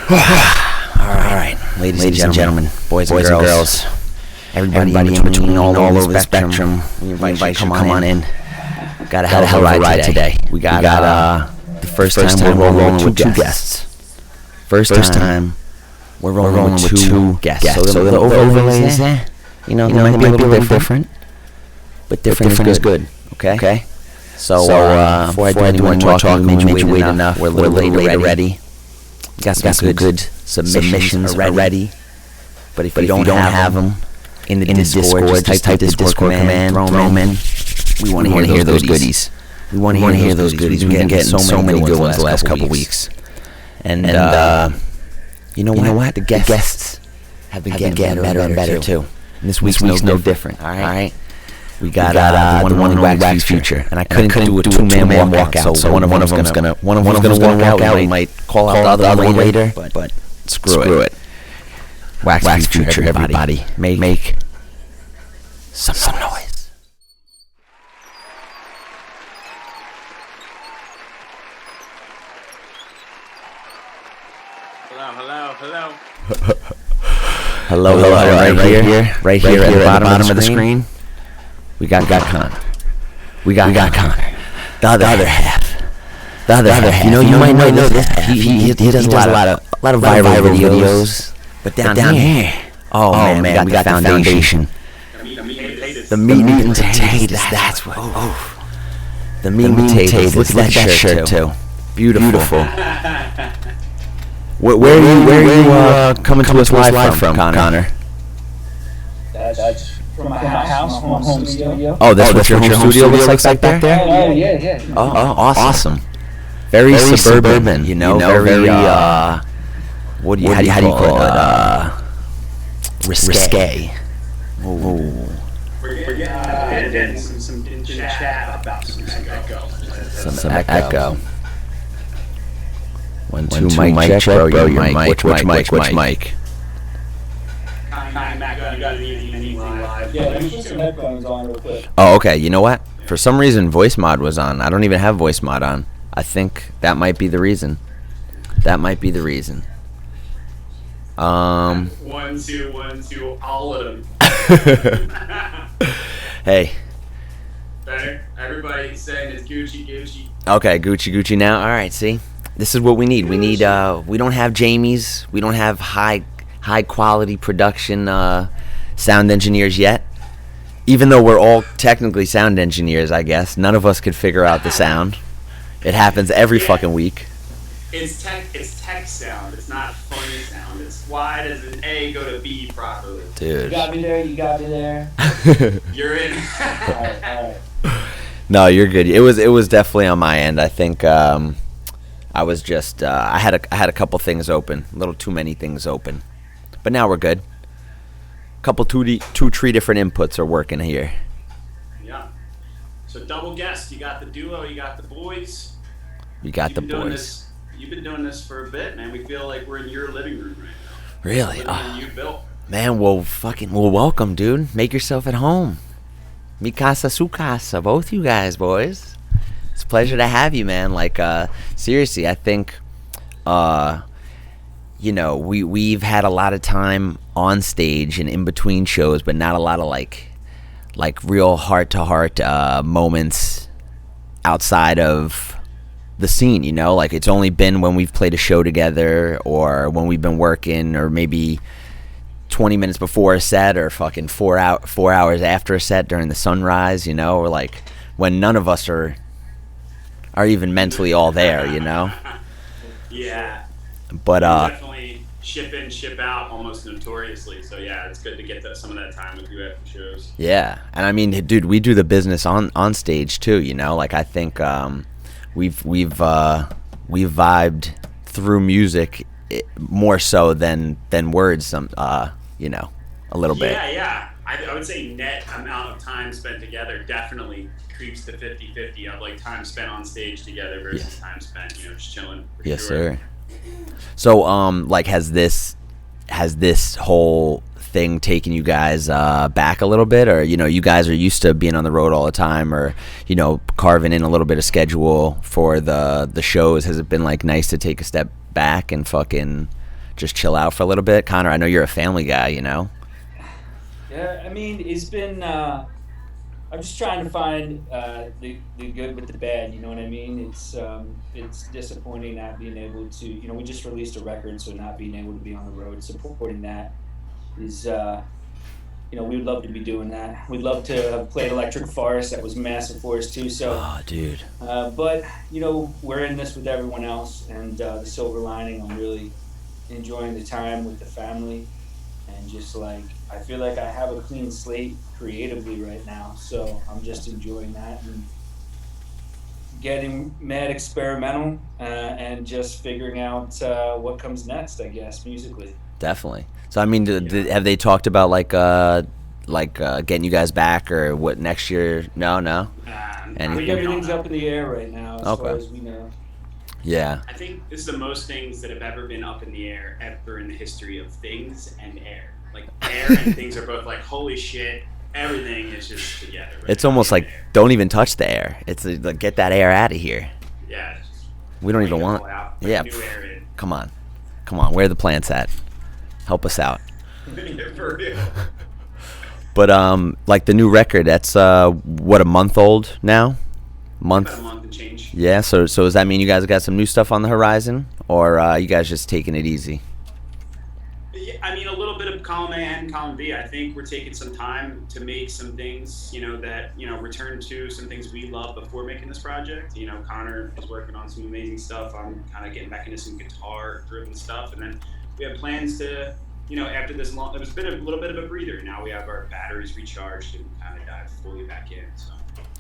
All right, ladies and gentlemen, boys and girls, everybody in between, all over the spectrum, we invite you to come on in. Got a hell of a ride today. We got the first time we're rolling with two guests. First time we're rolling with two guests. So the overlay is there. You know, they might be a little different, but different is good. Okay. So before I do any more talking, we made you wait enough. We're a little late already. Got some good submissions already. But if you don't have them in the Discord, just type the Discord command, throw them in. We want to hear those goodies. We want to hear those goodies. We've been getting so many good ones the last couple weeks. And you know what? The guests have been getting better and better too. And this week's no different. All right. We got the one in Wax Future, and I couldn't do a two-man walkout. So one of them's gonna walk out. We might call out the other one later, but screw it. Wax Future, everybody, make some noise. Hello, right here at the bottom of the screen. We got Connor. We got Connor. The other half. The other half. You know, you might know this. He does a lot of viral videos. But down here, oh man, we got the foundation. The meat and potatoes. That's what. The meat and potatoes. Look at that shirt too. Beautiful. Where are you coming to us live from, Connor? That's from my house, from my home studio. Oh, that's what your home studio looks like back there? Oh, yeah. Oh, awesome. Very suburban, you know, very, how do you call it? Risque. We're getting some chat about some echo. Some echo. 1, 2, mic check, bro, your mic. Which mic? Yeah, let me put some headphones on real quick. Oh, okay. You know what? For some reason, voice mod was on. I don't even have voice mod on. I think that might be the reason. 1, 2, all of them. Hey. Better. Everybody's saying it's Gucci. Okay, Gucci now. All right, see? This is what we need. We need, we don't have Jamie's. We don't have high quality production sound engineers yet. Even though we're all technically sound engineers, I guess. None of us could figure out the sound. It happens every fucking week. It's tech sound. It's not funny sound. It's why does an A go to B properly? Dude. You got me there. You're in. All right. No, you're good. It was definitely on my end. I think I was just I had a couple things open, a little too many things open, but now we're good. Couple 3 different inputs are working here. Yeah. So double guest. You got the duo. You got the boys. You got the boys. You've been doing this for a bit, man. We feel like we're in your living room right now. Really? You built. Man, well, welcome, dude. Make yourself at home. Mi casa, su casa. Both you guys, boys. It's a pleasure to have you, man. Like, seriously, I think, you know, we've had a lot of time on stage and in between shows, but not a lot of like real heart-to-heart moments outside of the scene, you know? Like, it's only been when we've played a show together or when we've been working or maybe 20 minutes before a set or fucking 4 hours after a set during the sunrise, you know? Or, like, when none of us are even mentally all there, you know? Yeah. But definitely ship in, ship out almost notoriously. So yeah, it's good to get some of that time with you after shows. Yeah. And I mean, dude, we do the business on stage too, you know? Like, I think we've vibed through music more so than words, you know, a little bit. Yeah. I would say net amount of time spent together definitely creeps to 50-50 of like time spent on stage together versus time spent, you know, just chilling. Yes, sir. So, like, has this whole thing taken you guys back a little bit, or, you know, you guys are used to being on the road all the time, or, you know, carving in a little bit of schedule for the shows? Has it been like nice to take a step back and fucking just chill out for a little bit? Connor, I know you're a family guy, you know? Yeah, I mean, it's been. I'm just trying to find the good with the bad. You know what I mean? It's disappointing not being able to. We just released a record, so not being able to be on the road supporting that is. We would love to be doing that. We'd love to have played Electric Forest. That was massive for us too. So, Oh, dude. but we're in this with everyone else, and the silver lining. I'm really enjoying the time with the family, and just like I feel like I have a clean slate creatively right now. So I'm just enjoying that and getting mad experimental and just figuring out what comes next. I guess musically. Definitely. So I mean, have they talked about getting you guys back or what next year? No. I think everything's up in the air right now, as far as we know. Yeah. I think this is the most things that have ever been up in the air ever in the history of things and air. Like air and things are both like, holy shit, everything is just together. Right It's almost like don't even touch the air. It's like get that air out of here. Yeah. We don't even want. Yeah. New air in. Come on. Where are the plants at? Help us out. For real. But like the new record, that's what, a month old now? About a month and change. Yeah. So does that mean you guys got some new stuff on the horizon, or you guys just taking it easy? Yeah, I mean, a little bit of column A and column B. I think we're taking some time to make some things, that return to some things we loved before making this project. Connor is working on some amazing stuff. I'm kind of getting back into some guitar-driven stuff, and then we have plans to, after this long, it was a little bit of a breather. Now we have our batteries recharged and kind of dive fully back in. So.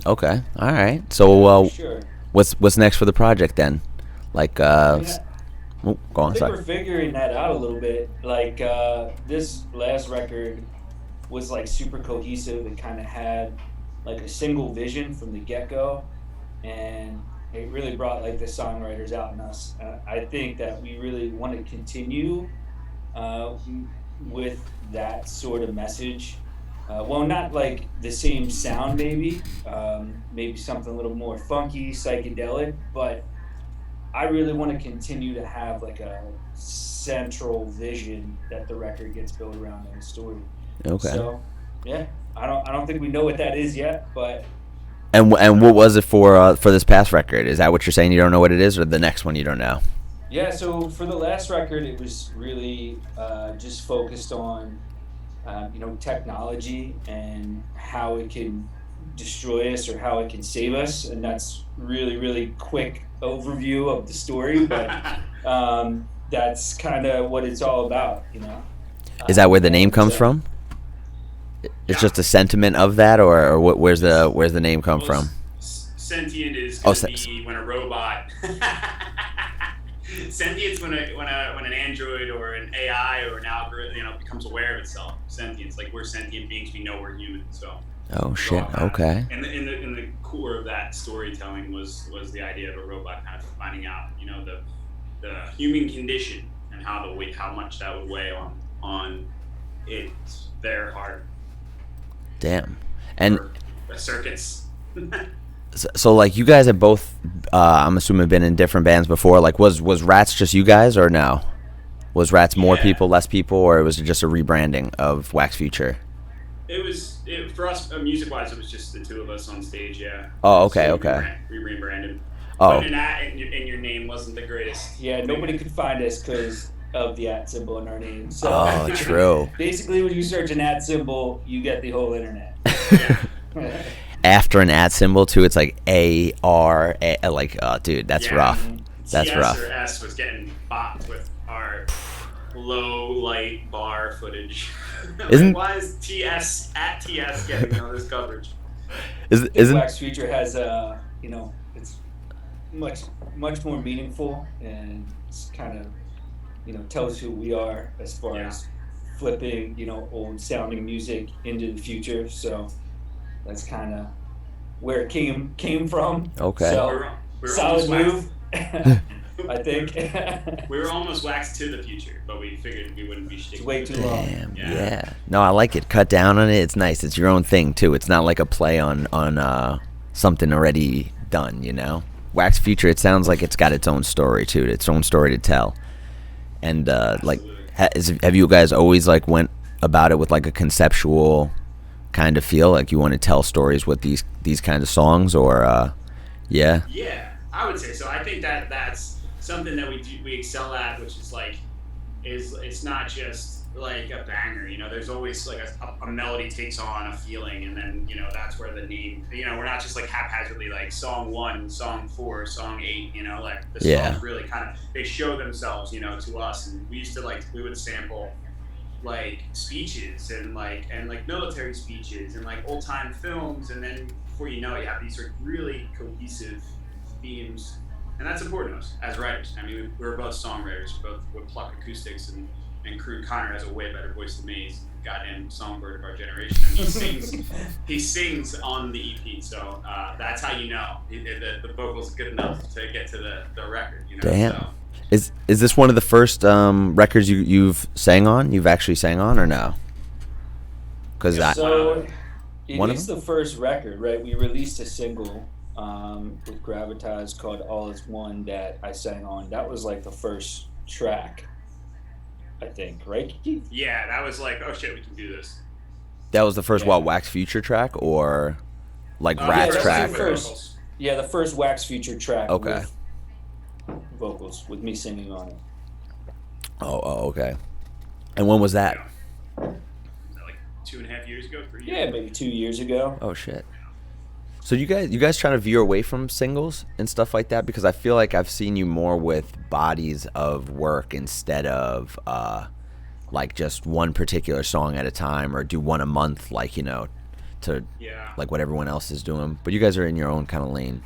Okay, all right. So, Sure. what's next for the project then? Like, go on. I think Sorry. we're figuring that out a little bit. Like this last record was like super cohesive and kind of had like a single vision from the get-go, and it really brought like the songwriters out in us. I think that we really want to continue with that sort of message. Not like the same sound, maybe something a little more funky, psychedelic, but I really want to continue to have like a central vision that the record gets built around in the story. Okay. So, yeah, I don't think we know what that is yet, but. And what was it for this past record? Is that what you're saying? You don't know what it is, or the next one you don't know? Yeah. So for the last record, it was really just focused on technology and how it can destroy us or how it can save us, and that's really, really quick overview of the story, but that's kind of what it's all about, Is that where the name comes from? It's just a sentiment of that, or where's the name come from? Sentient is going to be when a robot. Sentience when an android or an AI or an algorithm becomes aware of itself. Sentience, like we're sentient beings, we know we're human. So. Oh shit! Okay. And in the core of that storytelling was the idea of a robot kind of finding out, the human condition and how much that would weigh on their heart. Damn. And the circuits. So like you guys have both, I'm assuming, been in different bands before. Like was Rats just you guys, or no? Was Rats more people, less people, or was it just a rebranding of Wax Future? For us, music-wise, it was just the two of us on stage, yeah. Oh, okay, so okay. We rebranded. Oh. But and your name wasn't the greatest. Yeah, nobody could find us because of the @ symbol in our name. So oh, true. Basically, when you search an @ symbol, you get the whole internet. Yeah. After an @ symbol, too, it's like AR, like, oh, dude, that's rough. That's CS rough. Or S was getting bopped with our low light bar footage. Why is TS getting all this coverage? Isn't Wax Future has it's much more meaningful, and it's kind of tells who we are as far as flipping old sounding music into the future. So that's kind of where it came from. Okay. So we're solid move. I think. We were almost waxed to the future, but we figured we wouldn't be sticking. It's way too long. Damn, yeah. No, I like it. Cut down on it. It's nice. It's your own thing too. It's not like a play on something already done. Wax Future. It sounds like it's got its own story too. Its own story to tell. And like, Absolutely. have you guys always like went about it with like a conceptual kind of feel, like you want to tell stories with these kind of songs, or yeah, Yeah, I would say so. I think that that's something that we excel at, which is like is it's not just like a banger. You know, there's always like a melody takes on a feeling, and then that's where the name. We're not just like haphazardly like song one, song four, song eight. Like the yeah, songs really kind of they show themselves. To us, and we would sample like speeches and military speeches and like old time films, and then before you know it, you have these sort of really cohesive themes, and that's important to us as writers. I mean, we're both songwriters, we both would pluck acoustics, and crew. Connor has a way better voice than me. He's a goddamn songbird of our generation, and he sings on the EP, so that's how the vocals good enough to get to the record. damn. So. Is this one of the first records you've sang on? You've actually sang on, or no? Because So it one of is them? the first record, right? We released a single with Gravitas called All Is One that I sang on. That was like the first track, I think, right, Keith? Yeah, that was like, oh shit, we can do this. That was the first Yeah. Wax Future track, or like Yeah, Rat's that's track? the first. Yeah, the first Wax featured track Okay. with vocals, with me singing on it. Oh, okay. And when was that? Was that like 2.5 years ago, 3 years? Yeah, maybe 2 years ago. Oh shit. So you guys trying to veer away from singles and stuff like that, because I feel like I've seen you more with bodies of work instead of like just one particular song at a time, or do one a month, like to Yeah. like what everyone else is doing. But you guys are in your own kind of lane.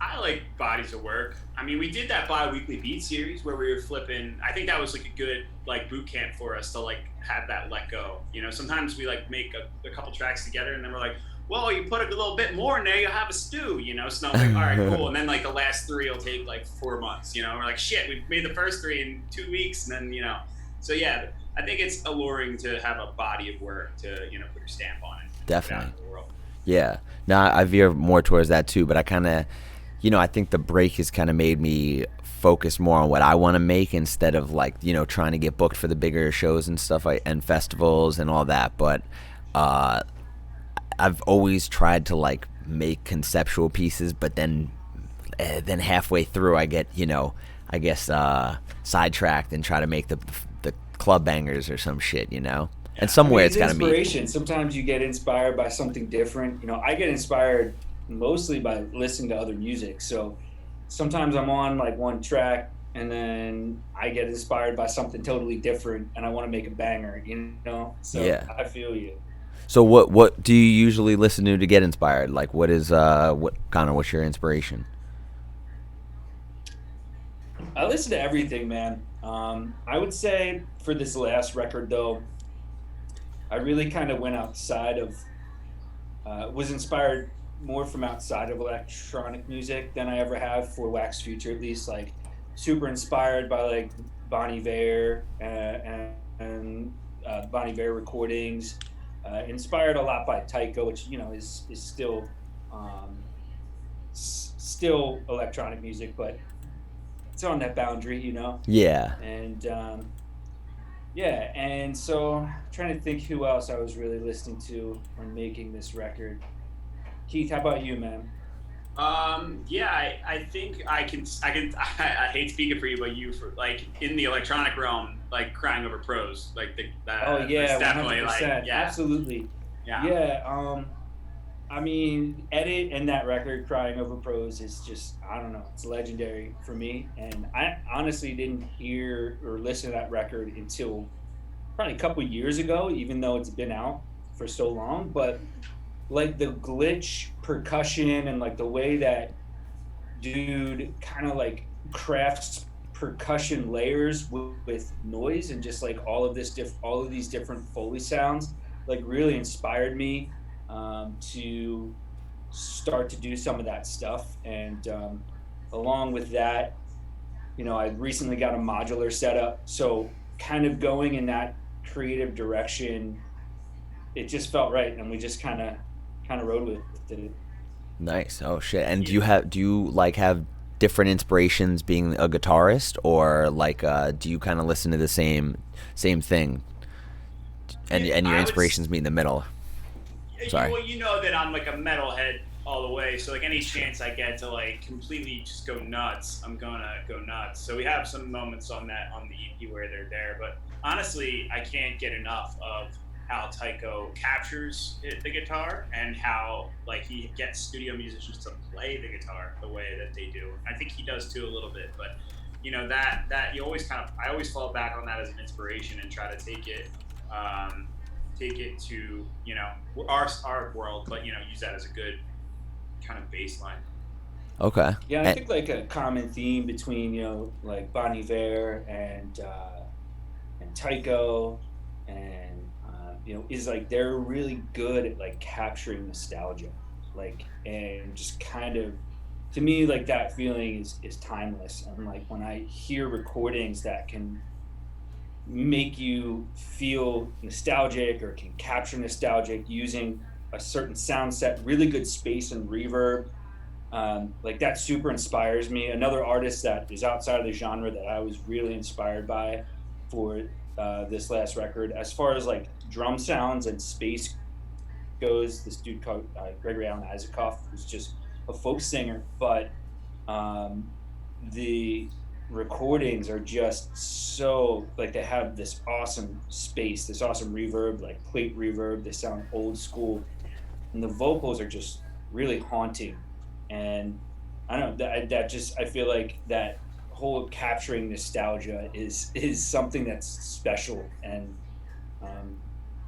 I like bodies of work. I mean, we did that bi-weekly beat series where we were flipping. I think that was like a good like boot camp for us to like have that let go. Sometimes we like make a couple tracks together, and then we're like, well, you put a little bit more in there, you'll have a stew. So I'm like, all right, cool. And then like the last three will take like 4 months. We're like, shit, we made the first three in 2 weeks, and then So yeah, I think it's alluring to have a body of work to put your stamp on it. And put it out Definitely. into the world. Yeah. Now I veer more towards that too, but I kind of, I think the break has kind of made me focus more on what I want to make instead of like, trying to get booked for the bigger shows and stuff and festivals and all that. But I've always tried to like make conceptual pieces, but then halfway through I get, I guess sidetracked and try to make the club bangers or some shit, And somewhere it's got to meet. Inspiration. Sometimes you get inspired by something different. I get inspired mostly by listening to other music. So sometimes I'm on like one track, and then I get inspired by something totally different, and I want to make a banger. So Yeah. I feel you. So what do you usually listen to get inspired? Like what's your inspiration? I listen to everything, man. I would say for this last record, though, I really kind of went outside of, was inspired more from outside of electronic music than I ever have for Wax Future, at least. Like, super inspired by like Bon Iver and Bon Iver recordings. Inspired a lot by Tycho, which is still electronic music, but it's on that boundary, Yeah. And yeah, and so I'm trying to think who else I was really listening to when making this record. Keith, how about you, man? Yeah, I think I I hate speaking for you, but you for like in the electronic realm, like Crying Over Prose, like that. Oh yeah, that's definitely 100%. like yeah, Absolutely. yeah. Yeah, I mean, Edit and that record, Crying Over Prose, is just, I don't know, it's legendary for me. And I honestly didn't hear or listen to that record until probably a couple years ago, even though it's been out for so long. But like the glitch percussion and like the way that dude kind of like crafts percussion layers with noise, and just like all of these different Foley sounds, like really inspired me to start to do some of that stuff. And along with that, I recently got a modular setup, so kind of going in that creative direction, it just felt right, and we just kind of rode with it. Nice. Oh shit. And do you have different inspirations being a guitarist, or like do you kind of listen to the same thing, and your inspirations meet in the middle? Sorry. Well, you know that I'm like a metalhead all the way, so like any chance I get to like completely just go nuts, I'm gonna go nuts. So we have some moments on the EP where they're there, but honestly, I can't get enough of how Tycho captures the guitar and how like he gets studio musicians to play the guitar the way that they do. I think he does too a little bit, but you know that you always I always fall back on that as an inspiration and try to take it to, you know, our world, but you know, use that as a good kind of baseline. Okay. Yeah, I think like a common theme between, you know, like Bon Iver and Tycho and you know, is like they're really good at like capturing nostalgia, like, and just kind of, to me, like that feeling is timeless. And like when I hear recordings that can make you feel nostalgic or can capture nostalgic using a certain sound set, really good space and reverb, like that super inspires me. Another artist that is outside of the genre that I was really inspired by for this last record, as far as like drum sounds and space goes, this dude called Gregory Alan Isaacoff, who's just a folk singer, but the recordings are just so like they have this awesome space, this awesome reverb, like plate reverb. They sound old school, and the vocals are just really haunting. And I don't know, that just, I feel like that whole capturing nostalgia is something that's special, and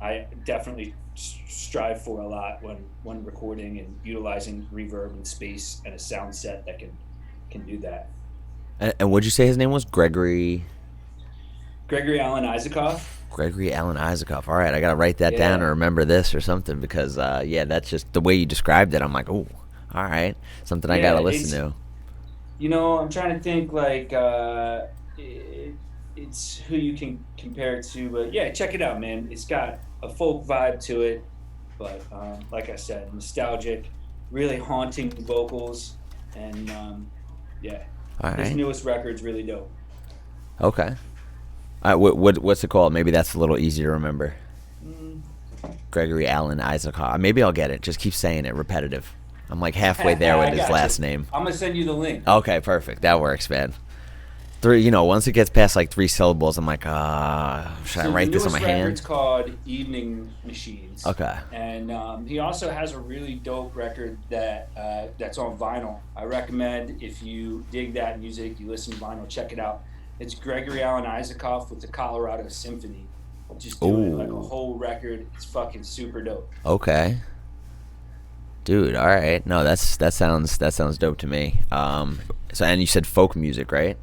I definitely strive for a lot when recording and utilizing reverb and space and a sound set that can do that. And what'd you say his name was? Gregory Alan Isaacoff. Gregory Alan Isaacoff. All right, I gotta write that down or remember this or something, because that's just the way you described it. I'm like, oh, all right, something I gotta listen to. You know, I'm trying to think like it's who you can compare it to, but yeah, check it out, man. It's got a folk vibe to it, but like I said, nostalgic, really haunting vocals, and yeah, his newest record's really dope. Okay. What's it called? Maybe that's a little easier to remember. Gregory Alan Isaacoff. Maybe I'll get it. Just keep saying it repetitive. I'm like halfway there with his last name. I'm gonna send you the link. Okay, perfect. That works, man. Once it gets past like 3 syllables, I'm like, should I write this on my hand? It's called Evening Machines. Okay. And he also has a really dope record that's on vinyl. I recommend, if you dig that music, you listen to vinyl, check it out. It's Gregory Alan Isaacoff with the Colorado Symphony. Just doing like a whole record. It's fucking super dope. Okay. Dude, all right. No, that sounds dope to me. So, and you said folk music, right?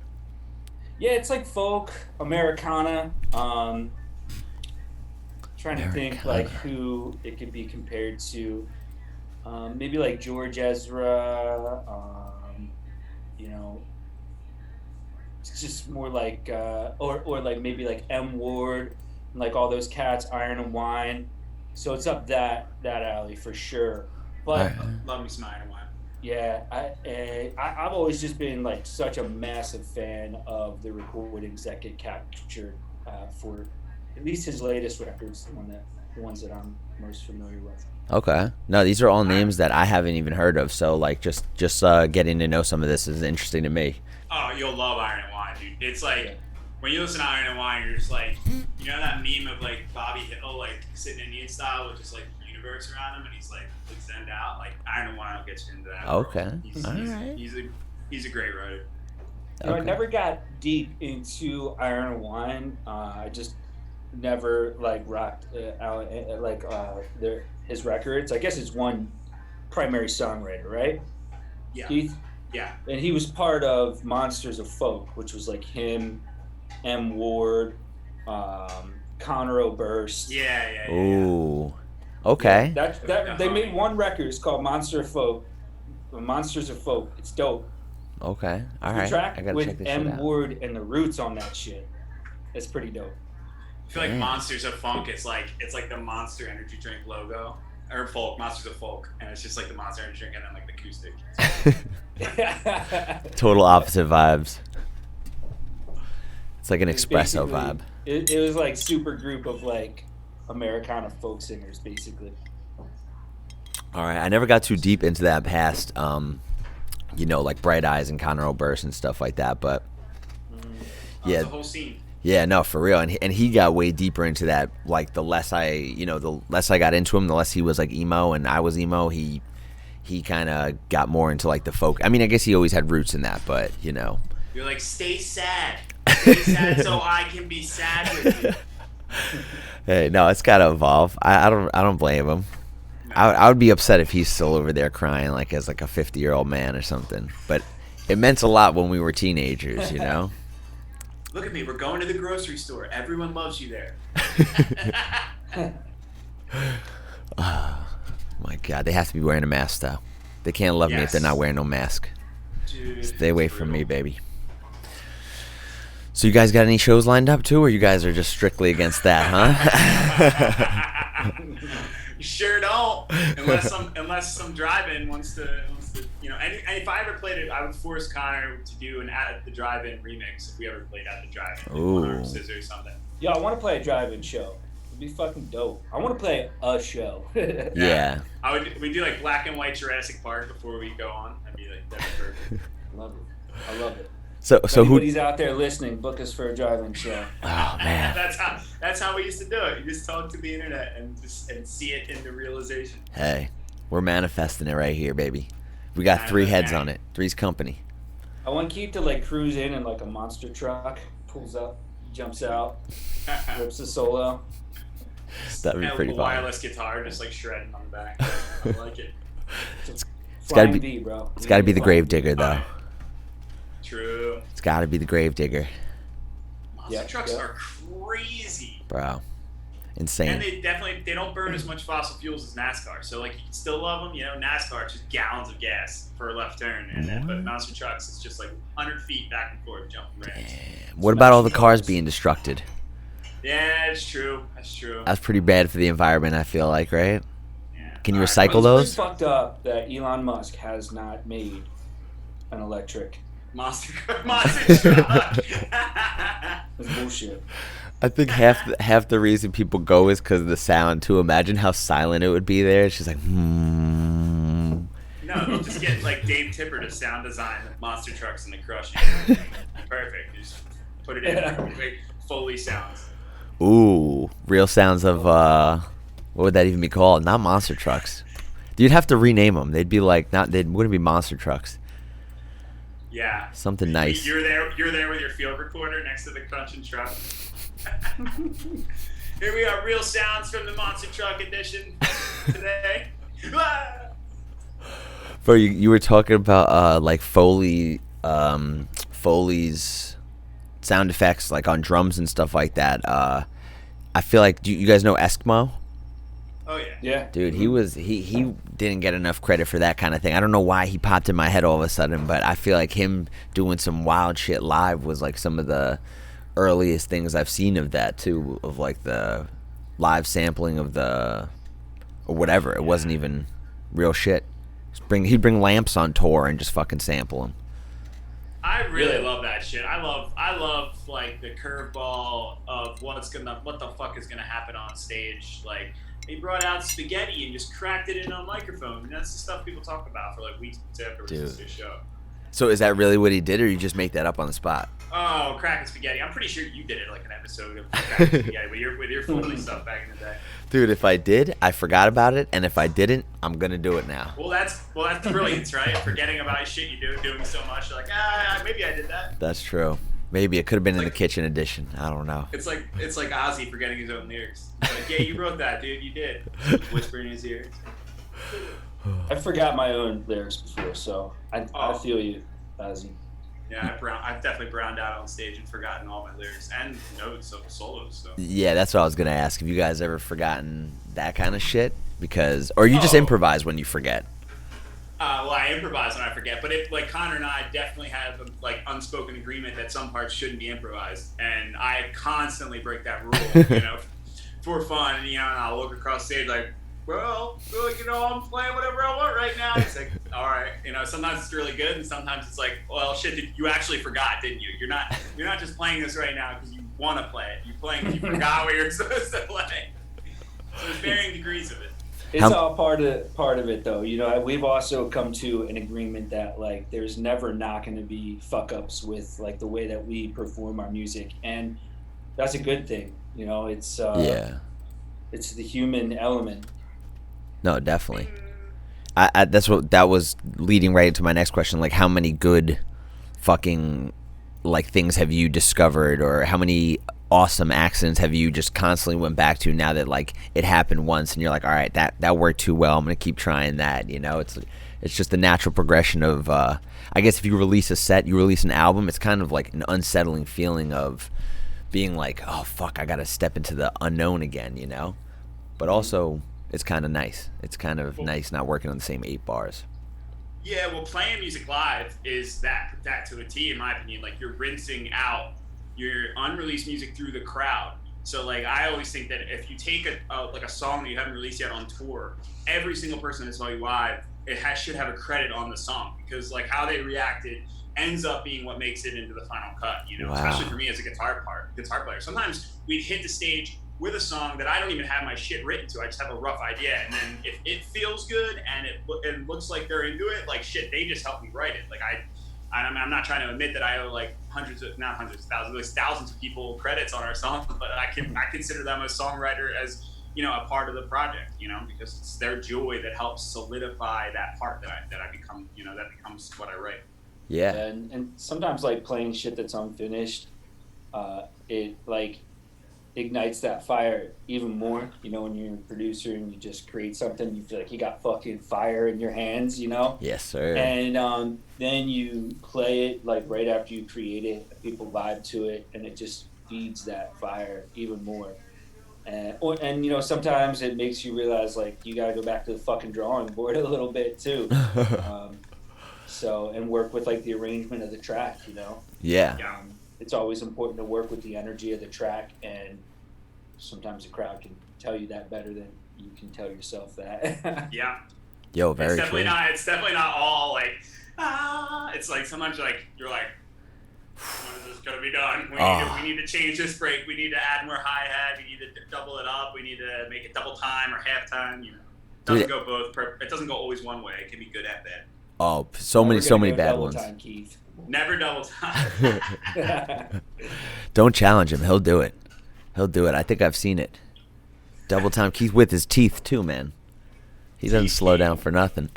Yeah, it's like folk, Americana. Trying to think like who it could be compared to. Maybe like George Ezra. It's just more like or like maybe like M. Ward, and like all those cats, Iron and Wine. So it's up that alley for sure. But love me some Iron and Wine. Yeah, I've always just been like such a massive fan of the recordings that get captured for at least his latest records, the ones that I'm most familiar with. Okay. No, these are all names that I haven't even heard of. So like just getting to know some of this is interesting to me. Oh, you'll love Iron and Wine, dude. It's like when you listen to Iron and Wine, you're just like, you know that meme of like Bobby Hill like sitting Indian style with just like universe around him, and he's like zenned out. Like Iron and Wine will get you into that. Okay. He's a great writer. You know, I never got deep into Iron and Wine. I just never like rocked his records. I guess it's one primary songwriter, right? Yeah. Keith? Yeah. And he was part of Monsters of Folk, which was like him, M. Ward, Connor Oberst. Yeah. Ooh. Okay. They made one record. It's called Monsters of Folk. It's dope. Okay. All right. Track with M. Ward and the Roots on that shit. It's pretty dope. I feel like Monsters of Funk. It's like the Monster Energy drink logo. or folk, Monsters of Folk, and it's just like the Monster Energy drink and then like the acoustic. Total opposite vibes. It's like an espresso vibe. It was like super group of like Americana folk singers, basically. All right, I never got too deep into that past, like Bright Eyes and Conor Oberst and stuff like that, but yeah, the whole scene. Yeah, no, for real, and he got way deeper into that. Like the less I got into him, the less he was like emo, and I was emo. He kind of got more into like the folk. I mean, I guess he always had roots in that, but You're like, stay sad so I can be sad with you. Hey, no, it's gotta evolve. I don't blame him. No. I would be upset if he's still over there crying like as like a 50-year-old man or something. But it meant a lot when we were teenagers, Look at me, we're going to the grocery store. Everyone loves you there. My God, they have to be wearing a mask though. They can't love me if they're not wearing no mask. Dude, stay away from me, baby. So you guys got any shows lined up too, or you guys are just strictly against that, huh? You sure don't. Unless some drive-in wants to, and if I ever played it, I would force Connor to do an At the Drive-In remix if we ever played At the Drive-In. Ooh. Or Scissor or something. Yeah, I want to play a drive-in show. It'd be fucking dope. I want to play a show. Yeah. We do like black and white Jurassic Park before we go on. That'd be perfect. Love it. I love it. So anybody's out there listening, book us for a drive-in show. Oh man. That's how we used to do it. You just talk to the internet and see it into realization. Hey, we're manifesting it right here, baby. We got 3 heads on it. 3's company. I want Keith to like cruise in like a monster truck, pulls up, jumps out, rips a solo. That'd be pretty fun. Wireless guitar just like shredding on the back. I like it. It's gotta be, bro. It's gotta be the Gravedigger though. True. It's gotta be the Gravedigger. Monster trucks are crazy, bro. Insane. And they don't burn as much fossil fuels as NASCAR. So like you can still love them. NASCAR it's just gallons of gas for a left turn, but monster trucks it's just like 100 feet back and forth jumping ramps. What about all the cars being destructed? Yeah, it's true. That's true. That's pretty bad for the environment. I feel like, right? Yeah. Can you recycle those? It's fucked up that Elon Musk has not made an electric monster truck. That's bullshit. I think half the reason people go is because of the sound too. Imagine how silent it would be there. It's just like, No, they'll just get like Dave Tipper to sound design monster trucks in the crush. Perfect. Just put it in like Foley sounds. Ooh, real sounds of what would that even be called? Not monster trucks. You'd have to rename them. They'd be like they wouldn't be monster trucks. Yeah. Something nice. You're there with your field recorder next to the crunching truck. Here we are, real sounds from the monster truck edition today. Bro, you were talking about like Foley's sound effects like on drums and stuff like that. I feel like do you guys know Eskimo? Oh yeah. Yeah. Dude, he didn't get enough credit for that kind of thing. I don't know why he popped in my head all of a sudden, but I feel like him doing some wild shit live was like some of the earliest things I've seen of that too, of like the live sampling of the or whatever. It wasn't even real shit. He'd bring lamps on tour and just fucking sample them. I really love that shit. I love like the curveball of what the fuck is gonna happen on stage. Like he brought out spaghetti and just cracked it in a microphone. And that's the stuff people talk about for like weeks afterwards to show. So is that really what he did, or you just make that up on the spot? Oh, cracking spaghetti! I'm pretty sure you did it like an episode of cracking spaghetti with your Foley stuff back in the day. Dude, if I did, I forgot about it, and if I didn't, I'm gonna do it now. Well, that's brilliance, right? Forgetting about shit you doing so much, you're like, maybe I did that. That's true. Maybe it could have been in the kitchen edition. I don't know. It's like Ozzy forgetting his own lyrics. It's like, yeah, you wrote that, dude. You did. Whisper in his ear. I forgot my own lyrics before, so I feel you, Ozzy. Yeah, I've definitely browned out on stage and forgotten all my lyrics and notes of solos. So. Yeah, that's what I was gonna ask. Have you guys ever forgotten that kind of shit? Or you just improvise when you forget? Well, I improvise when I forget, but if like Connor and I definitely have like unspoken agreement that some parts shouldn't be improvised, and I constantly break that rule, for fun. And I'll look across stage like, well, I'm playing whatever I want right now. It's like, all right, sometimes it's really good, and sometimes it's like, well, shit, you actually forgot, didn't you? You're not just playing this right now because you want to play it. You're playing because you forgot what you're supposed to play. So there's varying degrees of it. It's all part of it, though. We've also come to an agreement that like there's never not going to be fuck ups with like the way that we perform our music, and that's a good thing. It's it's the human element. No, definitely. That was leading right into my next question. Like, how many good fucking like things have you discovered, or how many awesome accidents have you just constantly went back to now that like it happened once and you're like, all right, that worked too well, I'm gonna keep trying that. It's just the natural progression of I guess if you release an album, it's kind of like an unsettling feeling of being like, oh fuck, I gotta step into the unknown again, but also it's kind of nice. It's kind of nice not working on the same 8 bars. Yeah, well, playing music live is that to a T, in my opinion. Like, you're rinsing out your unreleased music through the crowd. So, like, I always think that if you take a song that you haven't released yet on tour, every single person that saw you live, should have a credit on the song, because like how they reacted ends up being what makes it into the final cut. Wow. Especially for me as a guitar player. Sometimes we'd hit the stage with a song that I don't even have my shit written to. I just have a rough idea, and then if it feels good and it looks like they're into it, like shit, they just helped me write it. Like I'm not trying to admit that I owe like thousands of people credits on our song, but I consider them a songwriter as a part of the project, because it's their joy that helps solidify that part that I become, that becomes what I write. Yeah. And sometimes like playing shit that's unfinished, it like ignites that fire even more, when you're a producer and you just create something, you feel like you got fucking fire in your hands, Yes, sir. And then you play it like right after you create it, people vibe to it, and it just feeds that fire even more. And sometimes it makes you realize like you gotta go back to the fucking drawing board a little bit too. And work with like the arrangement of the track, Yeah. It's always important to work with the energy of the track, and sometimes the crowd can tell you that better than you can tell yourself that. Yeah. Yo, very it's definitely true. It's definitely not all like, it's like sometimes you're like, when is this gonna be done? We need to change this break. We need to add more hi-hat. We need to double it up. We need to make it double time or half time. It doesn't go both. It doesn't go always one way. It can be good and bad. Oh, so many bad ones. Time, Keith. Never double time. Don't challenge him. He'll do it. I think I've seen it. Double time Keith with his teeth too, man. He doesn't slow down for nothing.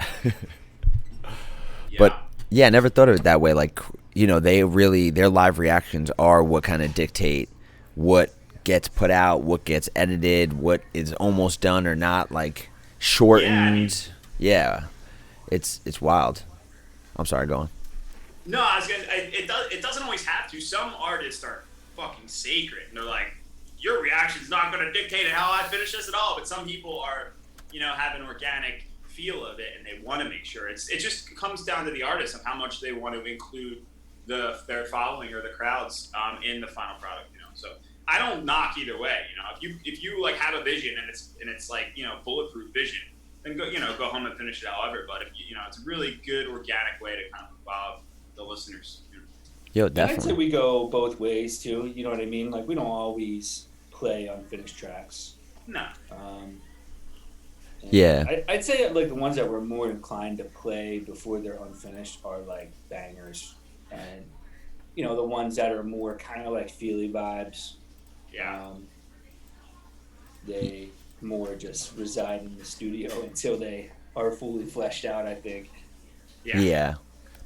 But yeah, I never thought of it that way. Like, their live reactions are what kind of dictate what gets put out, what gets edited, what is almost done or not, like shortened. Yeah. It's wild. I'm sorry, go on. No, it doesn't always have to. Some artists are fucking sacred, and they're like, your reaction's not going to dictate how I finish this at all. But some people are, have an organic feel of it, and they want to make sure. It just comes down to the artist of how much they want to include their following or the crowds in the final product. So I don't knock either way. If you like have a vision and it's like bulletproof vision, then go home and finish it however. But if it's a really good organic way to kind of involve the listeners. Yo, definitely. I'd say we go both ways too. You know what I mean? Like we don't always play unfinished tracks. No. Yeah. I'd say like the ones that we're more inclined to play before they're unfinished are like bangers, and the ones that are more kind of like feely vibes. Yeah. They more just reside in the studio until they are fully fleshed out, I think. Yeah.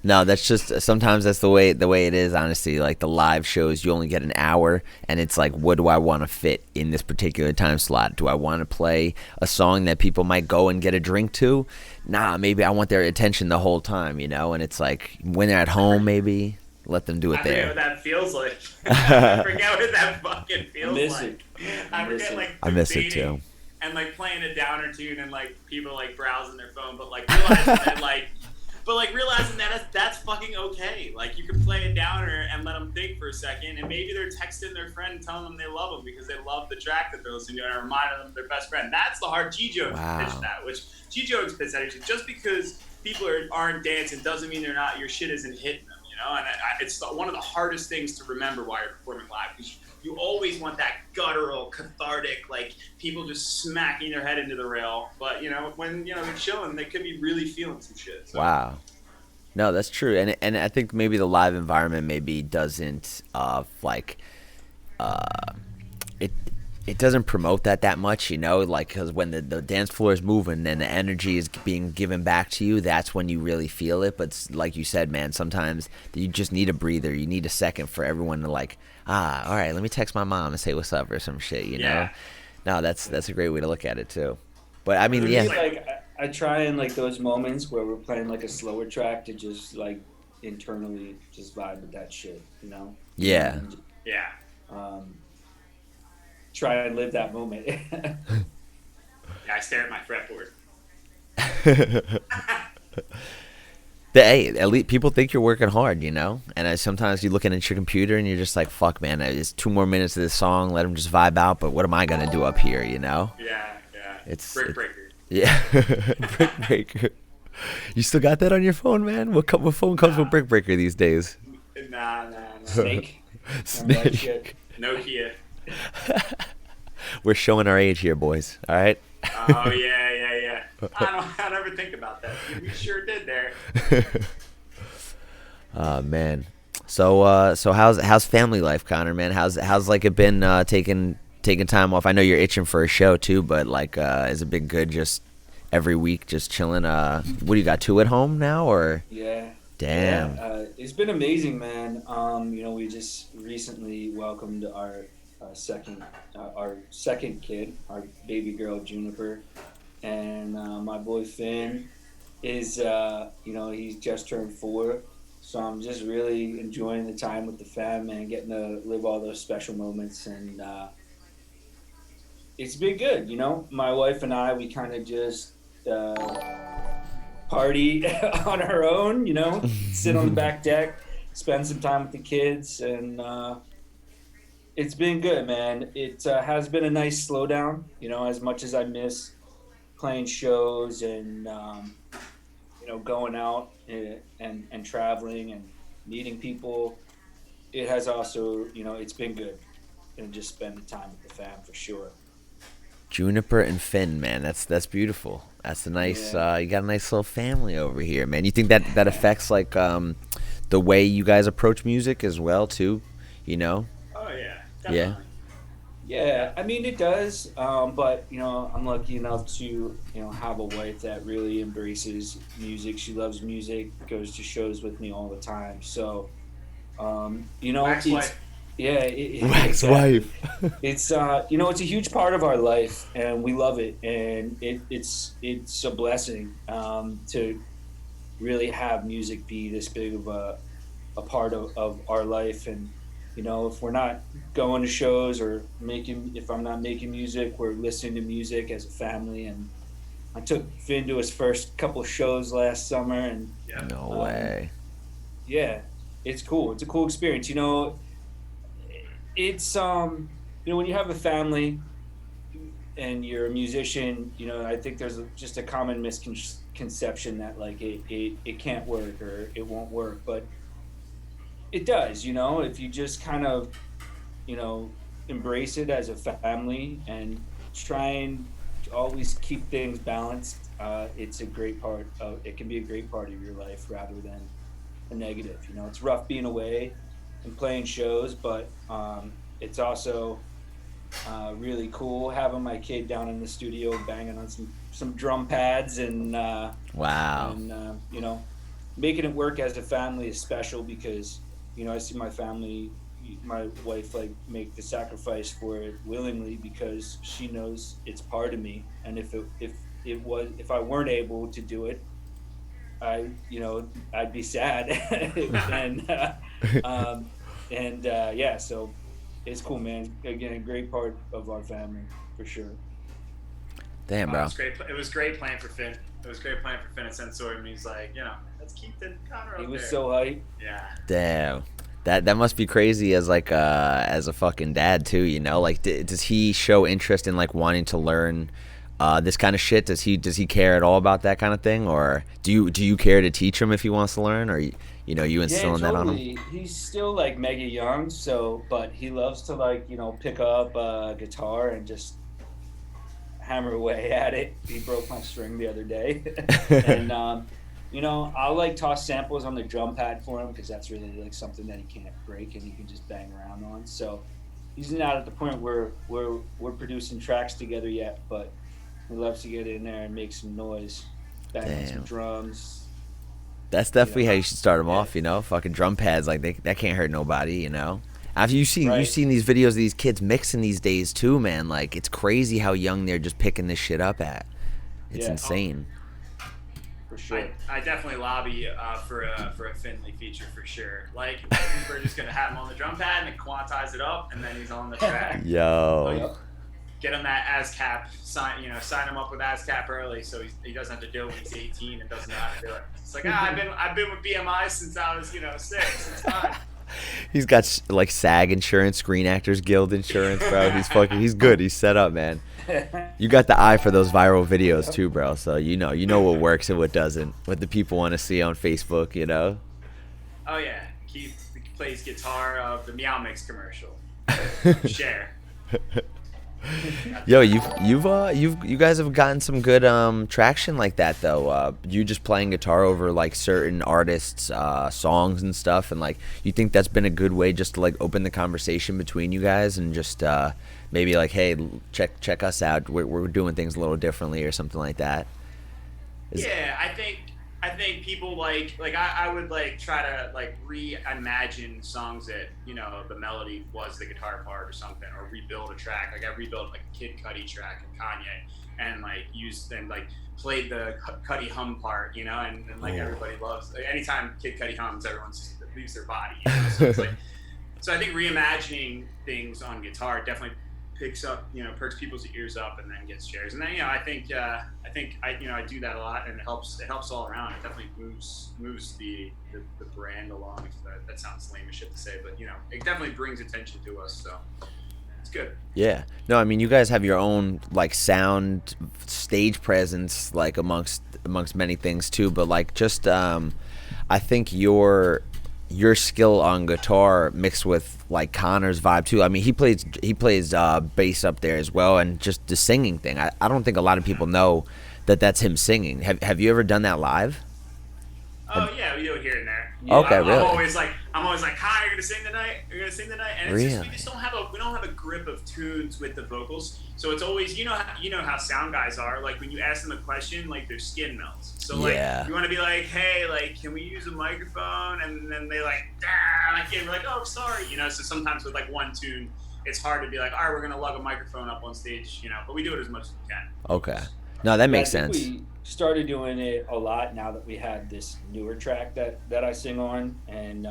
No, that's just sometimes that's the way it is, honestly. Like the live shows, you only get an hour, and it's like, what do I want to fit in this particular time slot? Do I want to play a song that people might go and get a drink to? Nah, maybe I want their attention the whole time, and it's like when they're at home, maybe let them do it there. I forget what that feels like. I forget what that fucking feels like. I forget like I miss it too. And like playing a downer tune and like people like browsing their phone, but like realizing that like but like realizing that that's fucking okay. Like you can play a downer and let them think for a second, and maybe they're texting their friend telling them they love them because they love the track that they're listening to and reminding them of their best friend. That's the hard G-Jones pitch that, which G-Jones pitch that actually. Just because people aren't dancing doesn't mean they're not, your shit isn't hitting them, you know? And it's one of the hardest things to remember while you're performing live, because you always want that guttural, cathartic, like people just smacking their head into the rail. But, you know, when, you know, they're chilling, they could be really feeling some shit. So. Wow. No, that's true. And I think maybe the live environment maybe doesn't, it doesn't promote that much, you know, like, because when the dance floor is moving and the energy is being given back to you, that's when you really feel it. But like you said, man, sometimes you just need a breather. You need a second for everyone to like, all right, let me text my mom and say what's up or some shit, you know? No, that's a great way to look at it too. But I mean, yeah. Like, I try in like those moments where we're playing like a slower track to just like internally just vibe with that shit, you know? Yeah. Yeah. Try and live that moment. Yeah, I stare at my fretboard. Hey, at least people think you're working hard, you know? And sometimes you're looking at your computer and you're just like, fuck, man, it's 2 more minutes of this song. Let them just vibe out. But what am I going to do up here, you know? Yeah. It's Brick Breaker. Yeah. Brick Breaker. You still got that on your phone, man? What phone comes with Brick Breaker these days? Nah. Snake. Nokia. We're showing our age here, boys. All right? Oh, yeah. I don't ever think about that. We sure did there. Oh, man. So how's family life, Connor, man? How's like it been taking time off? I know you're itching for a show too, but like has it been good just every week just chilling? What do you got, 2 at home now or? Yeah. Damn. Yeah, it's been amazing, man. You know, we just recently welcomed our second kid, our baby girl Juniper, and my boy Finn is you know, he's just turned 4, so I'm just really enjoying the time with the fam and getting to live all those special moments, and it's been good. You know, my wife and I, we kind of just party on our own, you know, sit on the back deck, spend some time with the kids, and it's been good, man. It has been a nice slowdown, you know, as much as I miss playing shows and, you know, going out and traveling and meeting people. It has also, you know, it's been good. And just spending time with the fam for sure. Juniper and Finn, man, that's beautiful. That's a nice, you got a nice little family over here, man. You think that affects like the way you guys approach music as well, too, you know? Oh, yeah. Definitely. Yeah, I mean it does, but you know, I'm lucky enough to, you know, have a wife that really embraces music. She loves music, goes to shows with me all the time. So, you know, Wax wife. Yeah, Wax wife. It's you know, it's a huge part of our life, and we love it, and it's a blessing to really have music be this big of a part of our life. And you know, if we're not going to shows or if I'm not making music, we're listening to music as a family. And I took Finn to his first couple shows last summer, and no way. Yeah, it's cool. It's a cool experience. You know, it's you know, when you have a family and you're a musician, you know, I think there's just a common misconception that like it can't work or it won't work, but it does, you know, if you just kind of, you know, embrace it as a family and try and always keep things balanced. It's a great part of, it can be a great part of your life rather than a negative. You know, it's rough being away and playing shows, but it's also really cool having my kid down in the studio banging on some drum pads and wow. And you know, making it work as a family is special because, you know, I see my family, my wife, like make the sacrifice for it willingly because she knows it's part of me. And if I weren't able to do it, you know, I'd be sad. and yeah, so it's cool, man. Again, a great part of our family for sure. Damn, bro. It was great. It was great playing for Finn. It was great playing for Finn at Sensorium. He's like, let's keep the Connor up there. He was so hyped. Yeah. Damn. That must be crazy as like as a fucking dad too, like does he show interest in like wanting to learn this kind of shit? Does he care at all about that kind of thing, or do you care to teach him if he wants to learn, or you instilling that on him? He's still like mega young, but he loves to like pick up a guitar and just hammer away at it. He broke my string the other day, and I'll like toss samples on the drum pad for him because that's really like something that he can't break and he can just bang around on. So he's not at the point where we're producing tracks together yet, but he loves to get in there and make some noise, bang on some drums. That's definitely how you should start them off. Fucking drum pads, like that can't hurt nobody. After you've seen these videos of these kids mixing these days too, man. Like it's crazy how young they're just picking this shit up at. It's insane. For sure. I definitely lobby for a Finley feature for sure. Like we're just gonna have him on the drum pad and then quantize it up, and then he's on the track. Yo. Get him that ASCAP sign him up with ASCAP early, so he doesn't have to do it when he's 18 and doesn't know how to do it. It's like I've been with BMI since I was 6. It's fine. He's got like SAG insurance, Screen Actors Guild insurance, bro. He's good. He's set up, man. You got the eye for those viral videos too, bro. So you know what works and what doesn't. What the people want to see on Facebook, Oh yeah, Keith plays guitar of the Meow Mix commercial. Share. Yo, you guys have gotten some good traction like that though. You just playing guitar over like certain artists' songs and stuff, and like you think that's been a good way just to like open the conversation between you guys and just maybe like, hey, check us out. We're doing things a little differently or something like that. Yeah, I think people like I would like try to like reimagine songs that the melody was the guitar part or something, or rebuild a track. Like I rebuilt like a Kid Cudi track of Kanye and like played the Cudi hum part, and like everybody loves. Like, anytime Kid Cudi hums, everyone just leaves their body. So it's like, so I think reimagining things on guitar definitely perks people's ears up and then gets shares. And then I think I do that a lot, and it helps all around. It definitely moves the brand along. If that sounds lame as shit to say, but it definitely brings attention to us, so it's good. Yeah, no, I mean you guys have your own like sound stage presence like amongst many things too, but like just I think your skill on guitar mixed with like Connor's vibe too. I mean, he plays bass up there as well, and just the singing thing. I don't think a lot of people know that that's him singing. Have you ever done that live? Oh yeah, we do it here and there. Okay, really? I'm always like, "Hi, you're gonna sing tonight? You're gonna sing tonight?" And it's really? just we just don't have a grip of tunes with the vocals. So it's always how sound guys are. Like when you ask them a question, like their skin melts. So like you want to be like, "Hey, like can we use a microphone?" And then they like, we're like, "Oh, sorry," So sometimes with like one tune, it's hard to be like, "All right, we're gonna lug a microphone up on stage," But we do it as much as we can. Okay. No, that makes sense. We started doing it a lot now that we had this newer track that I sing on, and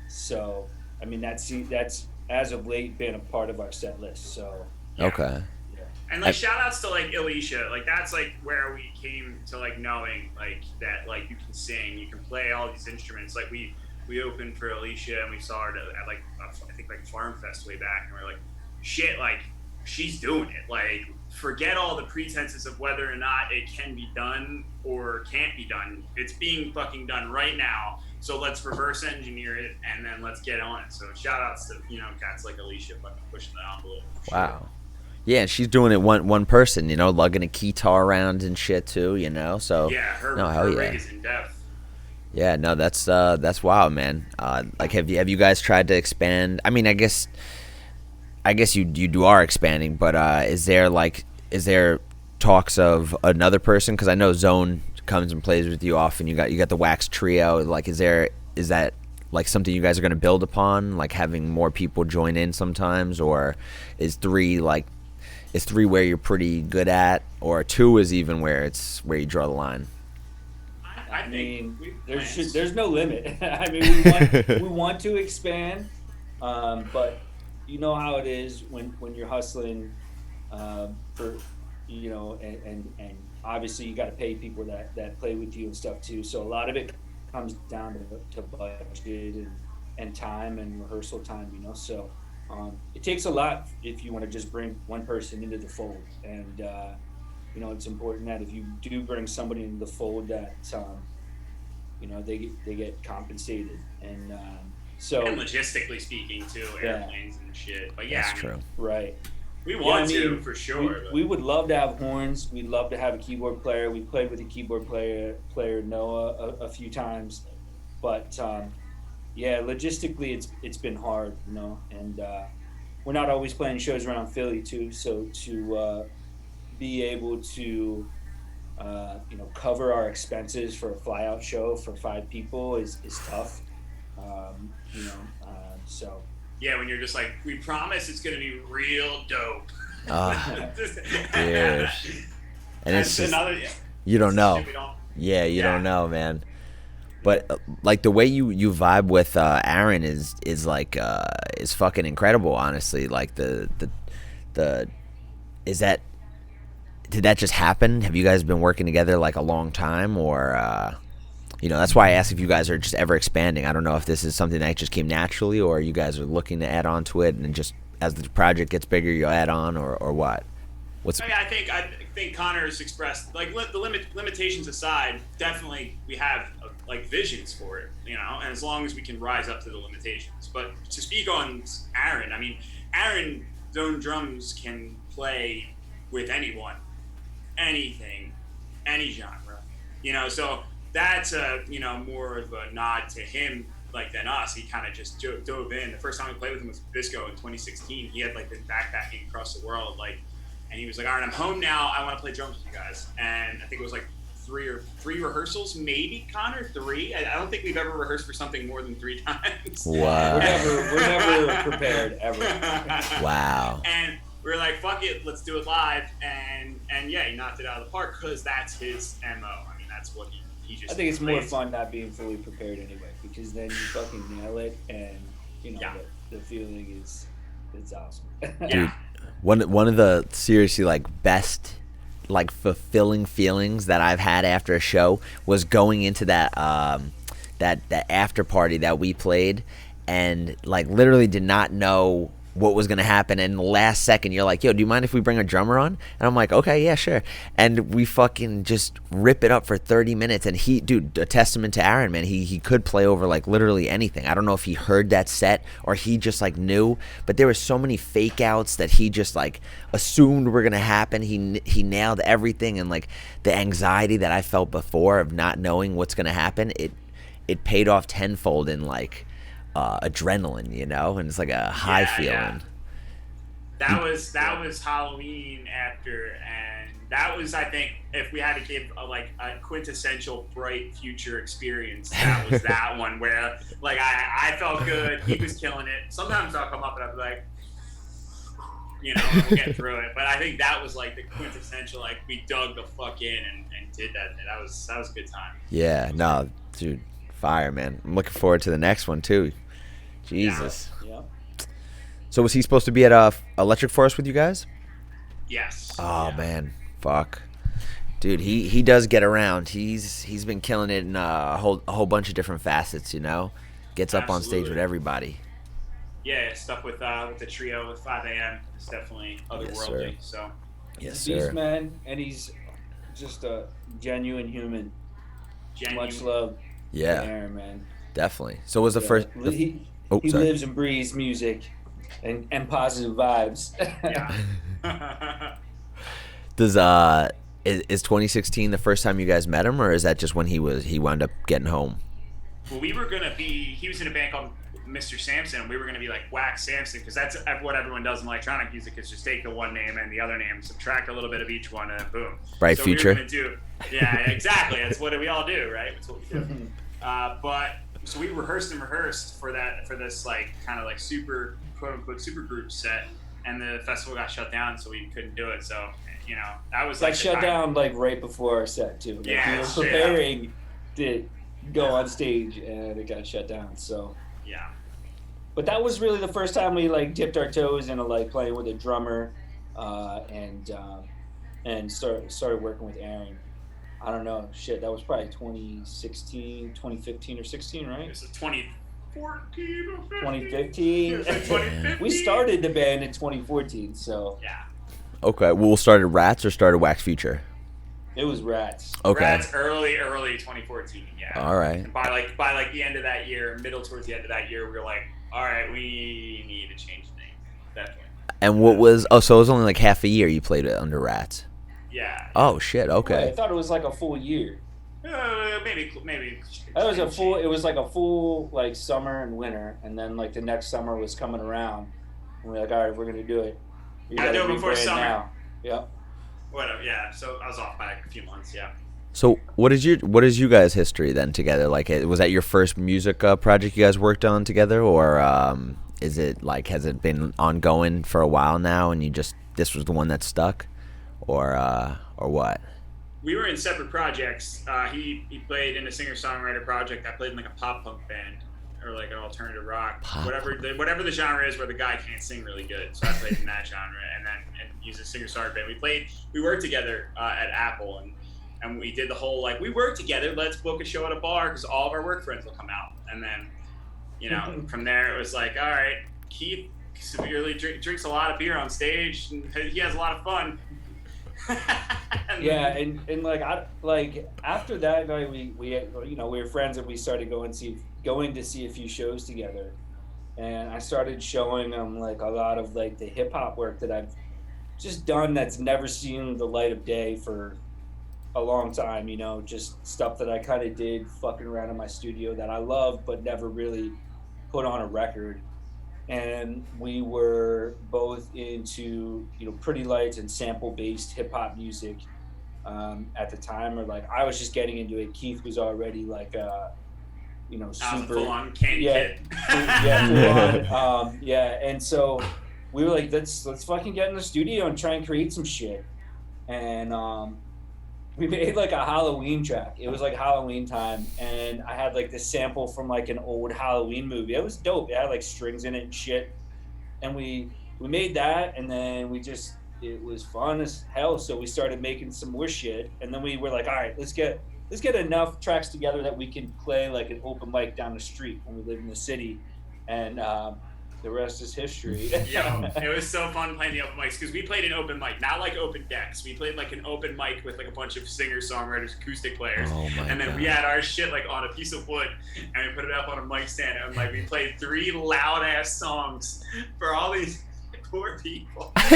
so I mean that's as of late been a part of our set list. So okay. Yeah. And like shout outs to like Alicia, like that's like where we came to like knowing like that like you can sing, you can play all these instruments. Like we opened for Alicia and we saw her at like I think like Farm Fest way back, and we're like, shit, like she's doing it. Like forget all the pretenses of whether or not it can be done or can't be done. It's being fucking done right now. So let's reverse engineer it and then let's get on it. So shout outs to cats like Alicia fucking pushing the envelope. Wow. Sure. Yeah, and she's doing it one person, lugging a guitar around and shit too, So yeah, her rig is in depth. Yeah, no, that's wild, man. Like have you guys tried to expand? I mean, I guess you are expanding, but is there talks of another person? Because I know Zone comes and plays with you often. You got the Wax Trio. Like, is that like something you guys are going to build upon? Like having more people join in sometimes, or is three where you're pretty good at, or two is even where you draw the line? I mean, there's no limit. I mean, we want to expand, but you know how it is when you're hustling for and obviously you got to pay people that play with you and stuff too. So a lot of it comes down to budget and time and rehearsal time, So it takes a lot if you want to just bring one person into the fold, and it's important that if you do bring somebody into the fold that they get compensated, and and logistically speaking too, airplanes and shit. But yeah, that's true. Right. We want to for sure. We would love to have horns. We'd love to have a keyboard player. We played with a keyboard player Noah a few times, but logistically it's been hard, and we're not always playing shows around Philly too. So to be able to cover our expenses for a flyout show for 5 people is tough. So. Yeah, when you're just like, we promise it's going to be real dope. Dude. And it's just, you don't know. Yeah, you don't know, man. But like the way you vibe with Aaron is like is fucking incredible, honestly. Like the is that, did that just happen? Have you guys been working together like a long time, or that's why I asked if you guys are just ever expanding. I don't know if this is something that just came naturally, or you guys are looking to add on to it, and just as the project gets bigger, you'll add on, or what? I think Connor has expressed, like, the limitations aside, definitely we have like visions for it, and as long as we can rise up to the limitations. But to speak on Aaron, I mean, Aaron's own drums can play with anyone, anything, any genre, so that's more of a nod to him, like, than us. He kind of just dove in. The first time we played with him was Bisco in 2016. He had like been backpacking across the world, like, and he was like, all right, I'm home now, I want to play drums with you guys. And I think it was like three rehearsals, maybe, Connor, 3. I don't think we've ever rehearsed for something more than 3 times. Wow. We're never prepared, ever. Wow. And we were like, fuck it, let's do it live. And yeah, he knocked it out of the park, because that's his MO. I mean, that's what he just I think it's more plays. fun not being fully prepared anyway, because then you fucking nail it, and the feeling is, it's awesome. Yeah. Dude, one of the seriously like best, like, fulfilling feelings that I've had after a show was going into that that after party that we played, and like literally did not know what was going to happen, and the last second you're like, yo, do you mind if we bring a drummer on? And I'm like, okay, yeah, sure. And we fucking just rip it up for 30 minutes, and dude, a testament to Aaron, man. He could play over like literally anything. I don't know if he heard that set or he just like knew, but there were so many fake outs that he just like assumed were going to happen. He nailed everything, and like the anxiety that I felt before of not knowing what's going to happen, it paid off tenfold in like adrenaline, and it's like a high feeling. Yeah. That was Halloween after, and that was, I think, if we had to give a quintessential bright future experience, that was that one where like I felt good, he was killing it. Sometimes I'll come up and I'll be like, we'll get through it. But I think that was like the quintessential, like, we dug the fuck in and did that. And that was a good time. Yeah, no, dude, fire, man. I'm looking forward to the next one too. Jesus. Yeah. So was he supposed to be at Electric Forest with you guys? Yes. Oh yeah. Man, fuck, dude. He does get around. He's been killing it in a whole bunch of different facets. Gets up on stage with everybody. Yeah, stuff with the trio with 5 a.m. is definitely otherworldly. Yes, so. Yes, Beast sir. man, and he's just a genuine human. Much love. Yeah. To Aaron, man. Definitely. So was the first. He sorry. lives and breathes music and positive vibes. Yeah. Does is 2016 the first time you guys met him, or is that just when he wound up getting home? Well, he was in a band called Mr. Sampson. We were gonna be like Wax Sampson, because that's what everyone does in electronic music, is just take the one name and the other name, subtract a little bit of each one, and boom. Bright so future. We were gonna do, yeah, exactly. That's what we all do, right? That's what we do. But so we rehearsed for this like kind of like super, quote unquote, super group set, and the festival got shut down, so we couldn't do it. So that was like shut down like right before our set too. Like, yeah, we were preparing to go on stage, and it got shut down. So yeah. But that was really the first time we like dipped our toes into like playing with a drummer, and and started working with Aaron. I don't know, shit, that was probably 2016, 2015 or 16, right? This is 2014 or 15. 2015. It's like 2015. We started the band in 2014, so Yeah. Okay. Well, started Rats or started Wax Future? it was Rats. Okay. That's early 2014. Yeah. All right. And by the end of that year, middle towards the end of that year, we were like, all right, we need to change the name. Definitely. And what was? Oh, so it was only like half a year you played it under Rats. Yeah. Oh shit. Wait, I Okay. thought it was like a full year. Maybe. It was a full. It was like a full like summer and winter, and then like the next summer was coming around, and we're like, all right, we're gonna do it. You Gotta do gotta it before rebrand summer. now. Yep. Whatever. Yeah. So I was off by a few months. Yeah. So what is you guys' history then together? Like, was that your first music project you guys worked on together, or is it like has it been ongoing for a while now, and this was the one that stuck, or what? We were in separate projects. He played in a singer-songwriter project. I played in like a pop punk band or like an alternative rock, whatever the genre is where the guy can't sing really good. So I played in that genre, and he's a singer-songwriter band. We worked together at Apple, and we did the whole like we work together. Let's book a show at a bar because all of our work friends will come out, and then from there it was like, all right, Keith severely drinks a lot of beer on stage, and he has a lot of fun. Yeah, and like after that night, we we were friends, and we started going to see a few shows together, and I started showing him like a lot of like the hip hop work that I've just done that's never seen the light of day for a long time. Just stuff that I kind of did fucking around in my studio that I loved but never really put on a record. And we were both into pretty lights and sample based hip hop music at the time, or like I was just getting into it. Keith was already like super full on candy kid. full on. And so we were like, let's fucking get in the studio and try and create some shit. And we made like a Halloween track. It was like Halloween time, and I had like this sample from like an old Halloween movie. It was dope. It had like strings in it and shit. And we made that, and then it was fun as hell. So we started making some more shit, and then we were like, all right, let's get enough tracks together that we can play like an open mic down the street when we live in the city. And the rest is history. Yo, it was so fun playing the open mics because we played an open mic, not like open decks. We played like an open mic with like a bunch of singers, songwriters, acoustic players, and then we had our shit like on a piece of wood, and we put it up on a mic stand, and like we played 3 loud ass songs for all these poor people. But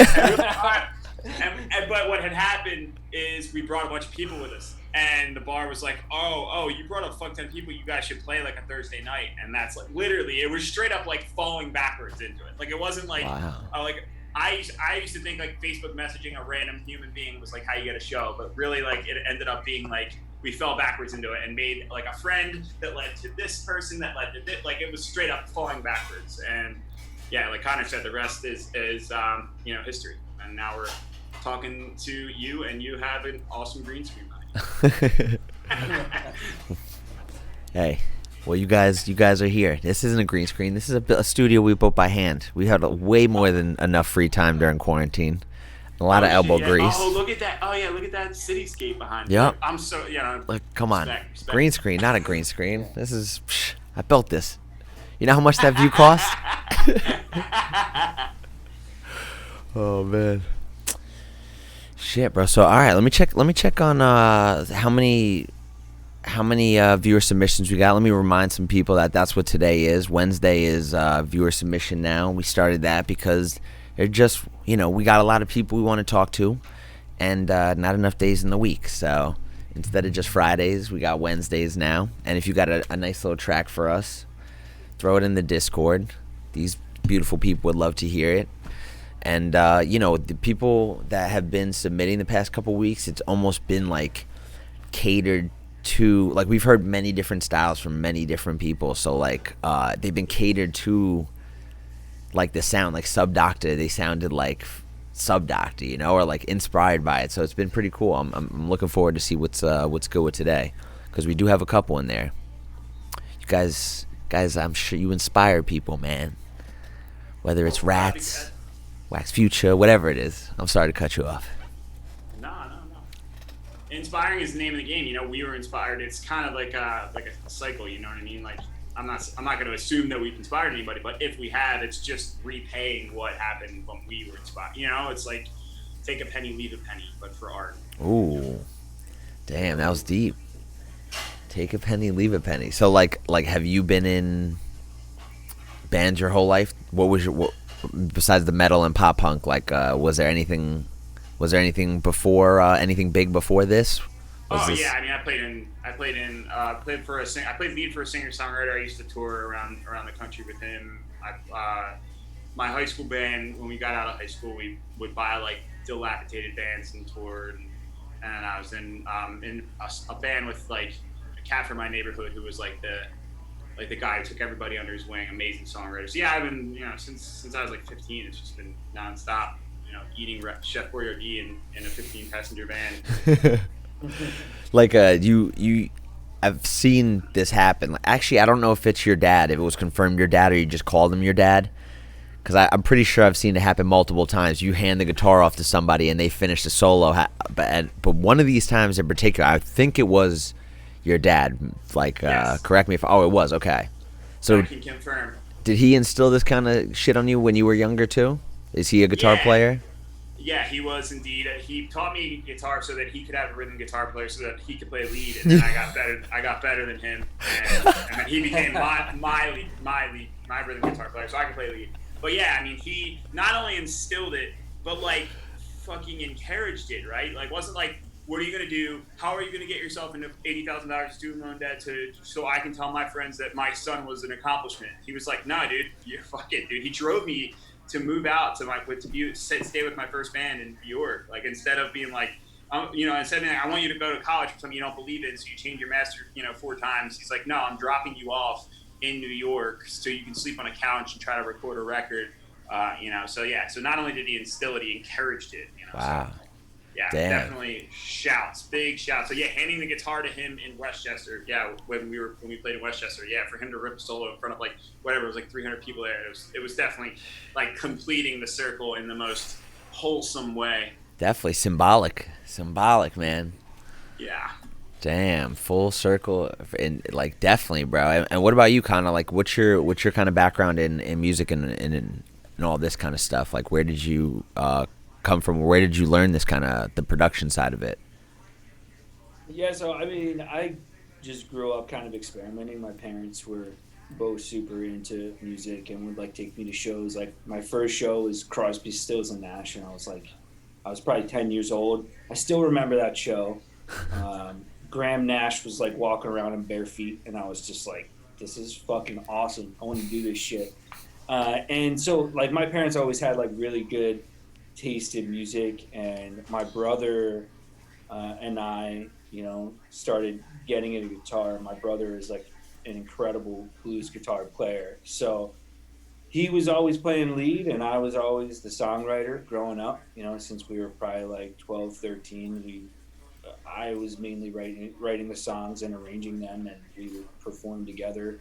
what had happened is we brought a bunch of people with us. And the bar was like, oh, you brought up fuck 10 people, you guys should play like a Thursday night. And that's like, literally, it was straight up like falling backwards into it. Like, it wasn't like, like I used to think like Facebook messaging a random human being was like how you get a show. But really, like, it ended up being like, we fell backwards into it and made like a friend that led to this person that led to this. Like, it was straight up falling backwards. And yeah, like Connor said, the rest is history. And now we're talking to you, and you have an awesome green screen. Hey, well, you guys are here. This isn't a green screen. This is a studio we built by hand. We had way more than enough free time during quarantine. A lot of elbow grease. Oh, look at that! Oh yeah, look at that cityscape behind. Yep. I'm so Look, come on, respect. Green screen, not a green screen. This is. I built this. You know how much that view cost? Oh man. Shit, bro. So, all right, let me check on how many viewer submissions we got. Let me remind some people that that's what today is. Wednesday is viewer submission now. We started that because they're just, we got a lot of people we want to talk to, and not enough days in the week. So instead of just Fridays, we got Wednesdays now. And if you got a nice little track for us, throw it in the Discord. These beautiful people would love to hear it. And, the people that have been submitting the past couple weeks, it's almost been, like, catered to, like, we've heard many different styles from many different people. So, like, they've been catered to, like, the sound, like, Sub Doctor. They sounded like Sub Doctor, or, like, inspired by it. So it's been pretty cool. I'm looking forward to see what's good with today. Because we do have a couple in there. You guys, I'm sure you inspire people, man. Whether it's Rats, Wax Future, whatever it is. I'm sorry to cut you off. Nah, inspiring is the name of the game. We were inspired. It's kind of like a cycle. You know what I mean? Like I'm not going to assume that we've inspired anybody, but if we have, it's just repaying what happened when we were inspired. It's like take a penny, leave a penny, but for art. Ooh, damn, that was deep. Take a penny, leave a penny. So like have you been in bands your whole life? What besides the metal and pop punk? Like, was there anything before anything big before this? Yeah, I mean, I played lead for a singer songwriter. I used to tour around the country with him. My high school band, when we got out of high school, we would buy like dilapidated bands and toured. And I was in a band with like a cat from my neighborhood who was like the guy who took everybody under his wing. Amazing songwriter. So yeah, I've been since I was like 15. It's just been nonstop. Eating Chef Boyardee in a 15 passenger van. Like I've seen this happen. Actually, I don't know if it's your dad, if it was confirmed your dad or you just called him your dad. Because I'm pretty sure I've seen it happen multiple times. You hand the guitar off to somebody and they finish the solo. But one of these times in particular, I think it was your dad. Like, yes. Correct me if... Oh, it was. Okay. So I can confirm. Did he instill this kind of shit on you when you were younger too? Is he a guitar player? Yeah, he was indeed. He taught me guitar so that he could have a rhythm guitar player, so that he could play lead, and then I got better than him, and then he became my rhythm guitar player, so I could play lead. But yeah, I mean, he not only instilled it, but like fucking encouraged it, right? Like, wasn't like, what are you gonna do? How are you gonna get yourself into $80,000 student loan debt so I can tell my friends that my son was an accomplishment? He was like, nah, dude, you fuck it, dude. He drove me to move out to stay with my first band in New York. Like, instead of being like, instead of being like, I want you to go to college for something you don't believe in, so you change your master, 4 times. He's like, no, I'm dropping you off in New York so you can sleep on a couch and try to record a record. So yeah. So not only did he instill it, he encouraged it. Wow. So, yeah, damn. Definitely big shouts. So yeah, handing the guitar to him in Westchester. Yeah, when we played in Westchester. Yeah, for him to rip a solo in front of like whatever, it was like 300 people there. It was definitely like completing the circle in the most wholesome way. Definitely symbolic, man. Yeah. Damn, full circle, and like definitely, bro. And what about you? Kind of like, what's your kind of background in music and all this kind of stuff? Like, where did you come from? Where did you learn this kind of the production side of it? Yeah, so I mean, I just grew up kind of experimenting. My parents were both super into music and would like take me to shows. Like, my first show was Crosby, Stills and Nash, and I was probably 10 years old. I still remember that show. Graham Nash was like walking around in bare feet, and I was just like, this is fucking awesome. I want to do this shit. And so like my parents always had like really good taste in music, and my brother and I, started getting into guitar. My brother is like an incredible blues guitar player. So he was always playing lead, and I was always the songwriter growing up, since we were probably like 12, 13. I was mainly writing the songs and arranging them, and we would perform together,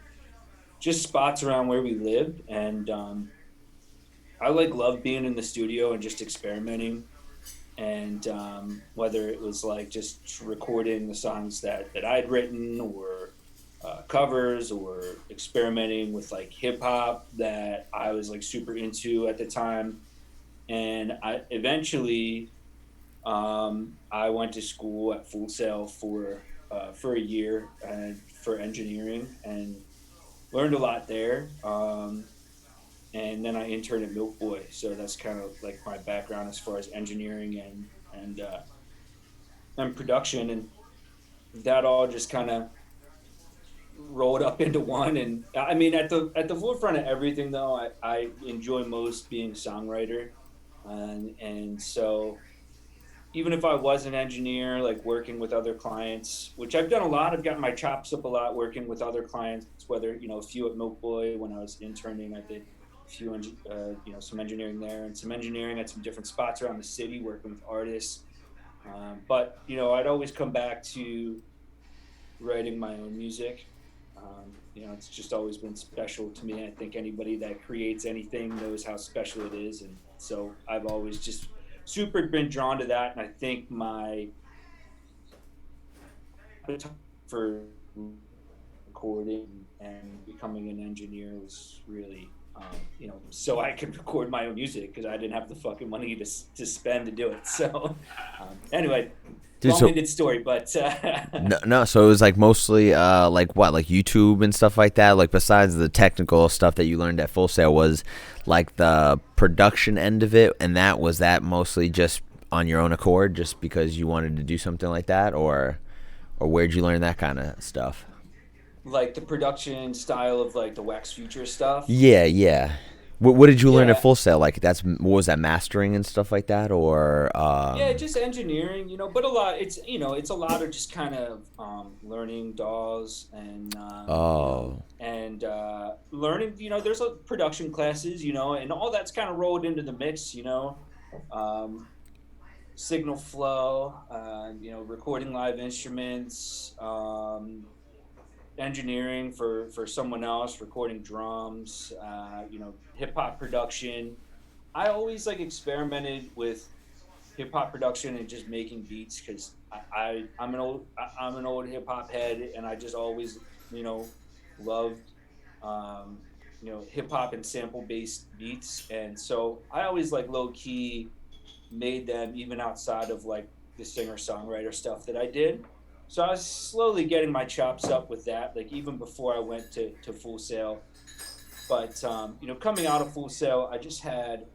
just spots around where we lived. And I loved being in the studio and just experimenting. And whether it was like just recording the songs that I'd written, or covers, or experimenting with like hip hop that I was like super into at the time. And I eventually I went to school at Full Sail for a year and for engineering, and learned a lot there. And then I interned at Milk Boy, so that's kind of like my background as far as engineering and production, and that all just kind of rolled up into one. And I mean, at the forefront of everything, though, I enjoy most being a songwriter, and so even if I was an engineer, like working with other clients, which I've done a lot, I've gotten my chops up a lot working with other clients, whether, a few at Milk Boy when I was interning, I did a few, some engineering there, and some engineering at some different spots around the city, working with artists. But, I'd always come back to writing my own music. It's just always been special to me. I think anybody that creates anything knows how special it is. And so I've always just super been drawn to that. And I think my for recording and becoming an engineer was really, so I could record my own music because I didn't have the fucking money to spend to do it. So, anyway, Dude, so long-winded story, but no, so it was like mostly like what, like YouTube and stuff like that. Like besides the technical stuff that you learned at Full Sail, was like the production end of it, and that mostly just on your own accord, just because you wanted to do something like that, or where'd you learn that kind of stuff? like the production style of like the Wax Future stuff. Yeah, yeah. What did you learn at Yeah, Full Sail? Like what was that, mastering and stuff like that, or yeah, just engineering, but a lot. It's a lot of just kind of learning DAWs and oh, and learning. There's production classes, and all that's kind of rolled into the mix. Um, Signal flow, recording live instruments, engineering for someone else, recording drums, hip hop production. I always like experimented with hip hop production and just making beats because I'm an old hip hop head and I just always loved um, hip hop and sample based beats, and so I always like low key made them even outside of like the singer songwriter stuff that I did. So I was slowly getting my chops up with that, like even before I went to Full Sail. But coming out of Full Sail, I just had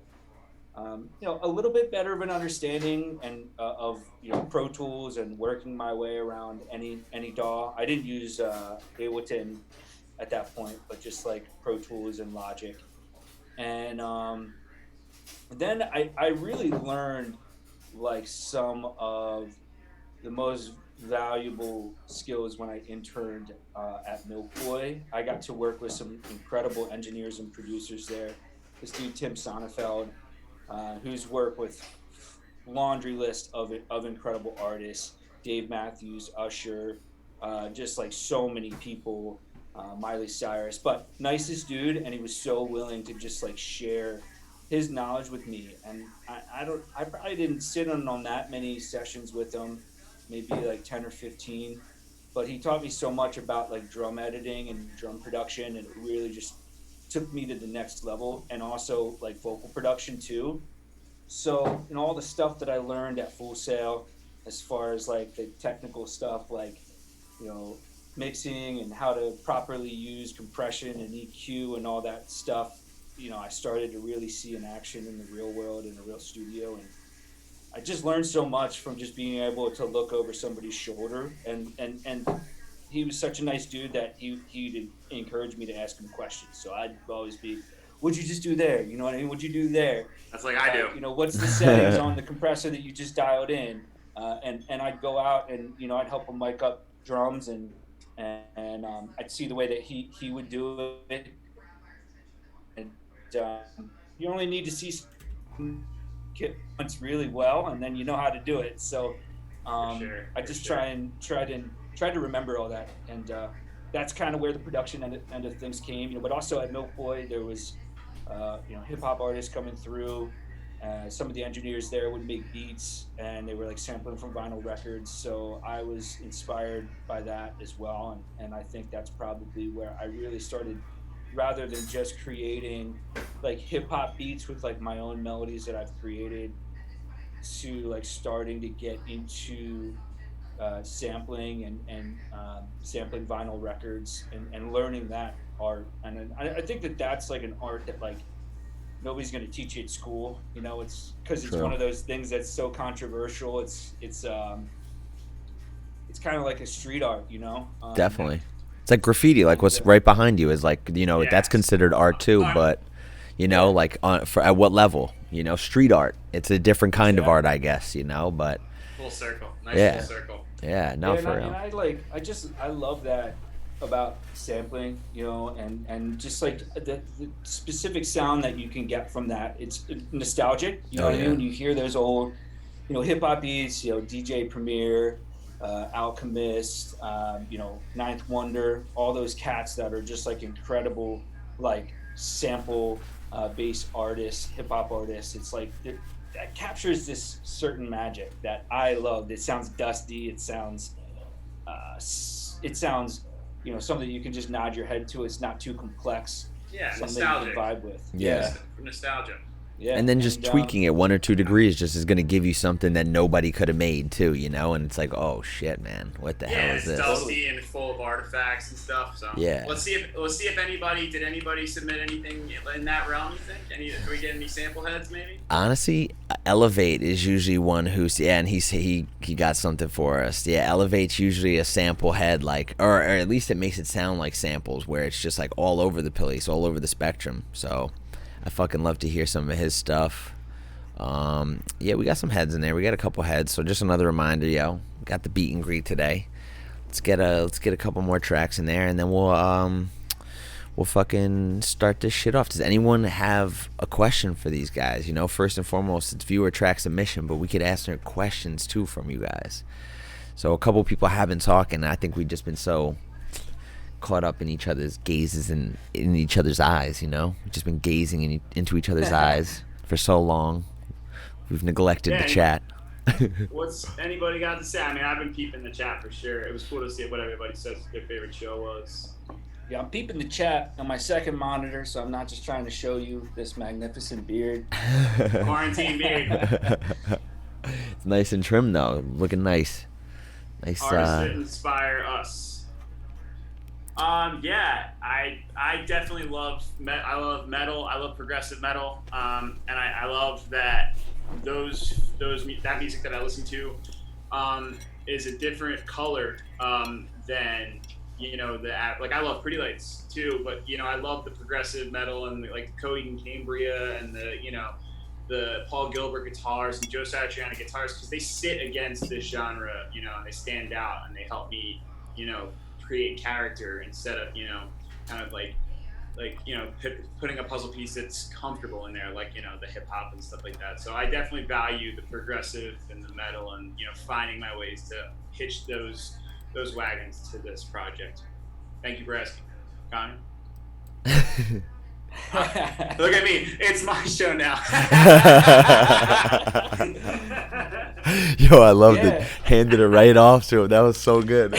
a little bit better of an understanding and of Pro Tools and working my way around any DAW. I didn't use Ableton at that point, but just like Pro Tools and Logic. And then I really learned like some of the most valuable skills when I interned at Milk Boy. I got to work with some incredible engineers and producers there. This dude Tim Sonnefeld, who's worked with laundry list of incredible artists, Dave Matthews, Usher, just like so many people, Miley Cyrus, but nicest dude, and he was so willing to just like share his knowledge with me. And I probably didn't sit on that many sessions with him, maybe like 10 or 15, but he taught me so much about like drum editing and drum production, and it really just took me to the next level, and also like vocal production too. So, all the stuff that I learned at Full Sail, as far as like the technical stuff, like, you know, mixing and how to properly use compression and EQ and all that stuff, I started to really see in action in the real world in a real studio. And I just learned so much from just being able to look over somebody's shoulder. And he was such a nice dude that he'd encourage me to ask him questions. So I'd always be, what'd you just do there? You know what I mean? What'd you do there? That's like I do. What's the settings on the compressor that you just dialed in? And I'd go out and I'd help him mic up drums, and I'd see the way that he would do it. And you only need to see kit once really well, and then you know how to do it. So I just try to remember all that, and that's kind of where the production end of things came. But also at Milk Boy, there was hip hop artists coming through. Some of the engineers there would make beats, and they were like sampling from vinyl records. So I was inspired by that as well, and I think that's probably where I really started, rather than just creating like hip hop beats with like my own melodies that I've created, to like starting to get into sampling and sampling vinyl records, and learning that art. And I think that that's like an art that like nobody's going to teach you at school. It's because it's True. one of those things that's so controversial. It's kind of like a street art. Definitely. It's like graffiti. Like what's right behind you is like, that's Yes. considered art too. But like at what level? Street art. It's a different kind of art, I guess. But Full circle. Nice Yeah. full circle. yeah, no, Yeah, for and real. I love that about sampling, and just like the specific sound that you can get from that. It's nostalgic, Oh, what I mean? yeah. When you hear those old, hip hop beats, DJ Premier, Alchemist, Ninth Wonder, all those cats that are just like incredible, like sample based artists, hip hop artists. It's like that captures this certain magic that I love. It sounds dusty. It sounds it sounds, something you can just nod your head to. It's not too complex. Yeah, Something that you nostalgic. can vibe with. Yeah. Nostalgia. Yeah. And then just tweaking it 1 or 2 degrees just is going to give you something that nobody could have made too, and it's like, oh shit, man, what the hell is it's this? dusty and full of artifacts and stuff. So Yeah. let's see if anybody submit anything in that realm. You think? Can we get any sample heads maybe? Honestly, Elevate is usually one who's and he got something for us. Yeah, Elevate's usually a sample head, like, or at least it makes it sound like samples where it's just like all over the place, all over the spectrum. So I fucking love to hear some of his stuff. Yeah, we got some heads in there. We got a couple heads. So just another reminder, we got the beat and greet today. Let's get a couple more tracks in there, and then we'll fucking start this shit off. Does anyone have a question for these guys? First and foremost, it's viewer track submission, but we could ask their questions too from you guys. So a couple people have been talking. I think we've just been so caught up in each other's gazes and in each other's eyes. We've just been gazing into each other's eyes for so long. We've neglected the chat. What's anybody got to say? I mean, I've been peeping the chat for sure. It was cool to see what everybody says their favorite show was. Yeah, I'm peeping the chat on my second monitor, so I'm not just trying to show you this magnificent beard. Quarantine beard. It's nice and trim though, looking nice. Nice. Artists that inspire us. Yeah, I definitely love I love metal. I love progressive metal. And I love that that music that I listen to is a different color than I love Pretty Lights too, but I love the progressive metal and like the Coheed and Cambria and the Paul Gilbert guitars and Joe Satriani guitars, because they sit against this genre, and they stand out and they help me, create character instead of, kind of like putting a puzzle piece that's comfortable in there, like, the hip hop and stuff like that. So I definitely value the progressive and the metal and, finding my ways to hitch those wagons to this project. Thank you for asking, Connor. Look at me, it's my show now. Yo, I loved it. Handed it right off to him. That was so good.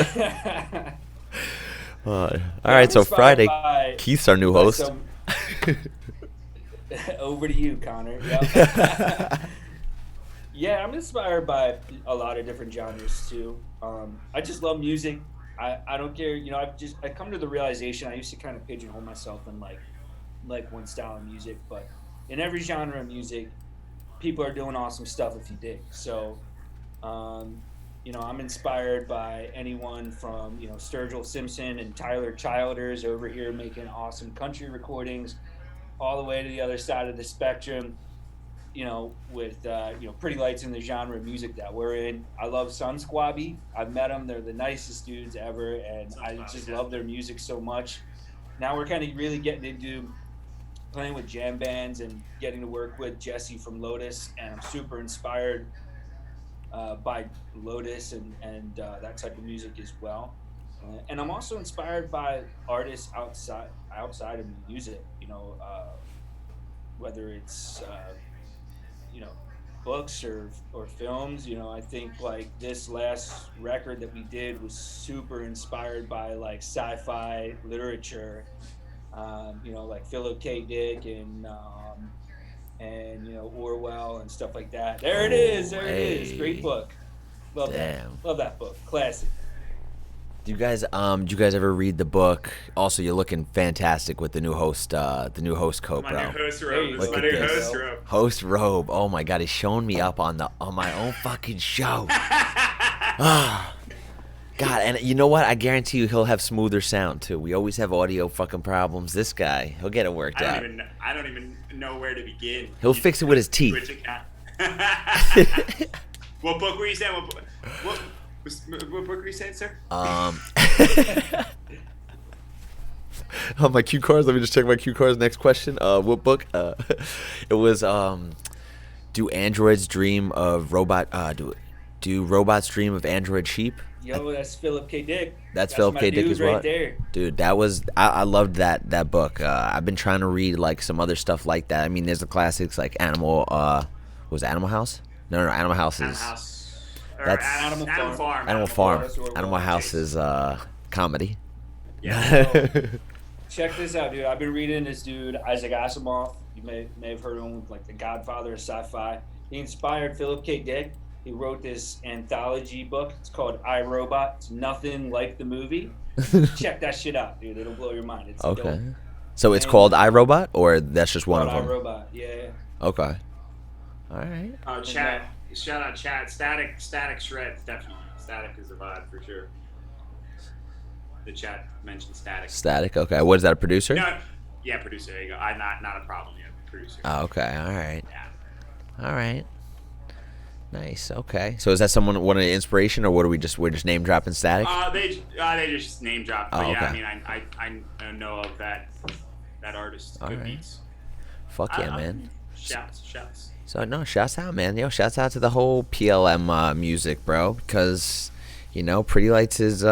All right, so Friday, Keith's our new host. Over to you, Connor. Yep. Yeah, I'm inspired by a lot of different genres too. I just love music. I don't care. I come to the realization I used to kind of pigeonhole myself in like one style of music, but in every genre of music, people are doing awesome stuff if you dig. So, I'm inspired by anyone from, Sturgill Simpson and Tyler Childers over here making awesome country recordings, all the way to the other side of the spectrum, with, Pretty Lights in the genre of music that we're in. I love Sun Squabby. I've met them. They're the nicest dudes ever, and I just love their music so much. Now we're kind of really getting into playing with jam bands and getting to work with Jesse from Lotus, and I'm super inspired by Lotus and that type of music as well. And I'm also inspired by artists outside of music, whether it's books or films. I think like this last record that we did was super inspired by like sci-fi literature, like Philip K. Dick and Orwell and stuff like that. There it is. Great book. Love that book. Classic. Do you guys ever read the book? Also, you're looking fantastic with the new host coat, bro. My new host robe. Look at this. Host robe. Oh my god, he's showing me up on my own fucking show. God, and you know what? I guarantee you he'll have smoother sound too. We always have audio fucking problems. This guy, he'll get it worked out. I don't even know where to begin. He'll fix it with his teeth. What book were you saying? What book were you saying, sir? On my cue cards, let me just check my cue cards. Next question. What book? It was do androids dream of robot? Do robots dream of android sheep? Yo, that's Philip K. Dick. That's Philip K. Dick as well. Right there. Dude, that was I loved that book. I've been trying to read like some other stuff like that. I mean, there's the classics like Animal. Was it Animal House? No, Animal House is. Or That's Animal Farm. Animal Farm. That's what we're Animal going House is comedy. Yeah. Check this out, dude. I've been reading this dude, Isaac Asimov. You may have heard of him, like the godfather of sci-fi. He inspired Philip K. Dick. He wrote this anthology book. It's called I, Robot. It's nothing like the movie. Check that shit out, dude. It'll blow your mind. It's Okay. dope. So it's And- called iRobot, or that's just one of Called them? I, Robot. Yeah. Okay. All right. Oh, chat. Shout out chat. Static shreds, definitely. Static is a vibe for sure. The chat mentioned Static. Static. Okay. What is that? A producer? No, yeah, producer. There you go. I'm not a problem yet. Producer. Oh, okay. All right. Yeah. All right. Nice. Okay. So is that someone one of the inspiration, or what are we're just name dropping Static? They just name dropped. But Oh, yeah, okay. I mean, I know of that artist. All Good right. beats. Fuck yeah, man. Shouts. So no, shouts out, man. Yo, shouts out to the whole PLM music, bro, because Pretty Lights is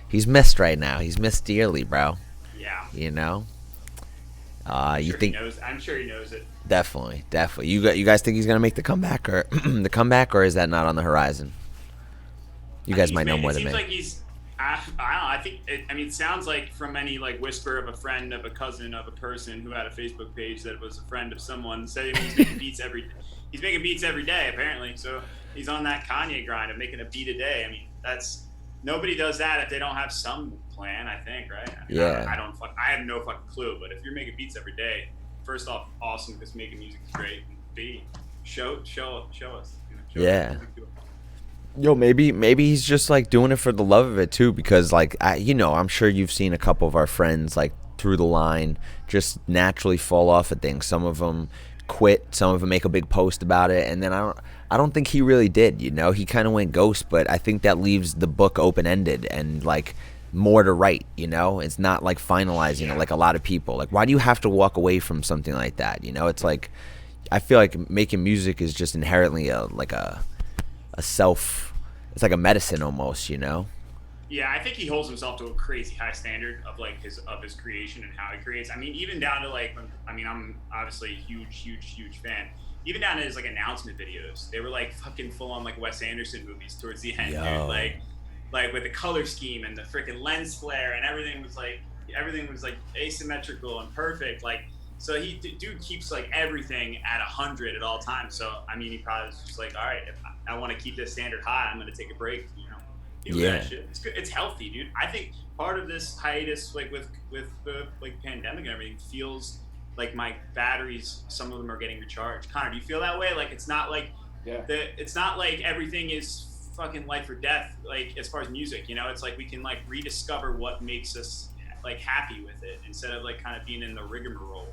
he's missed right now. He's missed dearly, bro. Yeah. You think? I'm sure he knows it. Definitely. You guys think he's gonna make the comeback, or or is that not on the horizon? You guys might know more than me. It seems like he's. I don't know. I think. It sounds like from any whisper of a friend, of a cousin, of a person who had a Facebook page that was a friend of someone, said he's making beats every. He's making beats every day apparently. So he's on that Kanye grind of making a beat a day. I mean, that's nobody does that if they don't have some plan. I think, right? Yeah. I have no fucking clue. But if you're making beats every day, first off, awesome because making music is great. And B, show us. Show Yeah. us music. Yo, maybe he's just like doing it for the love of it too, because I'm sure you've seen a couple of our friends like through the line just naturally fall off of things. Some of them quit, some of them make a big post about it, and then I don't think he really did. He kind of went ghost, but I think that leaves the book open ended and like more to write. It's not like finalizing it like a lot of people. Like, why do you have to walk away from something like that? It's like I feel like making music is just inherently a it's like a medicine almost, Yeah, I think he holds himself to a crazy high standard of his creation and how he creates. I mean, even down to I'm obviously a huge fan. Even down to his announcement videos, they were fucking full on Wes Anderson movies towards the end, dude. Like with the color scheme and the freaking lens flare and everything was asymmetrical and perfect. So dude keeps everything at 100 at all times. So I mean, he probably was just all right, if I want to keep this standard high, I'm gonna take a break. Do that shit. It's good. It's healthy, dude. I think part of this hiatus, with the pandemic and everything, feels like my batteries. Some of them are getting recharged. Connor, do you feel that way? It's not it's not like everything is fucking life or death. As far as music, it's we can rediscover what makes us happy with it instead of kind of being in the rigmarole.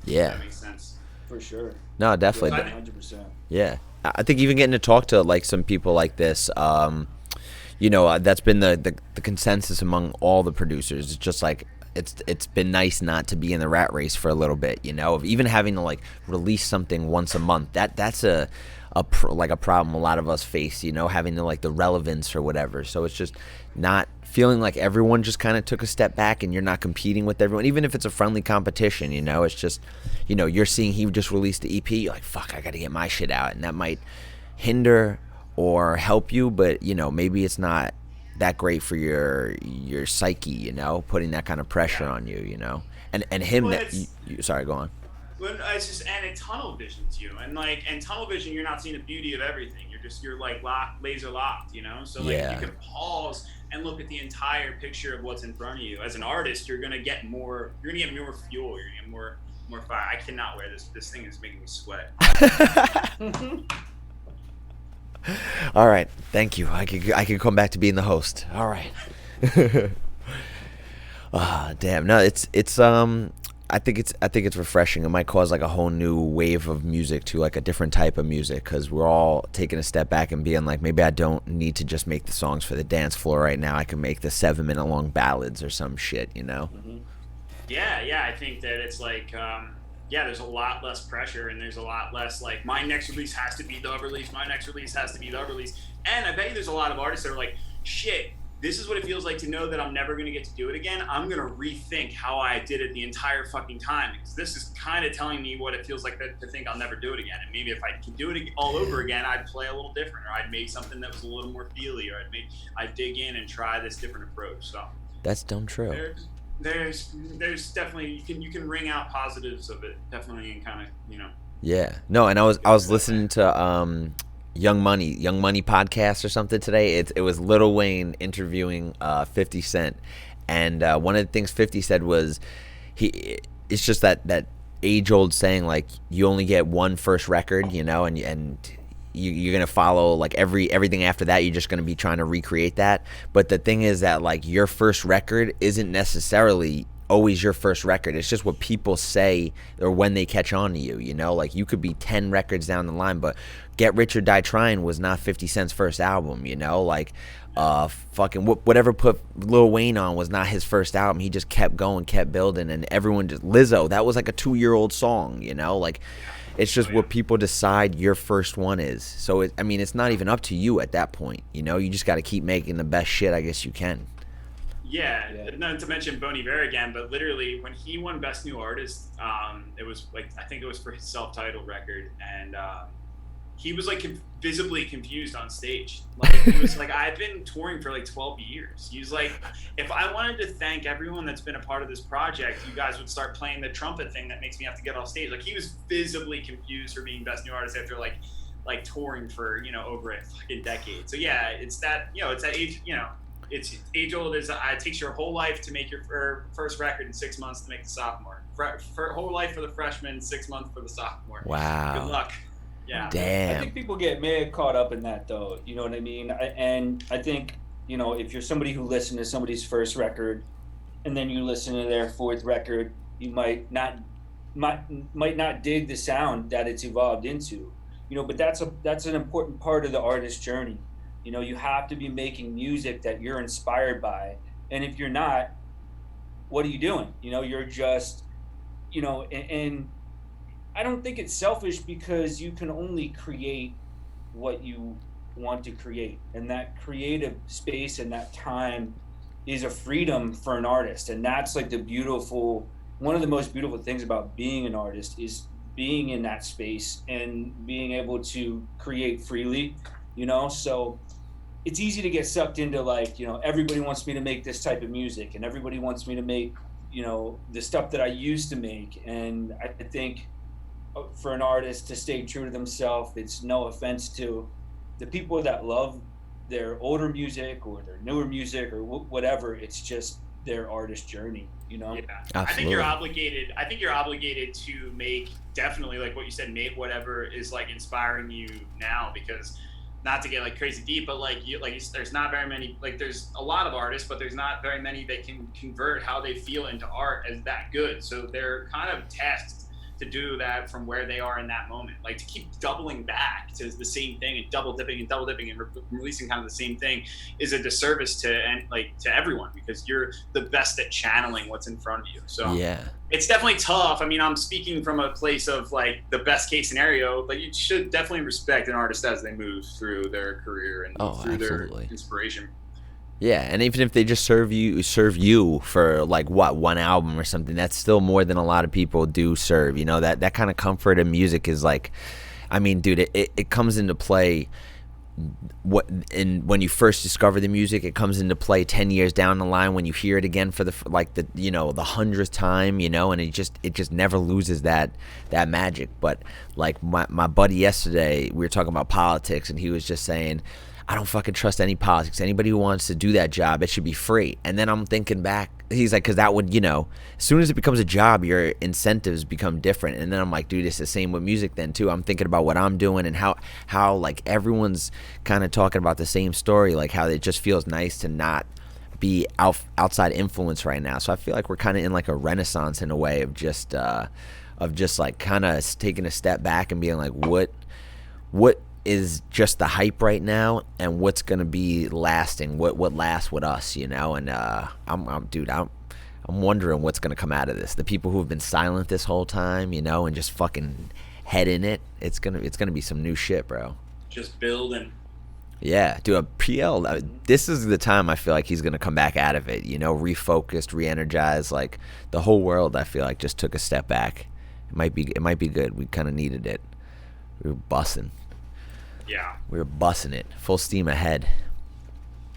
Yeah, that makes sense. For sure. No, definitely. 100%. Yeah, I think even getting to talk to some people like this, that's been the consensus among all the producers. It's just it's been nice not to be in the rat race for a little bit, of even having to release something once a month. That's a problem a lot of us face, having the relevance or whatever. So it's just not feeling like everyone just kind of took a step back and you're not competing with everyone, even if it's a friendly competition. It's just, you're seeing he just released the EP. You're like, fuck, I got to get my shit out, and that might hinder or help you, but maybe it's not that great for your psyche, putting that kind of pressure on you, and him. Well, Sorry, go on. Well, it's just and tunnel vision to you, and tunnel vision, you're not seeing the beauty of everything. You're locked, laser locked, So you can pause and look at the entire picture of what's in front of you. As an artist, you're gonna get more. You're gonna get more fuel. You're gonna get more fire. I cannot wear this. This thing is making me sweat. All right, thank you. I could come back to being the host. All right. Damn. No, it's I think it's refreshing. It might cause a whole new wave of music to a different type of music, because we're all taking a step back and being maybe I don't need to just make the songs for the dance floor right now. I can make the 7-minute long ballads or some shit, Mm-hmm. Yeah. I think that it's there's a lot less pressure, and there's a lot less my next release has to be the release. My next release has to be the release. And I bet you there's a lot of artists that are shit, this is what it feels like to know that I'm never going to get to do it again. I'm going to rethink how I did it the entire fucking time, because this is kind of telling me what it feels like to think I'll never do it again. And maybe if I could do it all over again, I'd play a little different, or I'd make something that was a little more feely, or I'd dig in and try this different approach. So that's dumb true. There's definitely, you can wring out positives of it, definitely, and kind of, Yeah. No, and I was listening to Young Money podcast or something today. It was Lil Wayne interviewing 50 Cent, and one of the things 50 said was it's just that age old saying, like, you only get one first record, and you're gonna follow like everything after that. You're just gonna be trying to recreate that. But the thing is that, like, your first record isn't necessarily always your first record. It's just what people say or when they catch on to you, like you could be 10 records down the line, but Get Rich or Die Trying was not 50 Cent's first album, like fucking whatever put Lil Wayne on was not his first album. He just kept going, kept building, and everyone just, Lizzo, that was like a 2-year-old song, like it's just what people decide your first one is. So it's not even up to you at that point, you just got to keep making the best shit I guess you can. Yeah, not to mention Bon Iver again, but literally when he won Best New Artist, it was like, I think it was for his self-titled record, and he was like visibly confused on stage. Like, he was like, I've been touring for like 12 years. He was like, if I wanted to thank everyone that's been a part of this project, you guys would start playing the trumpet thing that makes me have to get off stage. Like, he was visibly confused for being Best New Artist after like touring for over a fucking decade. So yeah, it's that it's that age, it's age old. It takes your whole life to make your first record, and 6 months to make the sophomore. For whole life for the freshman, 6 months for the sophomore. Wow. Good luck. Yeah. Damn. I think people get caught up in that, though. You know what I mean? And I think, if you're somebody who listened to somebody's first record, and then you listen to their fourth record, you might not dig the sound that it's evolved into. But that's an important part of the artist's journey. You have to be making music that you're inspired by. And if you're not, what are you doing? You're just, and I don't think it's selfish, because you can only create what you want to create. And that creative space and that time is a freedom for an artist. And that's like one of the most beautiful things about being an artist is being in that space and being able to create freely, so it's easy to get sucked into like, everybody wants me to make this type of music, and everybody wants me to make, the stuff that I used to make. And I think for an artist to stay true to themselves, it's no offense to the people that love their older music or their newer music or whatever. It's just their artist journey, Yeah. Absolutely. I think you're obligated to make, definitely, like what you said, make whatever is like inspiring you now, because not to get like crazy deep, but there's not very many, like there's a lot of artists, but there's not very many that can convert how they feel into art as that good. So they're kind of tasked to do that from where they are in that moment. Like, to keep doubling back to the same thing and double dipping and releasing kind of the same thing is a disservice to everyone, because you're the best at channeling what's in front of you. So yeah, it's definitely tough. I mean, I'm speaking from a place of like the best case scenario, but you should definitely respect an artist as they move through their career and through their inspiration. Yeah, and even if they just serve you for like one album or something, that's still more than a lot of people do serve. That kind of comfort in music is like, I mean, dude, it comes into play when you first discover the music. It comes into play 10 years down the line when you hear it again for the 100th time, and it just never loses that magic. But like my buddy yesterday, we were talking about politics, and he was just saying, I don't fucking trust any politics. Anybody who wants to do that job, it should be free. And then I'm thinking back, he's like, because that would, as soon as it becomes a job, your incentives become different. And then I'm like, dude, it's the same with music then too. I'm thinking about what I'm doing and how like everyone's kind of talking about the same story, like how it just feels nice to not be outside influence right now. So I feel like we're kind of in like a renaissance in a way of just like kind of taking a step back and being like, what is just the hype right now, and what's gonna be lasting, what lasts with us, and I'm wondering what's gonna come out of this. The people who have been silent this whole time, and just fucking head in it, it's gonna be some new shit, bro. Just building. Yeah, dude, a PL. This is the time I feel like he's gonna come back out of it. You know, refocused, re-energized. Like the whole world, I feel like just took a step back. It might be good. We kind of needed it. We were bussing. Yeah. We were bussing it, full steam ahead.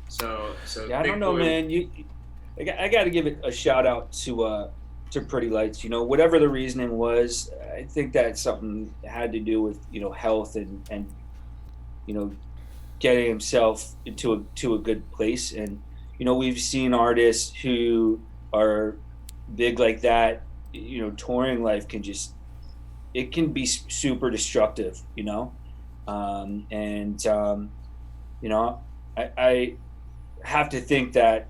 So Yeah, I Big don't know, Boy- man. I got to give it a shout out to Pretty Lights. You know, whatever the reasoning was, I think that something had to do with health and getting himself to a good place. And we've seen artists who are big like that. Touring life it can be super destructive. And I have to think that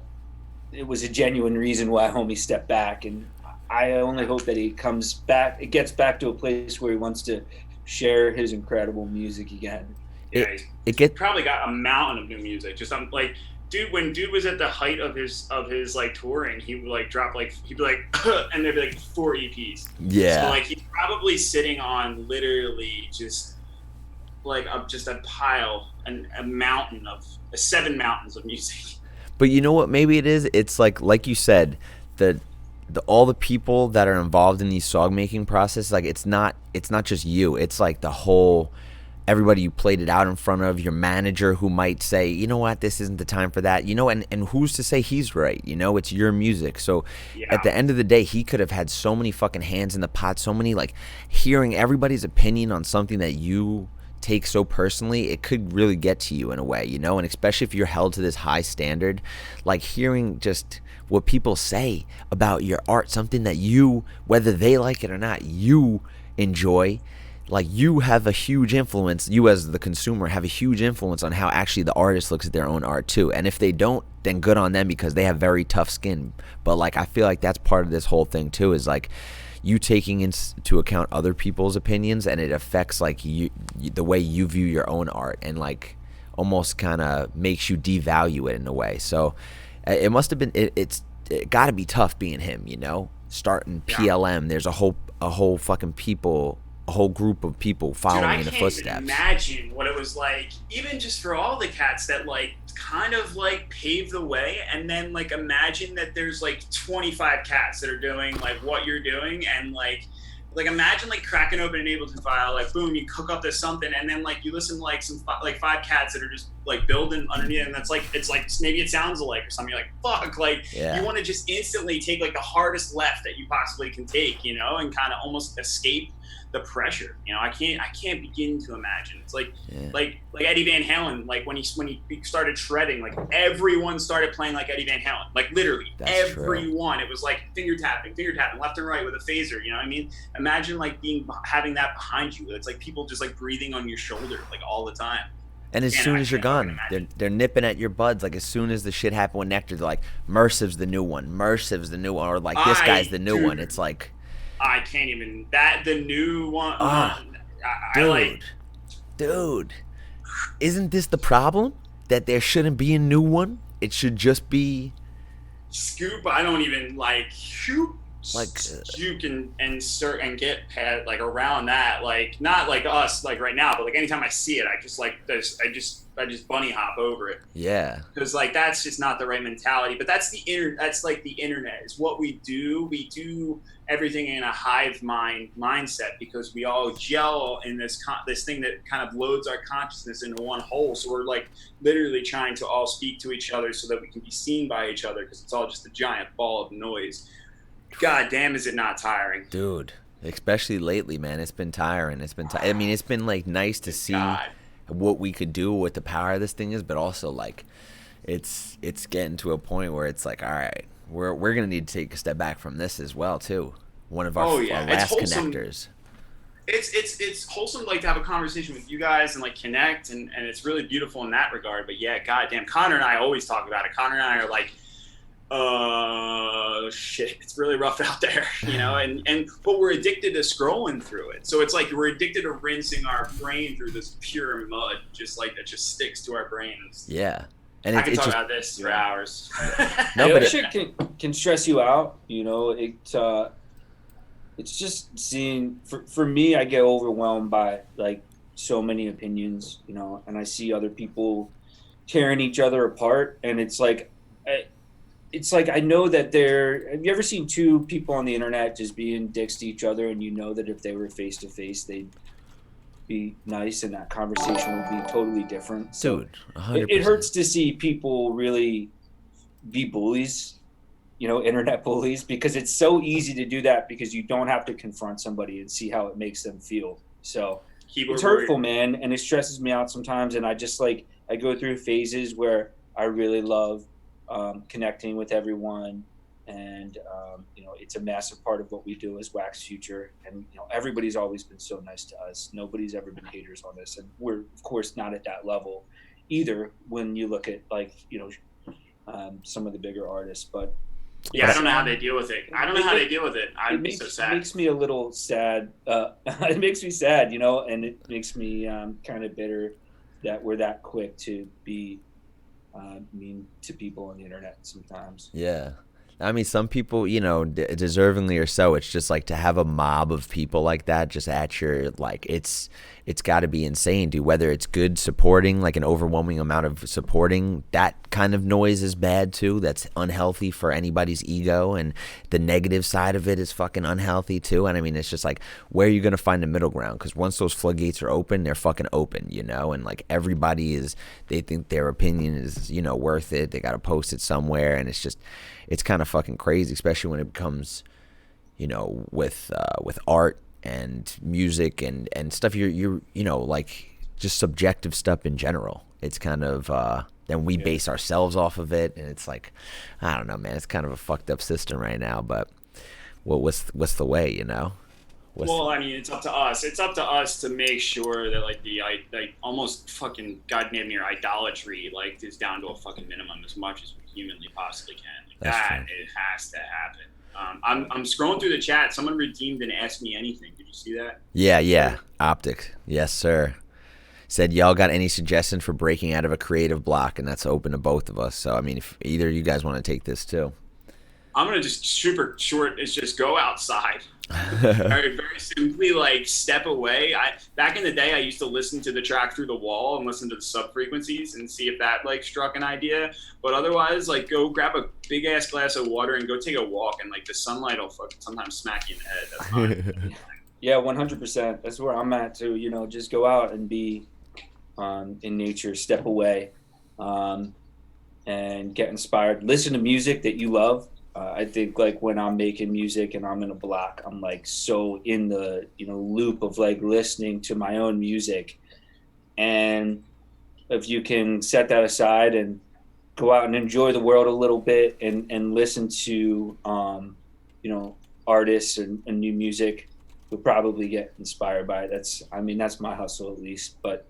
it was a genuine reason why homie stepped back, and I only hope that he comes back. It gets back to a place where he wants to share his incredible music again. Yeah, he's probably got a mountain of new music. Just like, dude, when dude was at the height of his like touring, he would like drop like he'd be like, and there'd be like 4 EPs. Yeah. So like he's probably sitting on literally just like just a pile and a mountain of 7 mountains of music. But you know what? Maybe it is. It's like you said, the all the people that are involved in these song making process. Like it's not just you. It's like the whole. Everybody you played it out in front of, your manager who might say, you know what, this isn't the time for that, and who's to say he's right? It's your music. So at the end of the day, he could have had so many fucking hands in the pot, so many, like, hearing everybody's opinion on something that you take so personally, it could really get to you in a way, and especially if you're held to this high standard, like hearing just what people say about your art, something that you, whether they like it or not, you enjoy. Like you have a huge influence, you as the consumer have a huge influence on how actually the artist looks at their own art too. And if they don't, then good on them because they have very tough skin. But like I feel like that's part of this whole thing too, is like you taking into account other people's opinions, and it affects like you, the way you view your own art, and like almost kind of makes you devalue it in a way. So it must have been it got to be tough being him, starting PLM. There's a whole fucking people. A whole group of people following in the footsteps. I can't even imagine what it was like, even just for all the cats that like kind of like paved the way, and then like imagine that there's like 25 cats that are doing like what you're doing, and like imagine like cracking open an Ableton file, like boom, you cook up this something, and then like you listen to like some like 5 cats that are just like building underneath, and that's like it's like maybe it sounds alike or something. You're like fuck, like you want to just instantly take like the hardest left that you possibly can take, and kind of almost escape the pressure. I can't begin to imagine. It's like Eddie Van Halen, like when he started shredding, like everyone started playing like Eddie Van Halen, like literally everyone. It was like finger tapping left and right with a phaser. You know what I mean? Imagine like having that behind you. It's like people just like breathing on your shoulder like all the time. And as soon as you're gone, they're nipping at your buds. Like as soon as the shit happened with Nectar, they're like, Merciv's the new one, or like this guy's the new one. It's like I can't even the new one. Dude, isn't this the problem? That there shouldn't be a new one. It should just be Scoop. I don't even like shoot. Like you can insert and get like around that, like not like us like right now, but like anytime I see it, I just like I just bunny hop over it. Yeah, because like that's just not the right mentality. But that's that's like the internet is what we do. We do everything in a hive mind mindset because we all gel in this thing that kind of loads our consciousness into one hole. So we're like literally trying to all speak to each other so that we can be seen by each other because it's all just a giant ball of noise. God damn, is it not tiring, dude? Especially lately, man. It's been tiring. I mean, it's been like nice to see what we could do, what the power of this thing is, but also like it's getting to a point where it's like, all right, we're gonna need to take a step back from this as well too. One of our last connectors. It's wholesome like to have a conversation with you guys and like connect, and it's really beautiful in that regard. But yeah, goddamn, Connor and I always talk about it. Connor and I are like, shit, it's really rough out there, but we're addicted to scrolling through it. So it's like we're addicted to rinsing our brain through this pure mud, just like that just sticks to our brains. Yeah. And I can talk about this for hours. No, but shit can stress you out, it's just seeing, for me, I get overwhelmed by like so many opinions, and I see other people tearing each other apart, and it's like I know that have you ever seen two people on the internet just being dicks to each other, and you know that if they were face to face they'd be nice and that conversation would be totally different. So Dude, 100%. it hurts to see people really be bullies, internet bullies, because it's so easy to do that because you don't have to confront somebody and see how it makes them feel. So it's hurtful, man, and it stresses me out sometimes. And I just I go through phases where I really love connecting with everyone, and it's a massive part of what we do as Wax Future. And everybody's always been so nice to us. Nobody's ever been haters on us, and we're of course not at that level either when you look at some of the bigger artists. But yeah, I don't know how they deal with it. I'd be so sad. It makes me a little sad. It makes me sad, and it makes me kind of bitter that we're that quick to be mean to people on the internet sometimes. Yeah. I mean, some people, deservingly or so, it's just like to have a mob of people like that just at your, it's got to be insane, dude. Whether it's good supporting, like an overwhelming amount of supporting, that kind of noise is bad too. That's unhealthy for anybody's ego, and the negative side of it is fucking unhealthy too. And I mean, it's just like, where are you going to find the middle ground? Because once those floodgates are open, they're fucking open, and everybody they think their opinion is, worth it. They got to post it somewhere, and it's kind of fucking crazy, especially when it becomes, with art and music and stuff. You're just subjective stuff in general. It's kind of then we base ourselves off of it, and it's like, I don't know, man. It's kind of a fucked up system right now. But what's the way, I mean, it's up to us. It's up to us to make sure that the almost fucking goddamn near idolatry is down to a fucking minimum as much as we humanly possibly can. It has to happen. I'm scrolling through the chat. Someone redeemed an Ask Me Anything. Did you see that? Yeah. Optic. Yes, sir. Said, y'all got any suggestions for breaking out of a creative block? And that's open to both of us. So, I mean, if either of you guys want to take this too. I'm going to just super short is just go outside. Very, very simply, step away. Back in the day, I used to listen to the track Through the Wall and listen to the sub frequencies and see if that struck an idea. But otherwise, go grab a big ass glass of water and go take a walk, and the sunlight will fucking sometimes smack you in the head. That's fine. Yeah, 100%. That's where I'm at too. Just go out and be in nature, step away, and get inspired. Listen to music that you love. I think when I'm making music and I'm in a block, I'm so in the loop of listening to my own music. And if you can set that aside and go out and enjoy the world a little bit and listen to artists and new music, you'll probably get inspired by it. That's my hustle at least. But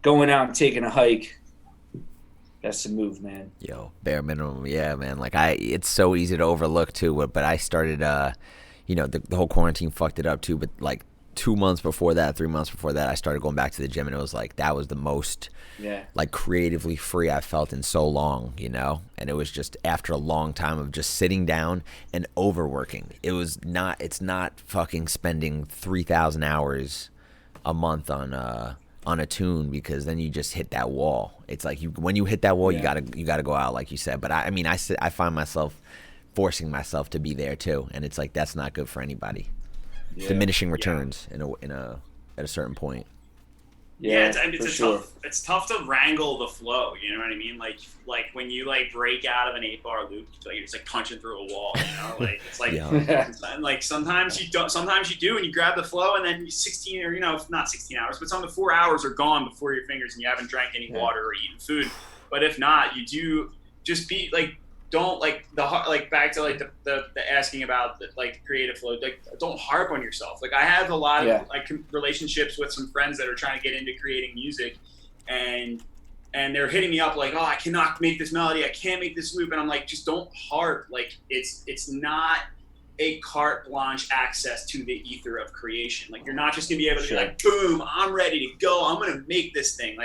going out and taking a hike, that's the move, man. Yo, bare minimum, yeah, man. It's so easy to overlook too. But I started, the whole quarantine fucked it up too. But 2 months before that, 3 months before that, I started going back to the gym, and it was that was the most, creatively free I felt in so long, And it was just after a long time of just sitting down and overworking. It's not fucking spending 3,000 hours a month on a tune, because then you just hit that wall. It's when you hit that wall, you gotta go out, like you said. But I find myself forcing myself to be there too, and it's that's not good for anybody. Diminishing returns at a certain point. It's tough to wrangle the flow. You know what I mean? When you break out of an 8-bar loop, you're just punching through a wall. It's sometimes you don't. Sometimes you do, and you grab the flow, and then 16 or not 16 hours, but some of the 4 hours are gone before your fingers, and you haven't drank any water or eaten food. But if not, you do just be don't back to the asking about the creative flow. Don't harp on yourself. I have a lot of relationships with some friends that are trying to get into creating music, and they're hitting me up oh, I cannot make this melody, I can't make this loop, and I'm just don't harp. It's not a carte blanche access to the ether of creation. You're not just gonna be able to be boom, I'm ready to go, I'm gonna make this thing.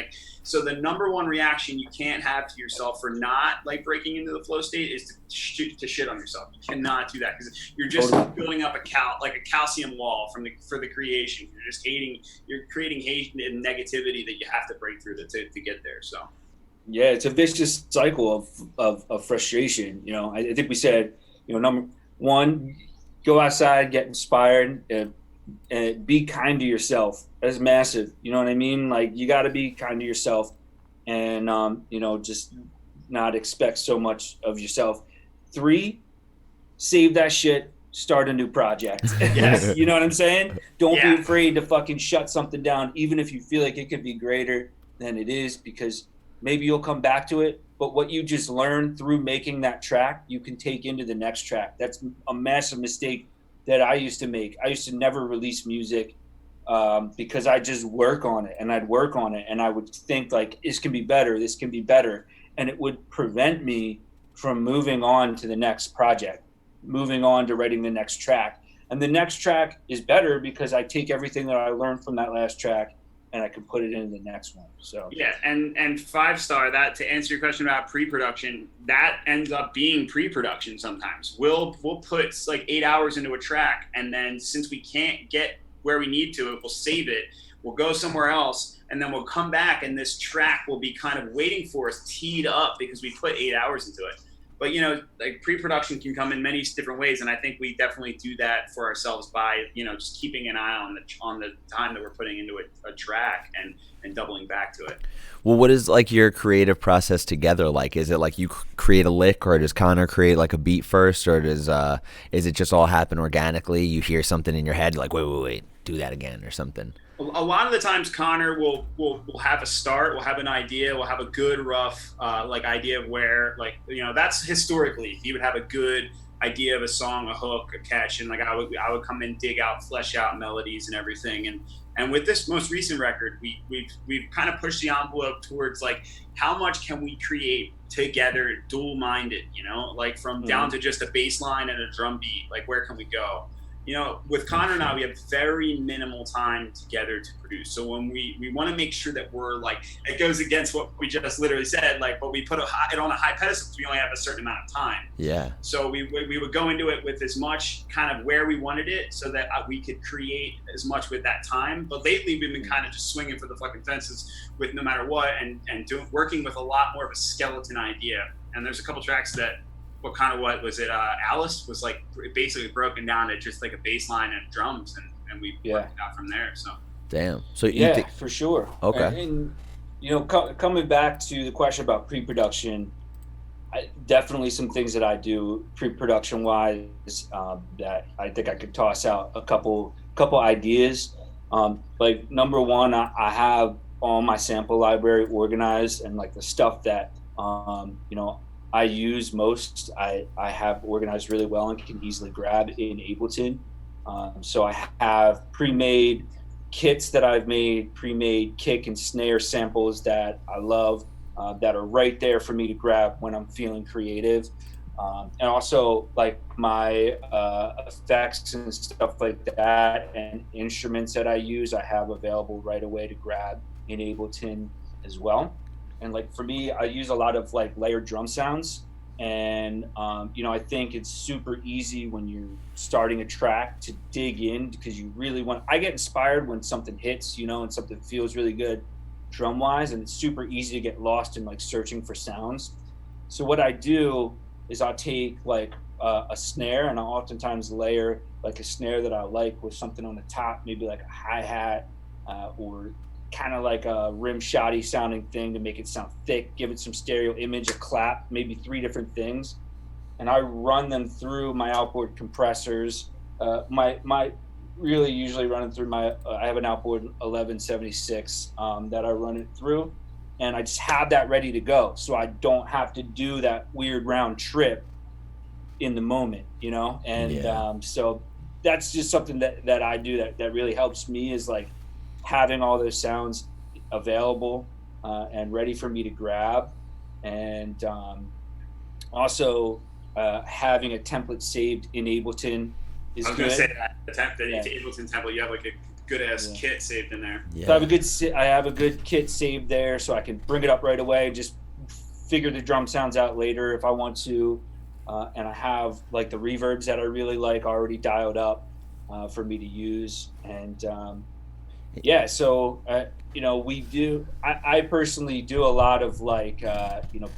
So the number one reaction you can't have to yourself for not breaking into the flow state is to shit on yourself. You cannot do that, because you're just building up a calcium wall for the creation. You're creating hate and negativity that you have to break through to get there. So Yeah, it's a vicious cycle of frustration. You know, I think we said, you know, number one, go outside, get inspired, be kind to yourself. That's massive. You know what I mean? Like you got to be kind to yourself, and you know, just not expect so much of yourself. Three, save that shit. Start a new project. Yes. You know what I'm saying? Don't be Yeah. afraid to fucking shut something down, even if you feel like it could be greater than it is, because maybe you'll come back to it. But what you just learned through making that track, you can take into the next track. That's a massive mistake that I used to make. I used to never release music because I just work on it and I'd work on it and I would think like, this can be better, this can be better. And it would prevent me from moving on to the next project, moving on to writing the next track. And the next track is better because I take everything that I learned from that last track and I can put it into the next one. So yeah, and 5-star, that to answer your question about pre-production, that ends up being pre-production sometimes. We'll put like 8 hours into a track, and then since we can't get where we need to, we'll save it. We'll go somewhere else, and then we'll come back, and this track will be kind of waiting for us, teed up, because we put 8 hours into it. But, you know, like pre-production can come in many different ways, and I think we definitely do that for ourselves by, you know, just keeping an eye on the time that we're putting into a track and doubling back to it. Well, what is like your creative process together like? Is it like you create a lick, or does Connor create like a beat first, or does is it just all happen organically? You hear something in your head, like wait, do that again or something? A lot of the times Connor will have a start, we'll have an idea, we'll have a good rough like idea of where, like, you know, that's historically he would have a good idea of a song, a hook, a catch, and like I would come in, dig out, flesh out melodies and everything. And with this most recent record, we've kind of pushed the envelope towards like how much can we create together, dual minded, you know, like from down to just a bass line and a drum beat, like where can we go? You know, with Connor and I, we have very minimal time together to produce. So when we want to make sure that we're like, it goes against what we just literally said, like, but we put it on a high pedestal because we only have a certain amount of time. Yeah. So we would go into it with as much kind of where we wanted it so that we could create as much with that time. But lately we've been kind of just swinging for the fucking fences with no matter what, and working with a lot more of a skeleton idea. And there's a couple tracks that, what was it? Alice was like basically broken down to just like a bass line and drums, and we worked it out from there. So damn. So for sure. Okay. And you know, coming back to the question about pre-production, definitely some things that I do pre-production wise that I think I could toss out a couple ideas. Like number one, I have all my sample library organized, and like the stuff that you know, I use most, I have organized really well and can easily grab in Ableton. So I have pre-made kits that I've made, pre-made kick and snare samples that I love, that are right there for me to grab when I'm feeling creative. And also like my effects and stuff like that and instruments that I use, I have available right away to grab in Ableton as well. And like for me, I use a lot of like layered drum sounds, and you know, I think it's super easy when you're starting a track to dig in, because you really want. I get inspired when something hits, you know, and something feels really good drum wise, and it's super easy to get lost in like searching for sounds. So what I do is I'll take like a snare, and I'll oftentimes layer like a snare that I like with something on the top, maybe like a hi-hat or kind of like a rim shoddy sounding thing to make it sound thick, give it some stereo image, a clap, maybe 3 different things. And I run them through my outboard compressors. My really usually running through my, I have an outboard 1176 that I run it through, and I just have that ready to go. So I don't have to do that weird round trip in the moment, you know? And so that's just something that I do that really helps me, is like having all those sounds available and ready for me to grab. And also having a template saved in Ableton is good. I was going to say that, Ableton template, you have like a good ass kit saved in there. Yeah. So I have a good kit saved there, so I can bring it up right away, just figure the drum sounds out later if I want to. And I have like the reverbs that I really like already dialed up for me to use. And Yeah, so we do. I personally do a lot of like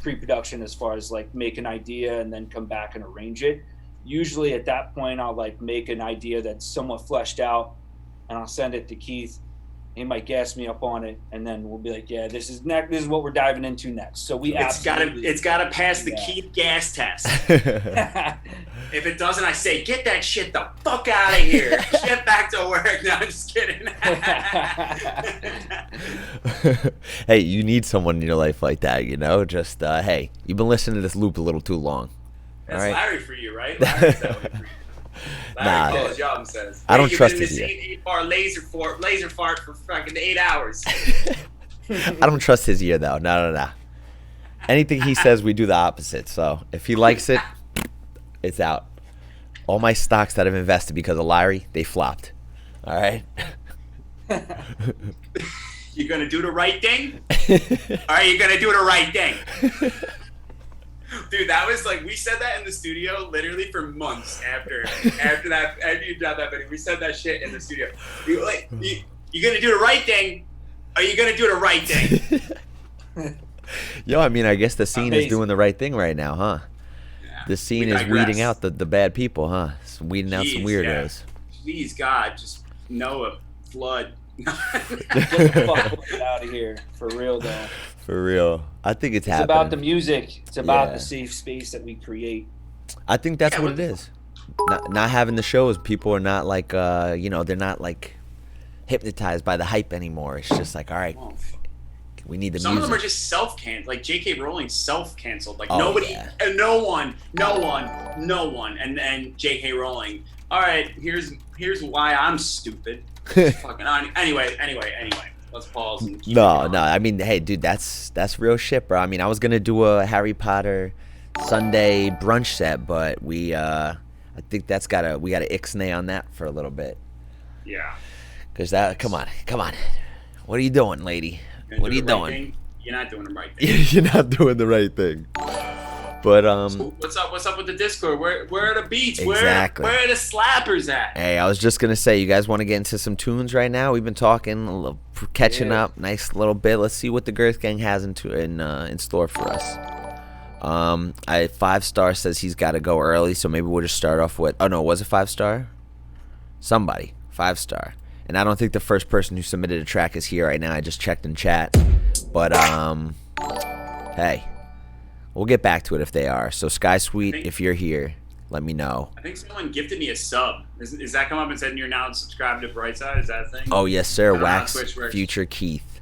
pre-production as far as like make an idea and then come back and arrange it. Usually at that point, I'll like make an idea that's somewhat fleshed out, and I'll send it to Keith. He might gas me up on it, and then we'll be like, "Yeah, this is next. This is what we're diving into next." So it's gotta pass the Keith gas test. If it doesn't, I say, get that shit the fuck out of here. Get back to work. No, I'm just kidding. Hey, you need someone in your life like that, Just, hey, you've been listening to this loop a little too long. That's all right? Larry for you, right? Larry's that way for you. Larry calls y'all and says, I don't trust his ear. Laser fart for fucking 8 hours. I don't trust his ear, though. No. Anything he says, we do the opposite. So if he likes it, it's out. All my stocks that I've invested because of Larry, they flopped. All right? You gonna do the right thing? All right, you're gonna do the right thing. Dude, that was like, we said that in the studio literally for months after you dropped that video. We said that shit in the studio. You gonna do the right thing? Are you gonna do the right thing? Yo, I mean, I guess the scene is Amazing. doing the right thing right now, huh? Yeah. The scene is weeding out the bad people, huh? It's weeding out some weirdos. Yeah. Please, God, just Noah, flood. Get the fuck out of here, for real though. For real. I think it's happening. It's about the music. It's about Yeah. the safe space that we create. I think that's what it is. Not having the shows, people are not like, they're not like hypnotized by the hype anymore. It's just like, all right, we need the Some music. of them are just self-canceled. Like J.K. Rowling self-canceled. Like Oh, nobody, yeah. no one. And J.K. Rowling. All right, here's why I'm stupid. Fucking on. Anyway. Let's pause. And keep No. going. I mean, hey, dude, that's real shit, bro. I mean, I was gonna do a Harry Potter Sunday brunch set, but I think we gotta ixnay on that for a little bit. Yeah. Cause come on. What are you doing, lady? What are you doing? You're not doing the right thing. You're not doing the right thing. But So what's up with the Discord? Where are the beats? Exactly. Where are the slappers at? Hey, I was just gonna say, you guys want to get into some tunes right now? We've been talking, a little, catching Yeah. up, nice little bit. Let's see what the Girth Gang has in store for us. 5-star says he's got to go early, so maybe we'll just start off with. Oh no, was it 5-star? Somebody 5-star, and I don't think the first person who submitted a track is here right now. I just checked in chat, but hey, we'll get back to it if they are. So Sky Sweet, if you're here, let me know. I think someone gifted me a sub. Is that come up and said you're now subscribed to Brightside? Is that a thing? Oh yes, sir. I don't know how Wax Twitch works. Future Keith,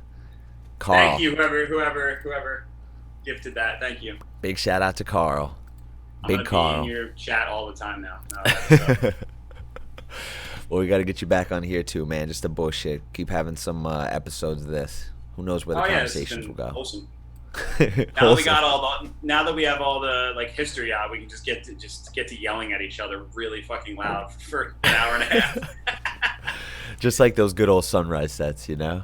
Carl. Thank you, whoever gifted that. Thank you. Big shout out to Carl. I'm Big gonna Carl. be in your chat all the time now. No, that's, Well, we got to get you back on here too, man. Just to bullshit. Keep having some episodes of this. Who knows where the this has conversations been will go. Awesome. Now that we have all the like history out, we can just get to yelling at each other really fucking loud for an hour and a half. Just like those good old Sunrise sets, Yeah.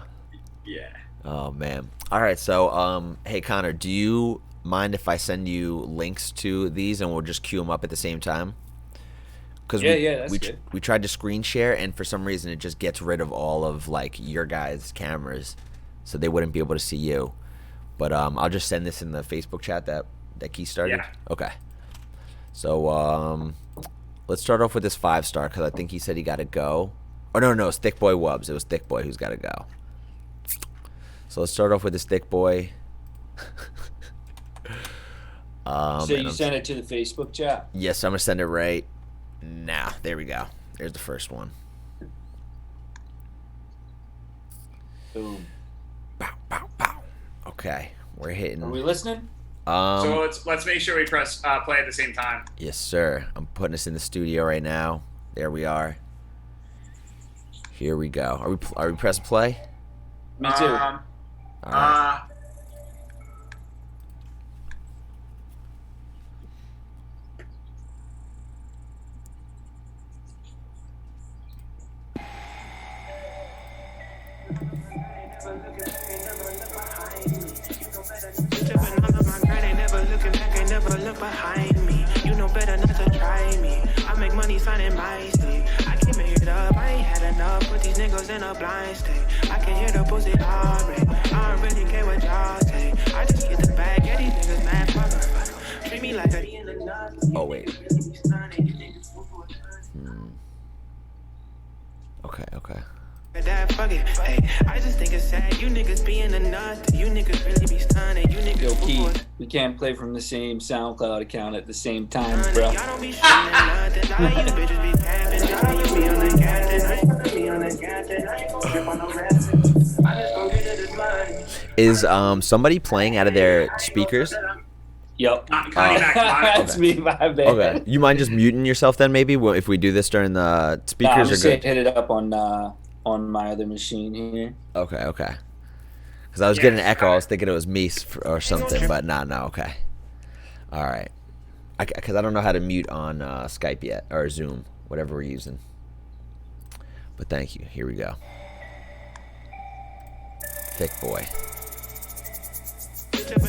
Oh man. All right. So, hey Connor, do you mind if I send you links to these and we'll just queue them up at the same time? Because that's good. we tried to screen share and for some reason it just gets rid of all of like your guys' cameras, so they wouldn't be able to see you. But I'll just send this in the Facebook chat that Keith started. Yeah. Okay. So let's start off with this 5-star because I think he said he got to go. Oh no, it's Thick Boy Wubbs. It was Thick Boy who's got to go. So let's start off with this Thick Boy. So you sent it to the Facebook chat? Yes, I'm gonna send it right now. There we go. There's the first one. Boom. Bow, bow, bow. Okay, we're hitting. Are we listening? So let's make sure we press play at the same time. Yes, sir. I'm putting us in the studio right now. There we are. Here we go. Are we pressing play? Me too. All right. Behind me, you know better not to try me. I make money signing my sleep. I keep it up, I ain't had enough. Put these niggas in a a blind state. I can hear the pussy already. I don't really care what y'all say. I just get the bag, yeah, these niggas mad fucker. Treat me like a Oh, wait. Okay. That fuck it. Hey, I just think it's sad. You niggas being a nut. You niggas really be stunning. You niggas Yo, Keith, we can't play from the same SoundCloud account at the same time, bro. Y'all don't be shooting nothing. All you bitches be capping. Y'all you be on the captain. I ain't gonna be on the captain. I ain't gonna trip on no rapping. I just gon' get to this money. Is somebody playing out of their speakers? Yep. That's me, my bad. Okay. You mind just muting yourself then, maybe, if we do this during the speakers? I'm Are just good. hit it up on my other machine here. Okay. Because I was getting an echo. I was thinking it was me or something, but no. Okay. All right. Because I don't know how to mute on Skype yet, or Zoom, whatever we're using. But thank you. Here we go. Thick boy.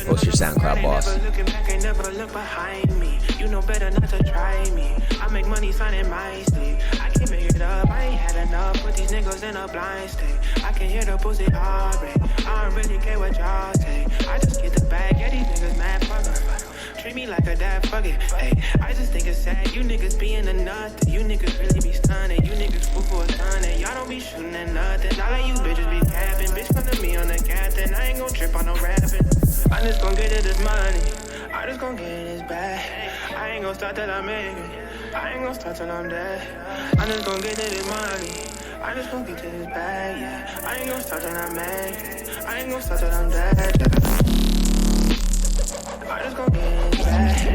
Post your SoundCloud, boss. Looking back, I never look behind me. You know better not to try me. I make money signing my sleeve. I can't make it up. I ain't had enough. Put these niggas in a blind state. I can hear the pussy already. I don't really care what y'all say. I just get the bag. Yeah, these niggas mad fucker. Treat me like a dad. Fuck it. Hey, I just think it's sad. You niggas being a nut. You niggas really be stunning. You niggas fool for a son. And y'all don't be shooting at nothing. All of you bitches be capping. Bitch, come to me on the captain. I ain't gon' trip on no rapping. I just gon' get to this money. I just gon' get this bag. I ain't gon' start till I make it. I ain't gon' start till I'm dead. I just gon' get to this money. I just gon' get to this bag, yeah. I ain't gon' start till I make it. I ain't gon' start till I'm dead, yeah. I just gon' get this bag.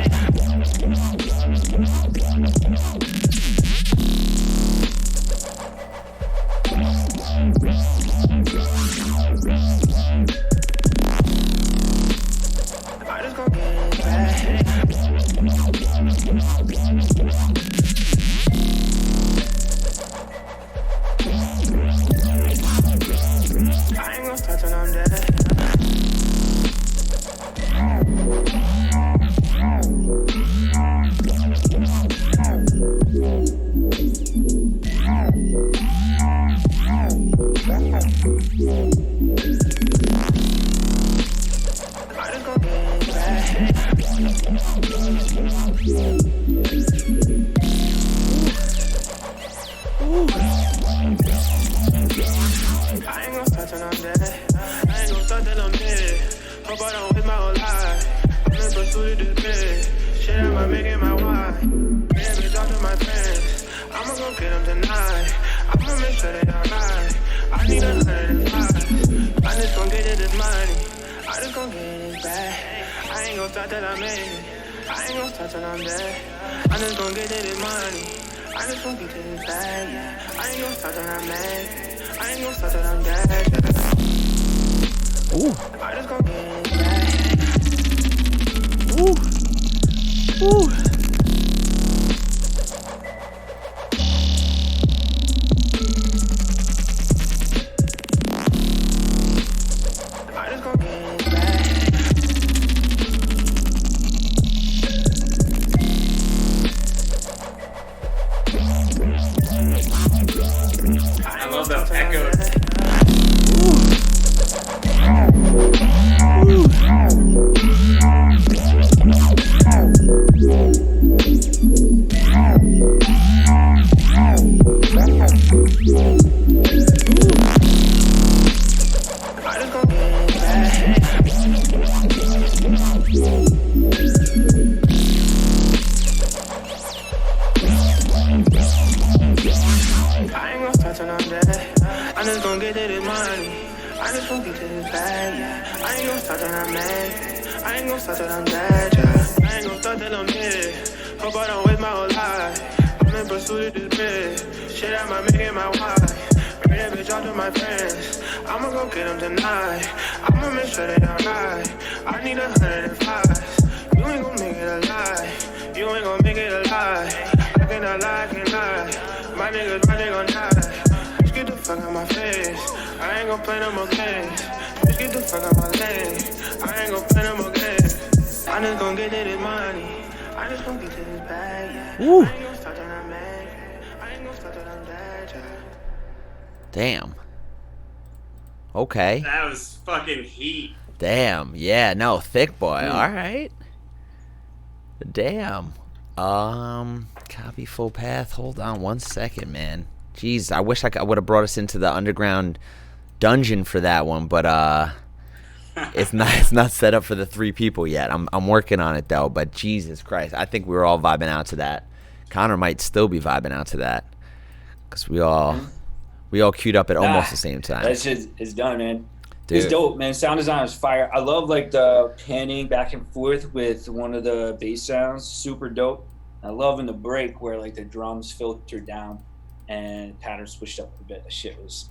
I just gon' get it back. I ain't gon' start till I'm dead. I just gon' get it back. I ain't gon' start till I'm dead. I ain't gon' start till I'm dead. Hope I don't waste my whole life. I'm in pursuit of this bitch. Shit, I might make it my wife. Baby, talk to my friends. I'ma go get them tonight. I'ma make sure they alright. I need 105. I just gon' get to this money. I just gon' get it back. I ain't gon' start till I make it. I ain't gon' start till I'm dead. I just gon' get to this money. I just gon' get to this bag, yeah. I ain't gon' start till I'm mad. I ain't gon' start till I'm dead, yeah. Ooh. I just gon' get it back. Ooh. Ooh. I just gon' get it back. I love the echo. I just gon' get it back. I ain't gon' start till I'm dead. I just gon' get to this money. I just gon' get to this bag, yeah. I ain't gon' start till I'm mad. I ain't gon' start till I'm dead, yeah. I ain't gon' start till I'm dead. Hope I don't waste my whole life. I'm in pursuit of this bitch. Shit, I might make it my wife. Bring that bitch out to my friends. I'ma go get them tonight. I'ma make sure they alright. I need 105. You ain't gon' make it alive. You ain't gon' make it alive. I cannot lie, I can't lie. My niggas gon' die. Just get the fuck out my face. I ain't gon' play no more games. Just get the fuck out my lane. I ain't gon' play no more games. I just gon' get to this money. I just gon' get to this bag, yeah. Ooh. I ain't gon' start till I'm mad. I ain't gon' start till I'm dead, yeah. Damn. Okay. That was fucking heat. Damn. Yeah. No. Thick boy. All right. Damn. Copy full path. Hold on 1 second, man. Jeez, I wish I would have brought us into the underground dungeon for that one, but it's not set up for the 3 people yet. I'm working on it though. But Jesus Christ, I think we were all vibing out to that. Connor might still be vibing out to that because we all queued up at almost the same time. That shit is done, man. Dude. It's dope, man. Sound design is fire. I love like the panning back and forth with one of the bass sounds. Super dope. I love in the break where like the drums filtered down and pattern switched up a bit. The shit was,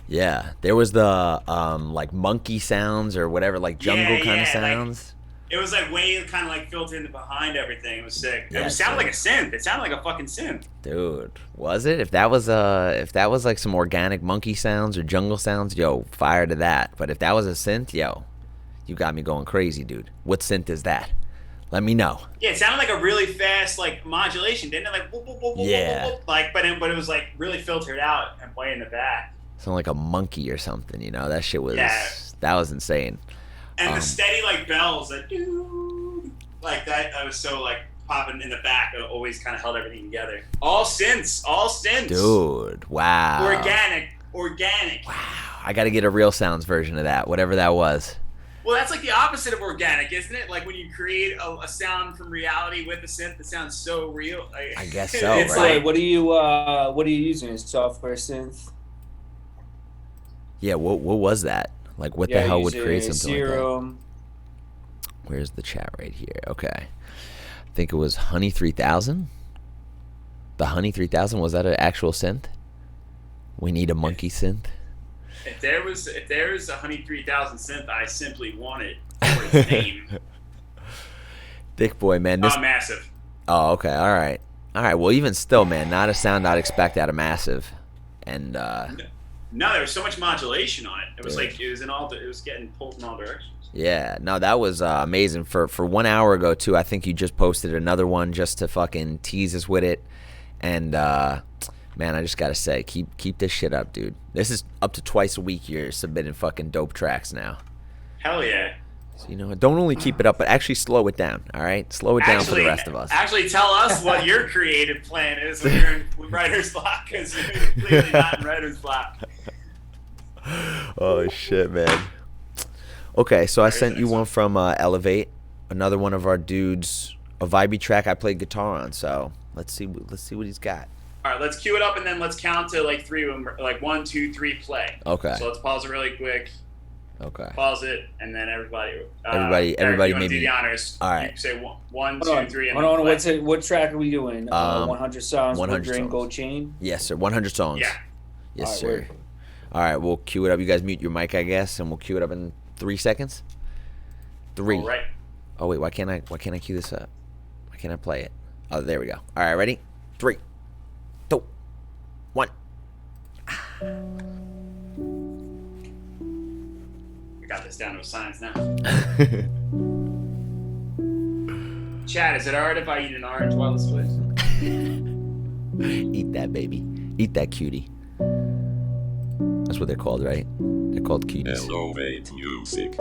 Yeah, there was the like monkey sounds or whatever, like jungle kind of sounds. Like, it was like way kind of like filtered in behind everything. It was sick. Yeah, it sounded like a synth. It sounded like a fucking synth. Dude, was it? If that was like some organic monkey sounds or jungle sounds, yo, fire to that. But if that was a synth, yo, you got me going crazy, dude. What synth is that? Let me know. Yeah, it sounded like a really fast like modulation, didn't it? Like whoop, whoop, whoop, yeah. Whoop, whoop, like but it was like really filtered out and way in the back. Sound like a monkey or something, you know? That shit was that was insane. And the steady like bells that like that was so like popping in the back. It always kind of held everything together. All synths. Dude, wow. Organic. Wow. I got to get a Real Sounds version of that, whatever that was. Well, that's like the opposite of organic, isn't it? Like when you create a sound from reality with a synth that sounds so real. I guess so. It's right? like, what are you using? Is software synth? Yeah, what was that? Like, what the hell would create something Serum. like that? Where's the chat right here? Okay. I think it was Honey 3000. The Honey 3000, was that an actual synth? We need a monkey synth. If there was a Honey 3000 synth, I simply want it for its name. Thick boy, man. Massive. Oh, okay. All right. Well, even still, man, not a sound I'd expect out of Massive. And no, there was so much modulation on it. It was like it was getting pulled in all directions. Yeah, no, that was amazing. For 1 hour ago too, I think you just posted another one just to fucking tease us with it. And man, I just gotta say, keep this shit up, dude. This is up to twice a week you're submitting fucking dope tracks now. Hell yeah. So, you know, don't only keep it up, but actually slow it down. All right, slow it down for the rest of us. Actually, tell us what your creative plan is when you're in writer's block, because you're completely not in writer's block. Oh shit, man. Okay, so I sent you one from Elevate, another one of our dudes, a vibey track I played guitar on. So let's see what he's got. All right, let's cue it up and then let's count to like 3 of them, like 1, 2, 3, play. Okay. So let's pause it really quick. Okay. Pause it, and then everybody Eric, maybe do the honors. All right. You say 1, 2, 3, and hold on. play. What track are we doing? 100 songs. 100 with Drain songs. Gold Chain. Yes, sir. 100 songs. Yeah. Yes, All sir. right, All right, we'll cue it up. You guys mute your mic, I guess, and we'll cue it up in 3 seconds. 3. All right. Oh wait, why can't I cue this up? Why can't I play it? Oh, there we go. All right, ready? 3, 2, 1. I got this down to a science now. Chad, is it alright if I eat an orange while this plays? Eat that, baby. Eat that cutie. That's what they're called, right? They're called cuties. Elevate music.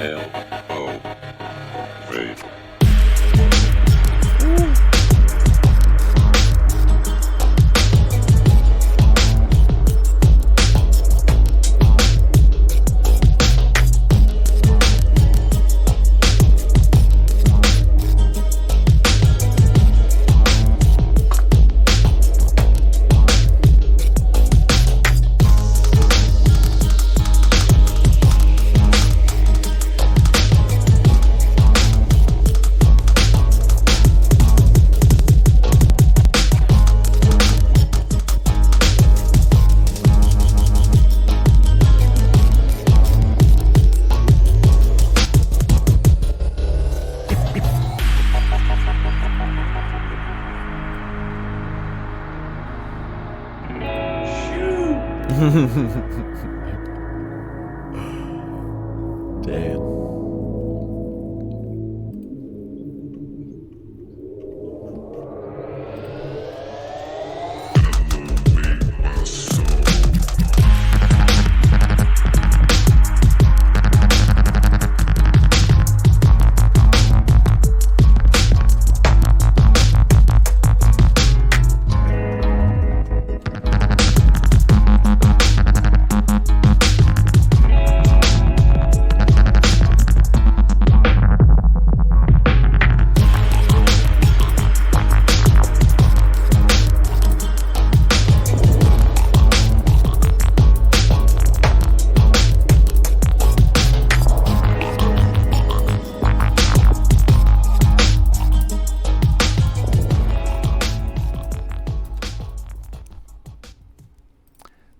L-O-V. Damn.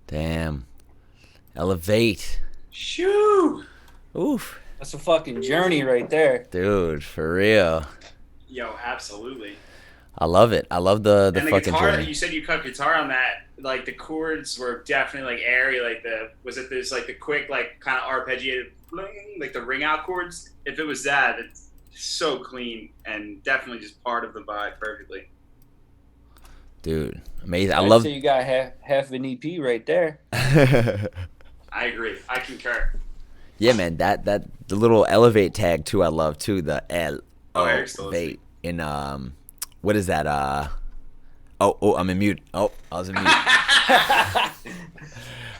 Damn. Elevate. Shoo! Oof. That's a fucking journey right there. Dude, for real. Yo, absolutely. I love it. I love the And the fucking guitar, journey. you said you cut guitar on that. Like the chords were definitely like airy. Like was it this like the quick like kind of arpeggiated, bling, like the ring out chords? If it was that, it's so clean and definitely just part of the vibe perfectly. Dude, amazing. I I'd love say you got half an EP right there. I agree. I concur. Yeah, man, that the little elevate tag too I love too, the Eric's still listening. elevate in what is that? Oh, I'm in mute. Oh, I was in mute.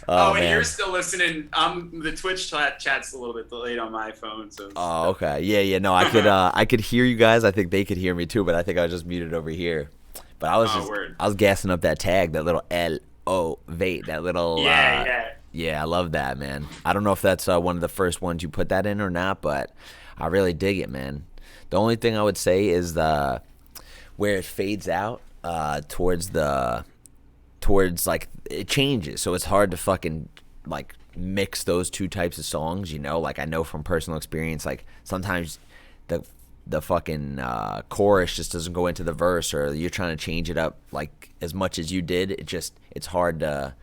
Oh, and man. you're still listening. The Twitch chat's a little bit delayed on my phone, so. Oh, okay. Yeah, no, I could hear you guys. I think they could hear me too, but I think I was just muted over here. But I was Word. I was gassing up that tag, that little elevate, that little Yeah. Yeah, I love that, man. I don't know if that's one of the first ones you put that in or not, but I really dig it, man. The only thing I would say is where it fades out towards like it changes, so it's hard to fucking like mix those two types of songs, you know? Like I know from personal experience, like sometimes the fucking chorus just doesn't go into the verse, or you're trying to change it up like as much as you did. It's hard to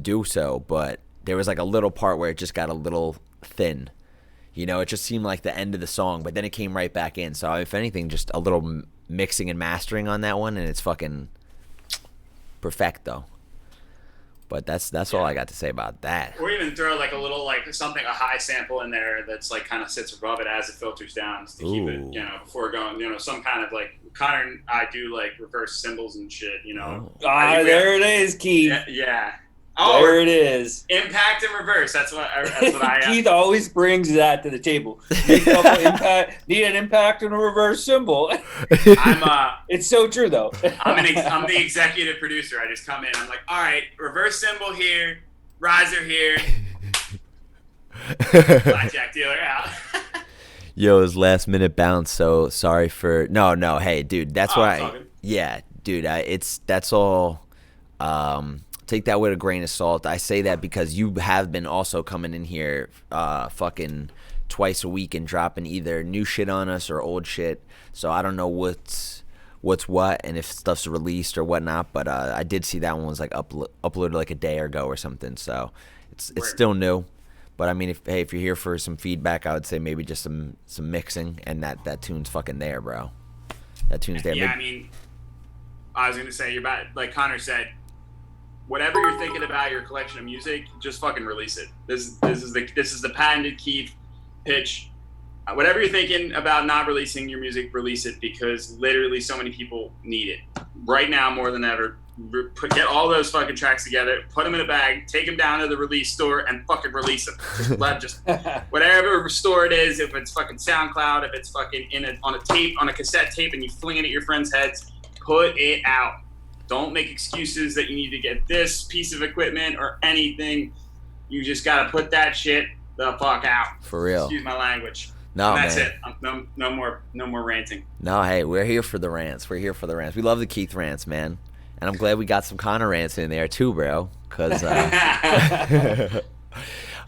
do so. But there was like a little part where it just got a little thin, you know. It just seemed like the end of the song, but then it came right back in. So if anything, just a little mixing and mastering on that one, and it's fucking perfecto. But that's all I got to say about that. Or even throw like a little like something, a high sample in there that's like kind of sits above it as it filters down to keep it, you know, before going, you know, some kind of like Connor and I do like reverse cymbals and shit, you know. There it is, Keith. Yeah. There it is. Impact and reverse. That's what I Keith always brings that to the table. Need an impact and a reverse symbol. It's so true though. I'm the executive producer. I just come in. I'm like, all right, reverse symbol here, riser here, blackjack dealer out. Yo, his last minute bounce. So sorry for no. Hey, dude, that's why. Yeah, dude, that's all. Take that with a grain of salt. I say that because you have been also coming in here fucking twice a week and dropping either new shit on us or old shit. So I don't know what's what and if stuff's released or whatnot, but I did see that one was like uploaded like a day ago or something. So it's still new. But I mean, if you're here for some feedback, I would say maybe just some mixing, and that tune's fucking there, bro. That tune's there. Yeah, I mean, I was gonna say you're about like Connor said. whatever you're thinking about your collection of music, just fucking release it. This is the patented Keith pitch. Whatever you're thinking about not releasing your music, release it, because literally so many people need it right now more than ever. Get all those fucking tracks together, put them in a bag, take them down to the release store, and fucking release them. Just whatever store it is, if it's fucking SoundCloud, if it's fucking on a tape, on a cassette tape, and you fling it at your friends' heads, put it out. Don't make excuses that you need to get this piece of equipment or anything. You just gotta put that shit the fuck out. For real. Excuse my language. No, and that's man. it. No more ranting. No, hey, we're here for the rants. We're here for the rants. We love the Keith rants, man. And I'm glad we got some Connor rants in there too, bro. Because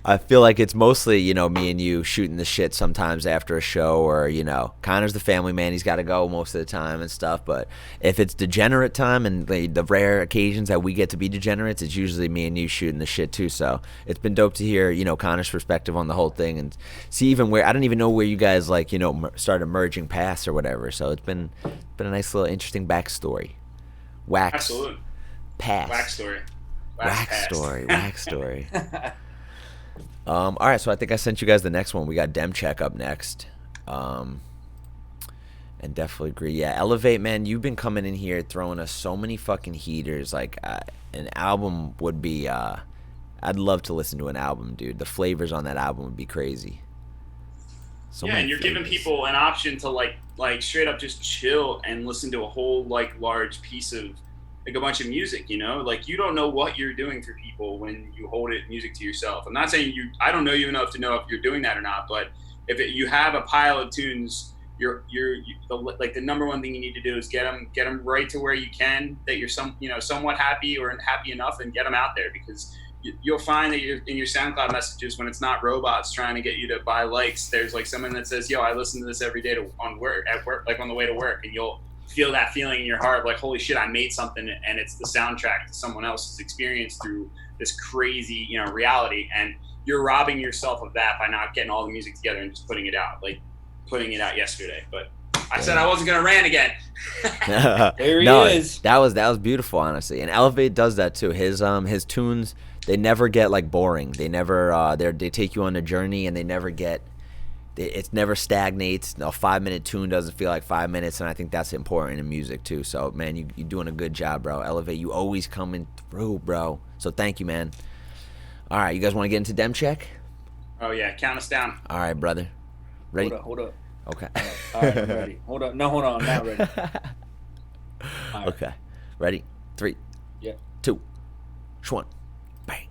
I feel like it's mostly, me and you shooting the shit sometimes after a show, or, Connor's the family man. He's got to go most of the time and stuff. But if it's degenerate time and the rare occasions that we get to be degenerates, it's usually me and you shooting the shit too. So it's been dope to hear, Connor's perspective on the whole thing, and see even where, I don't even know where you guys started merging paths or whatever. So it's been a nice little interesting backstory. Wax. Absolutely. Past. Wax story. Wax story. All right, so I think I sent you guys the next one. We got Dem Check up next. And definitely agree. Yeah, Elevate, man, you've been coming in here throwing us so many fucking heaters. Like, an album would be, I'd love to listen to an album, dude. The flavors on that album would be crazy. And you're giving people an option to like straight up just chill and listen to a whole large piece of a bunch of music, like you don't know what you're doing for people when you hold music to yourself. I'm not saying I don't know you enough to know if you're doing that or not, but if you have a pile of tunes, the number one thing you need to do is get them right to where you can, that you're somewhat happy or happy enough, and get them out there, because you'll find that in your SoundCloud messages, when it's not robots trying to get you to buy likes, there's someone that says, yo, I listen to this every day at work, on the way to work, and you'll feel that feeling in your heart, like, holy shit, I made something, and it's the soundtrack to someone else's experience through this crazy, reality, and you're robbing yourself of that by not getting all the music together and just putting it out yesterday. But I said I wasn't gonna rant again. There he is. That was beautiful, honestly. And Elevate does that too. His tunes, they never get boring. They never they take you on a journey, and they never get. It never stagnates. A 5-minute tune doesn't feel like 5 minutes, and I think that's important in music too. So, man, you're doing a good job, bro. Elevate, you always coming through, bro. So thank you, man. All right, you guys want to get into Dem Check? Oh yeah, count us down. All right, brother. Ready? Hold up. Okay. All right, I'm ready. Hold up. No, hold on. I'm not ready. All right. Okay. Ready? 3, Yeah. 2, 1. Bang.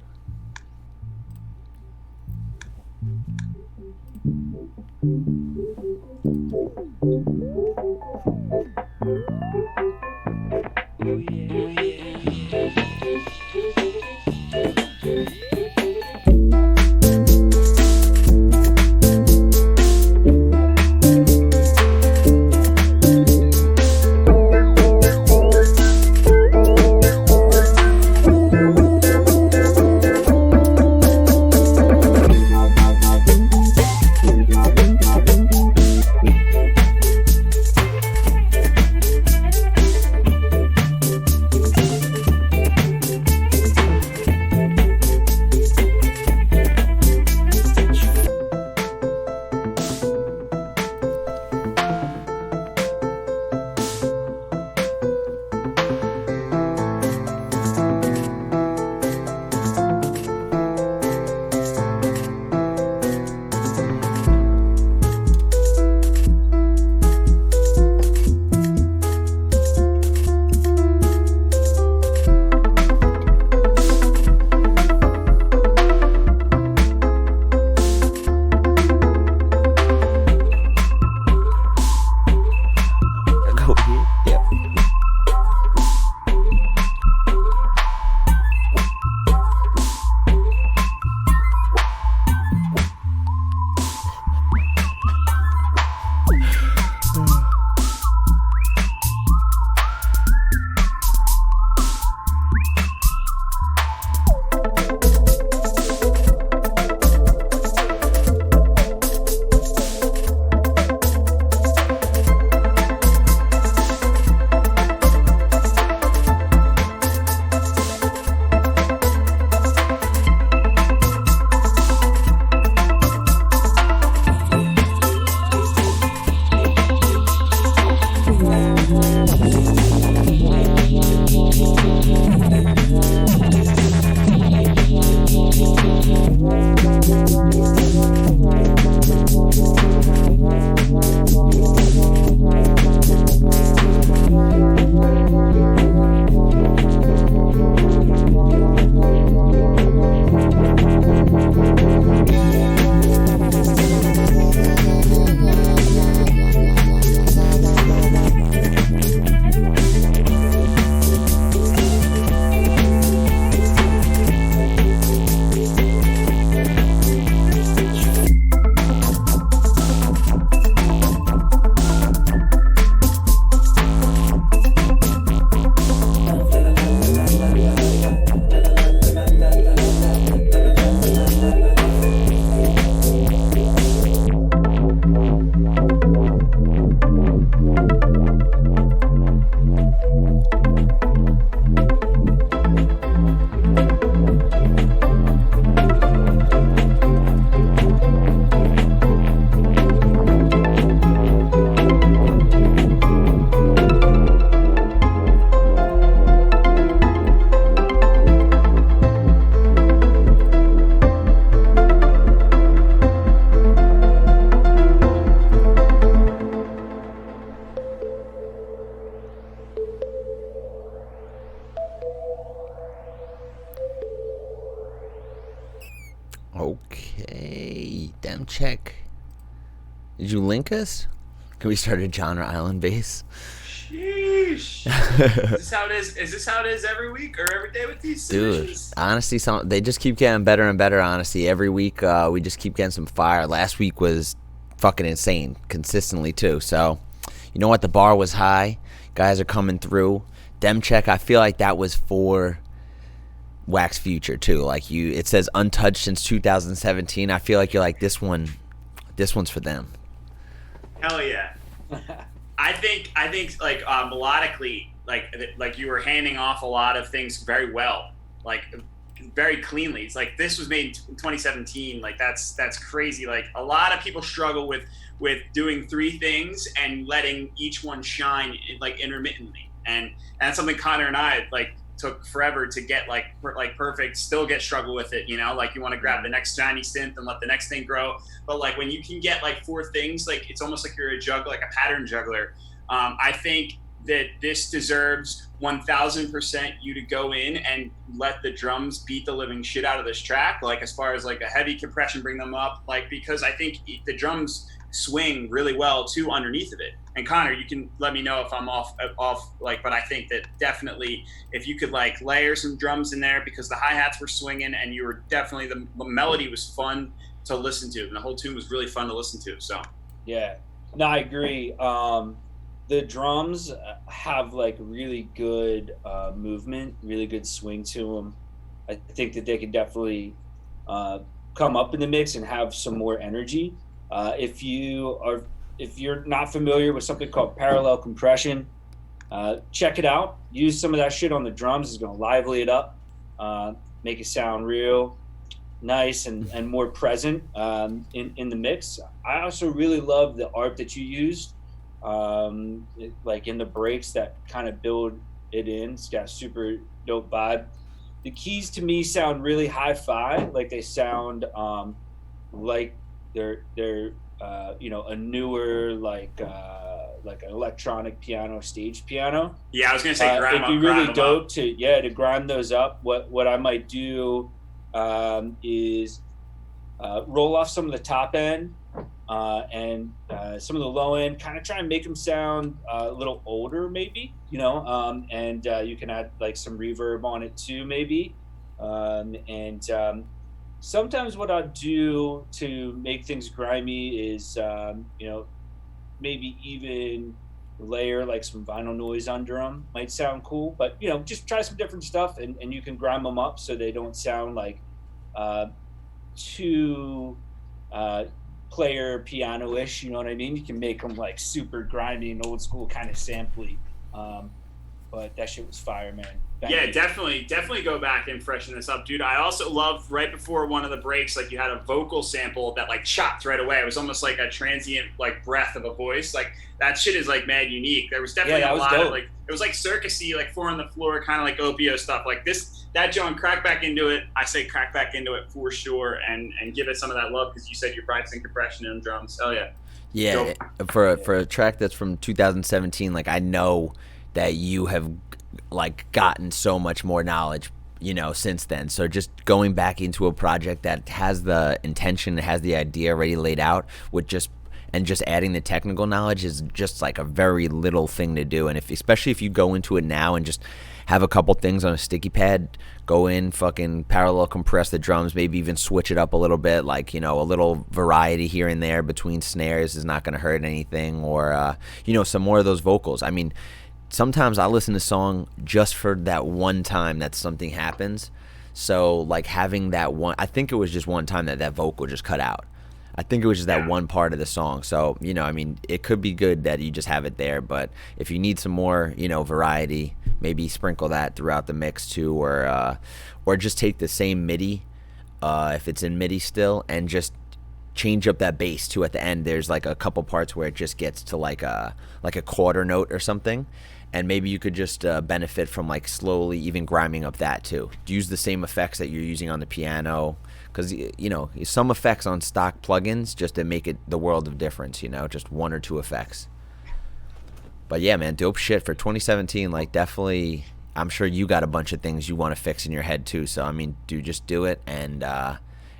Okay, dem check. Did you link us? Can we start a genre island base? Sheesh. Is this how it is? Is this how it is every week or every day with these Dude, submissions? honestly, they just keep getting better and better. Honestly, every week we just keep getting some fire. Last week was fucking insane, consistently too. So, you know what? The bar was high. Guys are coming through. Dem check. I feel like that was for Wax Future too. Like it says untouched since 2017. I feel like you're like this one's for them. Hell yeah. I think like melodically, like you were handing off a lot of things very well, like very cleanly. It's like this was made in 2017. Like that's crazy. Like a lot of people struggle with doing three things and letting each one shine like intermittently, and that's something Connor and I like took forever to get like perfect. Still struggle with it, you know. Like you want to grab the next shiny synth and let the next thing grow, but like when you can get like four things, like it's almost like you're a juggler, like a pattern juggler. I think that this deserves 1000% you to go in and let the drums beat the living shit out of this track. Like as far as like a heavy compression, bring them up, like because I think the drums swing really well too underneath of it. And Connor, you can let me know if I'm off like, but I think that definitely if you could like layer some drums in there, because the hi-hats were swinging and you were definitely, the melody was fun to listen to and the whole tune was really fun to listen to. So Yeah, no, I agree. The drums have like really good movement, really good swing to them. I think that they could definitely come up in the mix and have some more energy. If you're not familiar with something called parallel compression, check it out. Use some of that shit on the drums. It's going to lively it up, make it sound real nice and more present in the mix. I also really love the art that you used, like in the breaks that kind of build it in. It's got a super dope vibe. The keys to me sound really hi-fi, like they sound like they're a newer like an electronic piano, stage piano. yeah, I was gonna say It'd be really dope to grind those up. What I might do is roll off some of the top end and some of the low end, kind of try and make them sound a little older maybe, and you can add like some reverb on it too maybe. Sometimes what I'll do to make things grimy is, maybe even layer like some vinyl noise under them. Might sound cool, but just try some different stuff, and you can grime them up so they don't sound like too player piano-ish. You know what I mean? You can make them like super grimy and old school, kind of sampley. But that shit was fire, man. Yeah, definitely go back and freshen this up, dude. I also loved right before one of the breaks, like you had a vocal sample that like chopped right away. It was almost like a transient like breath of a voice. Like that shit is like mad unique. There was definitely a lot of like, it was like circusy, like four on the floor, kind of like Opio stuff. Like that John, crack back into it. I say crack back into it for sure, and give it some of that love, because you said you're practicing compression and drums. Hell yeah. Yeah, for a track that's from 2017, like I know that you have like gotten so much more knowledge, since then. So just going back into a project that has the intention, has the idea already laid out, with just adding the technical knowledge is just like a very little thing to do. And especially if you go into it now and just have a couple things on a sticky pad, go in, fucking parallel compress the drums, maybe even switch it up a little bit, like, a little variety here and there between snares is not going to hurt anything, or some more of those vocals. I mean, sometimes I listen to a song just for that one time that something happens. So like having that one, I think it was just one time that vocal just cut out. I think it was just that one part of the song. So, it could be good that you just have it there, but if you need some more, variety, maybe sprinkle that throughout the mix too, or just take the same MIDI, if it's in MIDI still, and just change up that bass too at the end. There's like a couple parts where it just gets to like a quarter note or something. And maybe you could just benefit from like slowly even grinding up that too. Use the same effects that you're using on the piano, because some effects on stock plugins just to make it the world of difference. Just one or two effects. But yeah, man, dope shit for 2017. Like definitely, I'm sure you got a bunch of things you want to fix in your head too. So I mean, dude, just do it and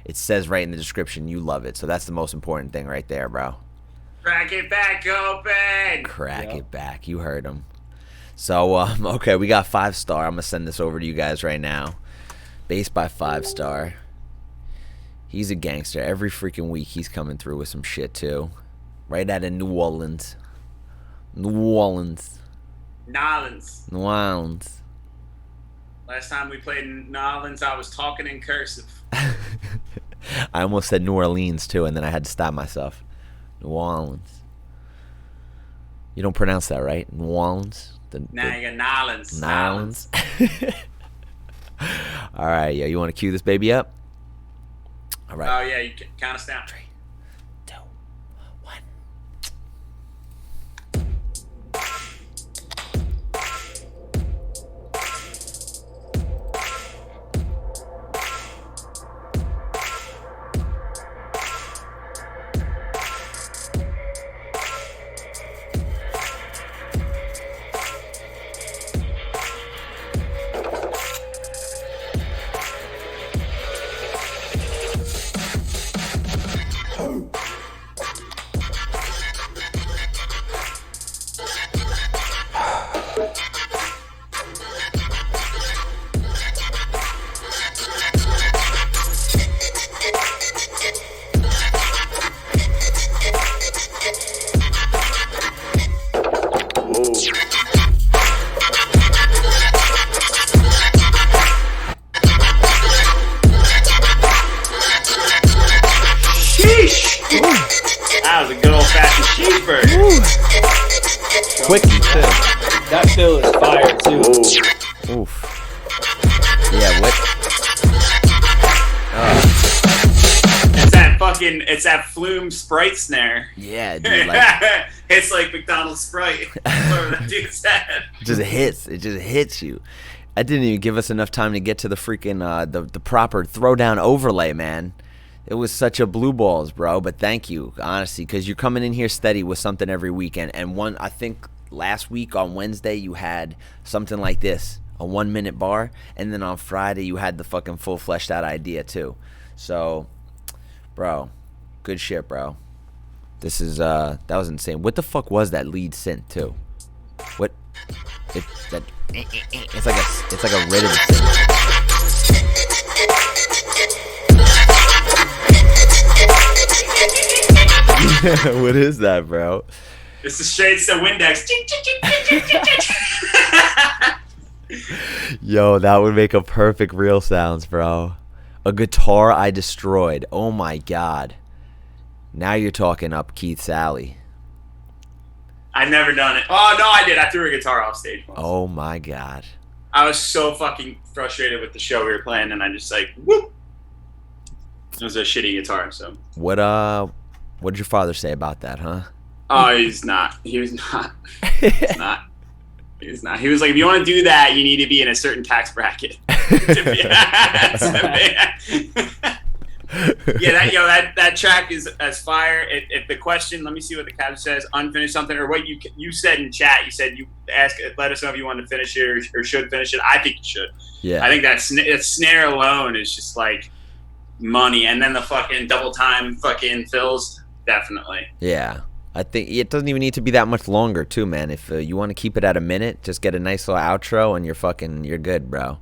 it says right in the description you love it. So that's the most important thing right there, bro. Crack it back open. Crack it back. You heard him. So, okay, we got 5-star. I'm going to send this over to you guys right now. Based by 5-star. He's a gangster. Every freaking week he's coming through with some shit, too. Right out of New Orleans. Nolans. Last time we played in Nolans, I was talking in cursive. I almost said New Orleans, too, and then I had to stop myself. New Orleans. You don't pronounce that, right? New Orleans? You got Nolans. Nolans. All right, yo, you want to cue this baby up? All right. Oh, yeah, you count us down. 3, 2, 1. That was a good old-fashioned cheeseburger. Quickie, too. That fill is fire too. Oof. Yeah, what? It's that Flume Sprite snare. Yeah, dude, like, It's like McDonald's Sprite. Whatever that dude said. it just hits. It just hits you. That didn't even give us enough time to get to the freaking, the proper throwdown overlay, man. It was such a blue balls, bro, but thank you, honestly, because you're coming in here steady with something every weekend. And one, I think last week on Wednesday you had something like this, a 1-minute bar, and then on Friday you had the fucking full fleshed out idea too. So, bro, good shit, bro. This is that was insane. What the fuck was that lead synth too? What? It's like a rhythm synth. What is that, bro? It's the shades to Windex. Yo, that would make a perfect reel sounds, bro. A guitar I destroyed. Oh my god. Now you're talking up Keith's alley. I've never done it. Oh, no, I did. I threw a guitar off stage once. Oh my god. I was so fucking frustrated with the show we were playing, and I just like, whoop. It was a shitty guitar, so. What did your father say about that, huh? Oh, he's not. He was not. He's not. He's not. He was like, if you want to do that, you need to be in a certain tax bracket. Yeah, that track is as fire. If the question, let me see what the caption says, unfinished something, or what you said in chat. You said let us know if you want to finish it or should finish it. I think you should. Yeah. I think that snare alone is just like money, and then the fucking double time fucking fills, definitely. Yeah. I think it doesn't even need to be that much longer, too, man. If you want to keep it at a minute, just get a nice little outro, and you're good, bro.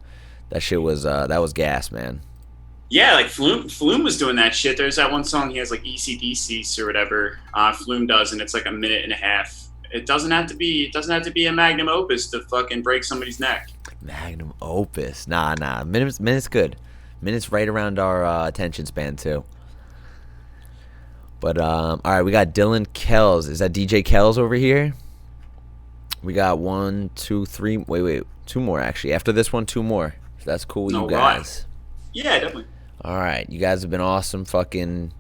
That shit was that was gas, man. Yeah, like Flume was doing that shit. There's that one song he has, like ECDC or whatever. Flume does, and it's like a minute and a half. It doesn't have to be a magnum opus to fucking break somebody's neck. Magnum opus, nah. Minutes good. Minutes right around our attention span too. But all right, we got Dylan Kells. Is that DJ Kells over here? We got 1, 2, 3. Wait, 2 more actually. After this one, 2 more. If that's cool with you guys. Right. Yeah, definitely. All right, you guys have been awesome. Fucking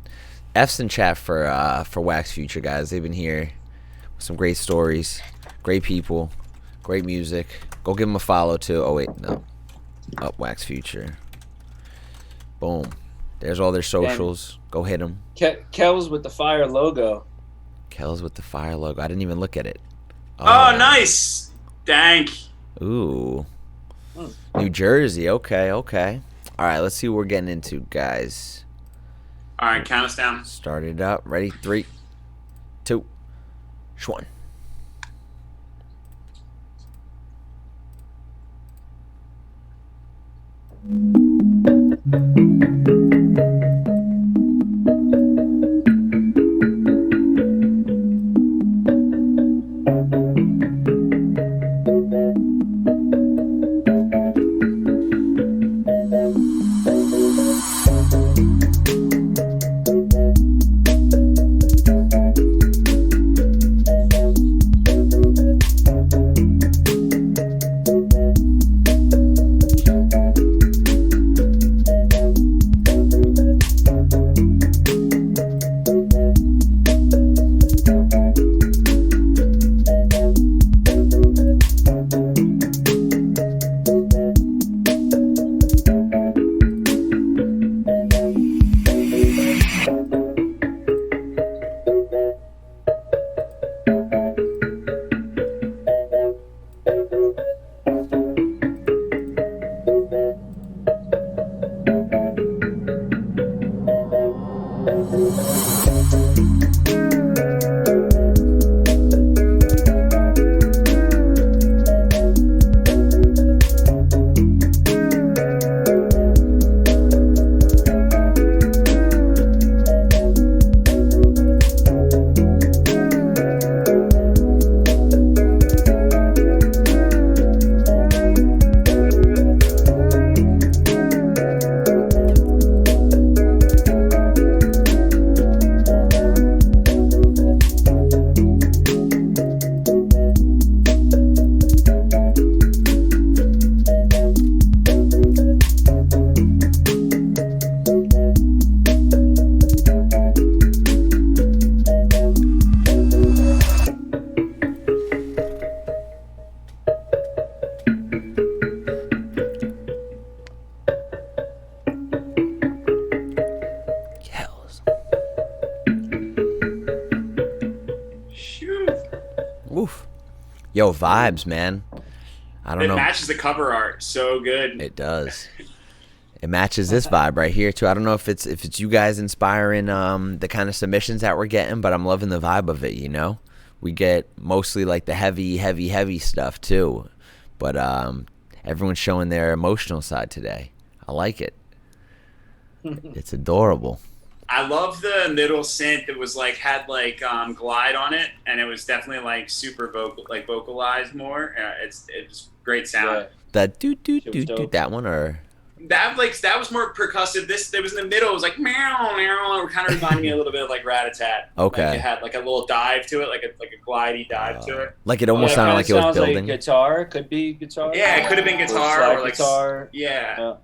F's in chat for Wax Future, guys. They've been here with some great stories, great people, great music. Go give them a follow too. Oh wait, no. Up Wax Future. Boom. There's all their socials. Go hit them. Kells with the fire logo. Kells with the fire logo. I didn't even look at it. Oh, nice. Dank. Ooh. New Jersey. Okay. All right, let's see what we're getting into, guys. All right, count us down. Start it up. Ready? 3, 2, 1. Oof. Yo, vibes, man. I don't know. It matches the cover art so good. It does. It matches this vibe right here too. I don't know if it's you guys inspiring the kind of submissions that we're getting, but I'm loving the vibe of it, you know? We get mostly like the heavy stuff too. But everyone's showing their emotional side today. I like it. It's adorable. I love the middle synth that was like had like glide on it, and it was definitely like super vocalized more. It's great sound. Yeah. That do that one, or That was more percussive. This was in the middle. It was like meow meow. It kind of reminded me a little bit of like Rat-a-tat. Okay. Like it had like a little dive to it, like a glidey dive to it. like it almost sounded like it was sounds building. like guitar. Could be guitar. Yeah, it could have been guitar slide or like guitar. Yeah.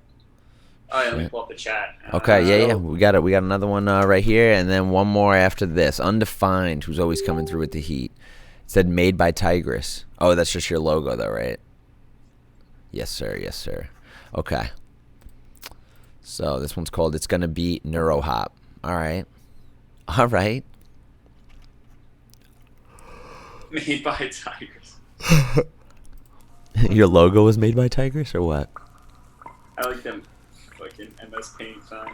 Oh yeah, let me pull up the chat. Okay, yeah. We got another one right here, and then one more after this. Undefined, who's always coming through with the heat. It said made by Tigress. Oh, that's just your logo though, right? Yes, sir. Yes, sir. Okay. So this one's called It's Gonna Be Neurohop. All right. Made by Tigers. Your logo was made by Tigress or what? I like them fucking MS Paint sign.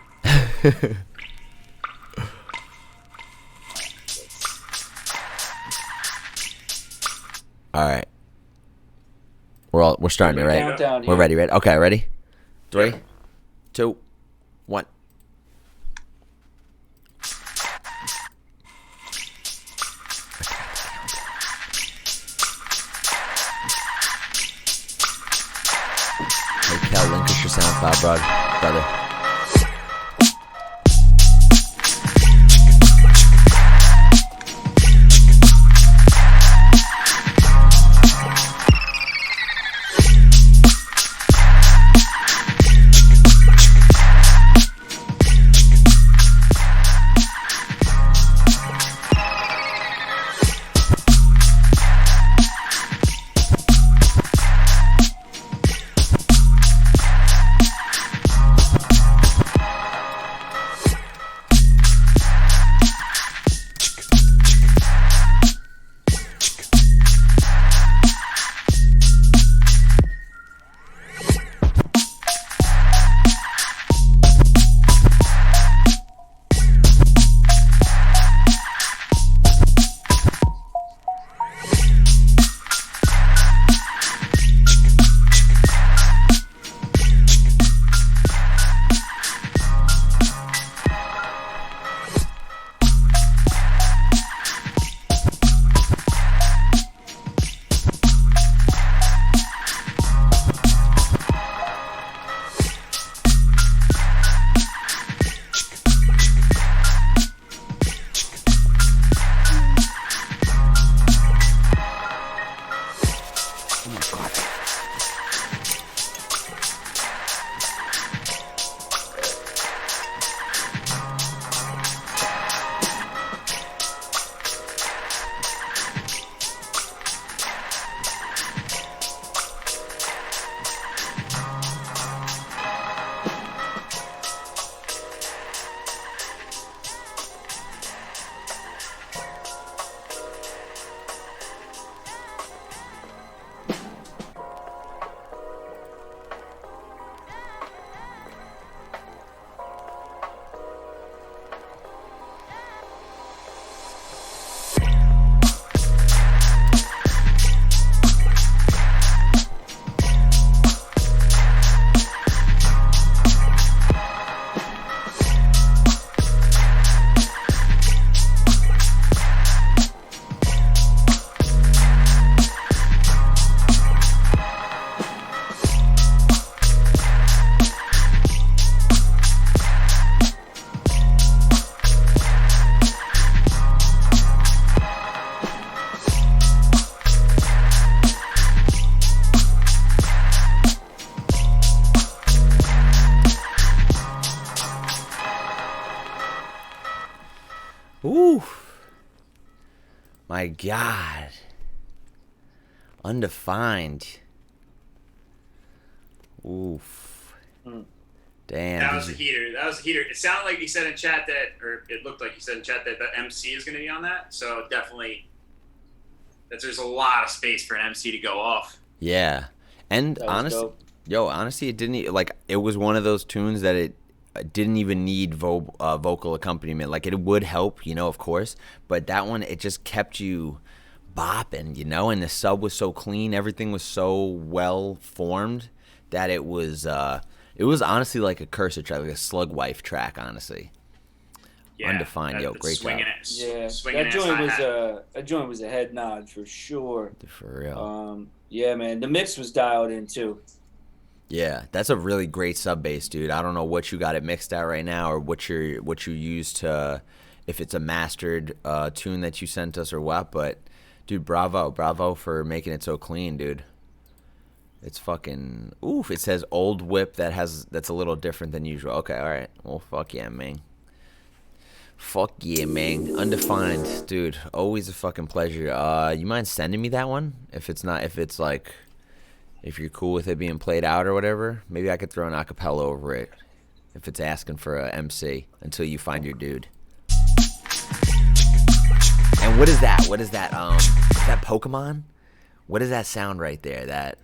All right. We're starting it, right? Countdown We're here. ready. Okay, ready? 3, 2, 1. Hey, Cal, link us your SoundCloud, brother. Ooh. My God. Undefined. Oof. Damn. That was a heater. That was a heater. It sounded like you said in chat that, or it looked like you said in chat that the MC is going to be on that. So definitely, there's a lot of space for an MC to go off. Yeah. And honestly, it didn't, like, it was one of those tunes that it didn't even need vocal accompaniment. Like, it would help, you know, of course, but that one, it just kept you bopping, you know, and the sub was so clean, everything was so well formed that it was honestly like a cursor track, like a slug wife track, honestly. Yeah, Undefined, great job. That joint was a head nod for sure. For real. Yeah, man, the mix was dialed in too. Yeah, that's a really great sub bass, dude. I don't know what you got it mixed at right now, or what you use to, if it's a mastered tune that you sent us or what. But dude, bravo for making it so clean, dude. It's fucking oof. It says old whip that's a little different than usual. Okay, all right. Well, fuck yeah, man. Fuck yeah, man. Undefined, dude. Always a fucking pleasure. You mind sending me that one? If you're cool with it being played out or whatever, maybe I could throw an acapella over it if it's asking for a MC until you find your dude. And what is that? Is that Pokemon? What is that sound right there? That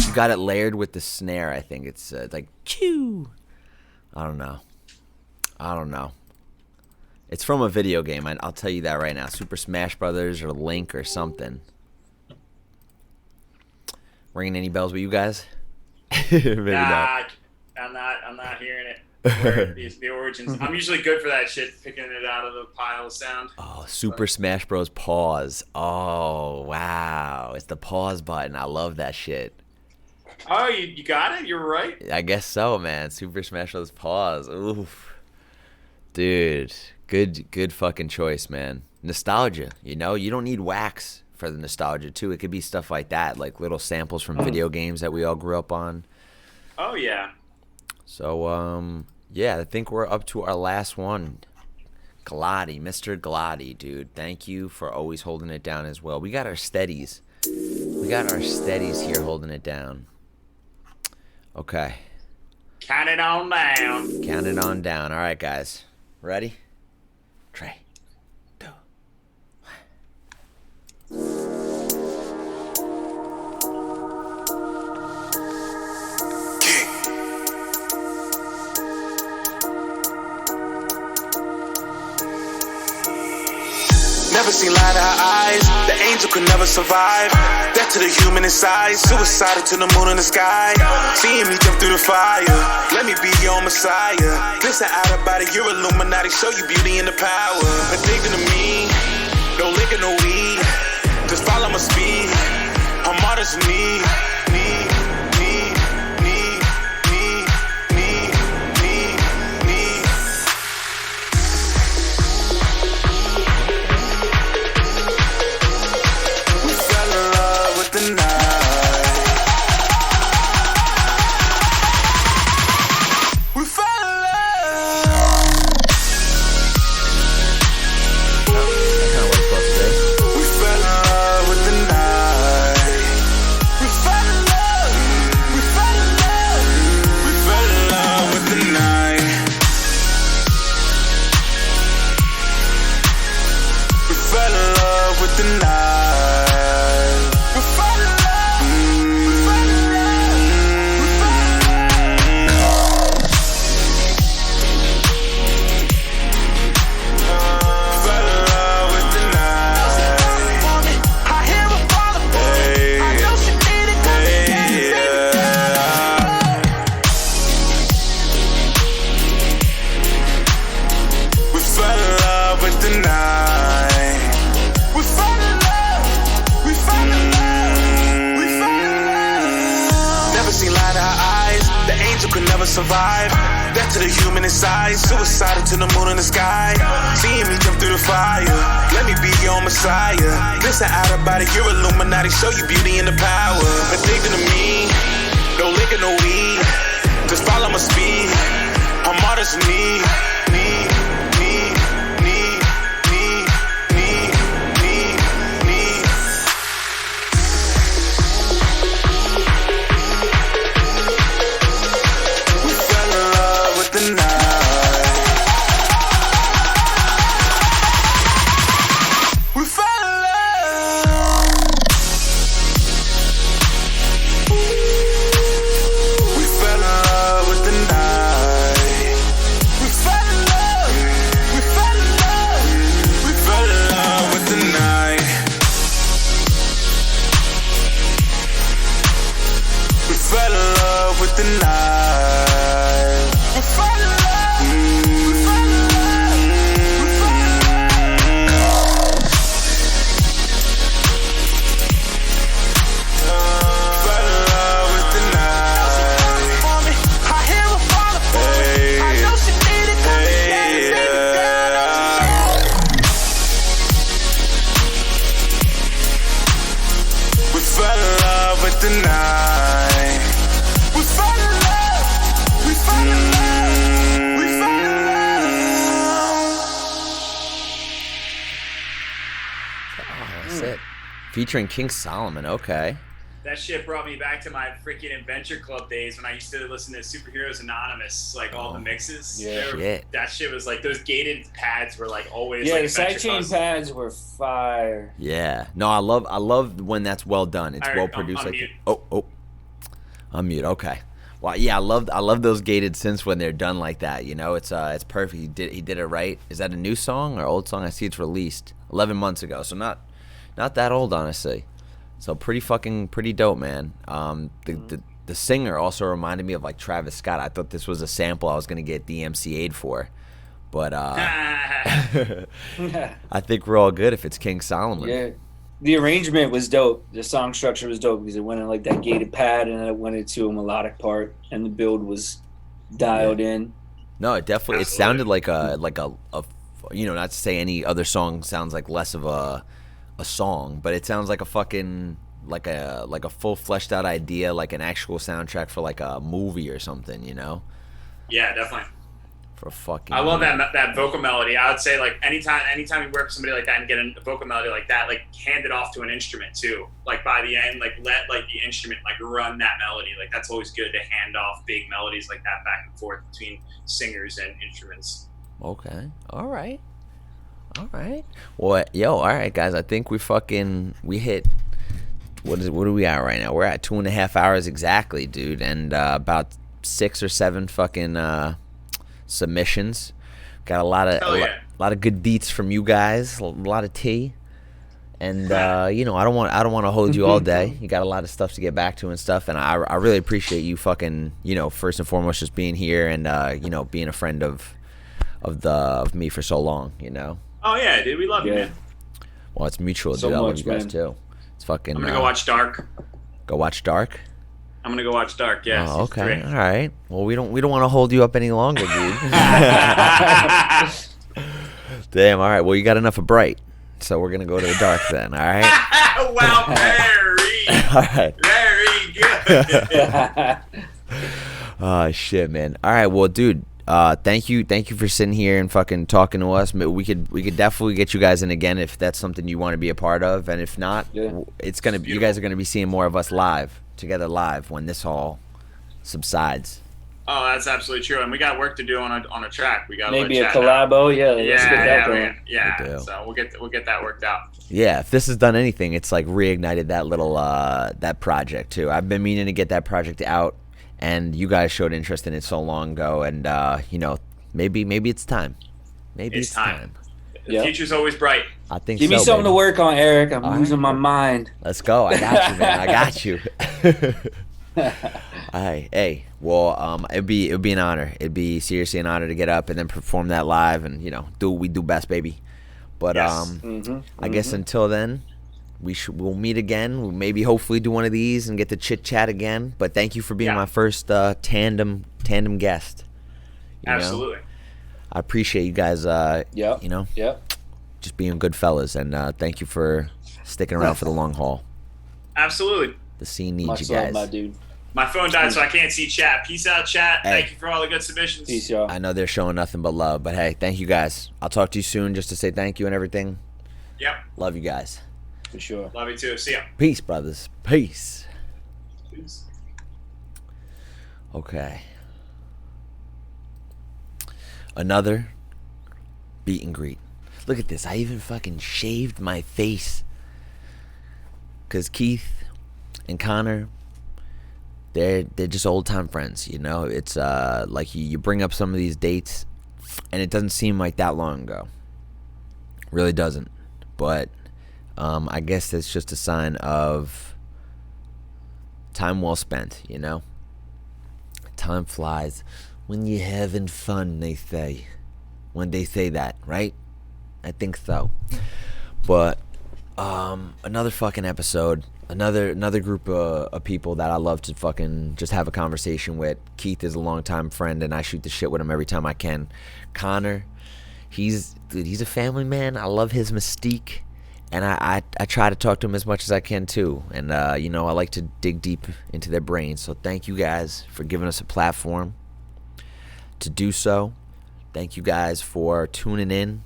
you got it layered with the snare. I think it's like chew. I don't know. It's from a video game. I'll tell you that right now. Super Smash Brothers or Link or something. Ringing any bells with you guys? Maybe not. I'm not hearing it. Where the origins. I'm usually good for that shit, picking it out of the pile of sound. Oh, Super Smash Bros. Pause. Oh, wow. It's the pause button. I love that shit. Oh, you got it? You're right. I guess so, man. Super Smash Bros. Pause. Oof. Dude. Good fucking choice, man. Nostalgia, you know? You don't need wax for the nostalgia, too. It could be stuff like that, like little samples from video games that we all grew up on. Oh, yeah. So, yeah, I think we're up to our last one. Galati, Mr. Galati, dude. Thank you for always holding it down as well. We got our steadies. Here holding it down. Okay. Count it on down. All right, guys. Ready? 3, 2, 1. Never seen light to her eyes. The angel could never survive. Death to the human inside. Suicidal to the moon in the sky. Seeing me jump through the fire. Let me be your messiah. Glisten out about it, you're Illuminati. Show you beauty and the power. Addicted to me. No liquor, no weed. Just follow my speed. I'm artist in need. Survive. Death to the human inside. Suicidal to the moon in the sky. Seeing me jump through the fire. Let me be your messiah. Glisten out about it, you're Illuminati. Show you beauty and the power. Addicted to me. No liquor, no weed. Just follow my speed. I'm Featuring King Solomon, okay. That shit brought me back to my freaking Adventure Club days when I used to listen to Superheroes Anonymous, like all the mixes. Yeah. That shit was like, those gated pads were like always Yeah, like the sidechain pads were fire. Yeah. No, I love when that's well done. It's well produced. Unmute. Okay. Well, yeah, I love those gated synths when they're done like that. You know, it's perfect. He did it right. Is that a new song or old song? I see it's released 11 months ago, so not that old, honestly. So pretty dope, man. The singer also reminded me of like Travis Scott. I thought this was a sample I was gonna get DMCA'd for, but I think we're all good if it's King Solomon. Yeah, the arrangement was dope. The song structure was dope because it went in like that gated pad and then it went into a melodic part, and the build was dialed in. No, it definitely. It sounded like a you know, not to say any other song sounds like less of a song, but it sounds like a fucking like a full fleshed out idea, like an actual soundtrack for like a movie or something, you know? Yeah, definitely. For fucking. I love that vocal melody. I would say like anytime you work with somebody like that and get a vocal melody like that, like hand it off to an instrument too. Like by the end, like let like the instrument like run that melody. Like that's always good to hand off big melodies like that back and forth between singers and instruments. Okay. All right. Well, all right, guys. I think we hit. What are we at right now? We're at 2.5 hours exactly, dude, and about 6 or 7 fucking submissions. Got a lot of good beats from you guys. A lot of tea, and you know, I don't want to hold you all day. You got a lot of stuff to get back to and stuff, and I really appreciate you fucking, you know, first and foremost just being here and you know, being a friend of me for so long, you know. Oh yeah, dude, we love you, man. Well, it's mutual, so dude. I love much, you guys man. too. It's fucking. I'm gonna go watch Dark. Go watch Dark. I'm gonna go watch Dark. Yeah. Oh, okay. All right. Well, we don't want to hold you up any longer, dude. Damn. All right. Well, you got enough of Bright, so we're gonna go to the Dark then. All right. Wow. Very. All right. Very good. Oh shit, man. All right. Well, dude. Thank you for sitting here and fucking talking to us. We could definitely get you guys in again if that's something you want to be a part of, and if not, it's gonna be, you guys are gonna be seeing more of us together live when this all subsides. Oh, that's absolutely true, and we got work to do on a track. We got maybe a collabo. Yeah, let's get that going. Yeah. So we'll get that worked out. Yeah, if this has done anything, it's like reignited that little that project too. I've been meaning to get that project out. And you guys showed interest in it so long ago, and you know, maybe it's time. Maybe it's time. The future's always bright. I think. Give me something to work on, Eric. I'm losing my mind. Let's go. I got you, man. I got you. Hey. Well, it'd be an honor. It'd be seriously an honor to get up and then perform that live, and you know, do what we do best, baby. But I guess until then. We'll meet again. We'll maybe hopefully do one of these and get to chit chat again. But thank you for being my first tandem guest. Absolutely. Know? I appreciate you guys. You know. Just being good fellas, and thank you for sticking around for the long haul. Absolutely. The scene needs Much you guys. love, my dude. My phone died, so I can't see chat. Peace out, chat. Hey. Thank you for all the good submissions. Peace, y'all. I know they're showing nothing but love, but hey, thank you guys. I'll talk to you soon just to say thank you and everything. Yep. Love you guys. For sure. Love you too. See ya. Peace, brothers. Peace. Peace. Okay. Another meet and greet. Look at this. I even fucking shaved my face. Because Keith and Connor, they're just old time friends, you know? It's like you bring up some of these dates, and it doesn't seem like that long ago. Really doesn't. But I guess that's just a sign of time well spent, you know? Time flies when you're having fun, they say. When they say that, right? I think so. But another fucking episode. Another group of people that I love to fucking just have a conversation with. Keith is a longtime friend, and I shoot the shit with him every time I can. Connor, he's a family man. I love his mystique, and I try to talk to him as much as I can too. And you know, I like to dig deep into their brains. So thank you guys for giving us a platform to do so. Thank you guys for tuning in.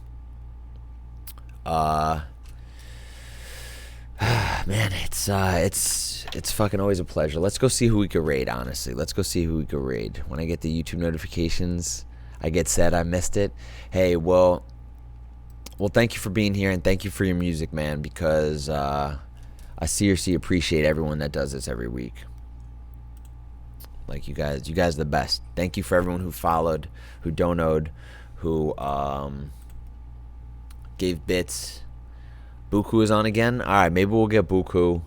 Man, it's fucking always a pleasure. Let's go see who we could raid, honestly. Let's go see who we could raid. When I get the YouTube notifications, I get sad I missed it. Hey, well, thank you for being here, and thank you for your music, man, because I seriously appreciate everyone that does this every week. Like, you guys are the best. Thank you for everyone who followed, who donoted, who gave bits. Buku is on again? Alright, maybe we'll get Buku.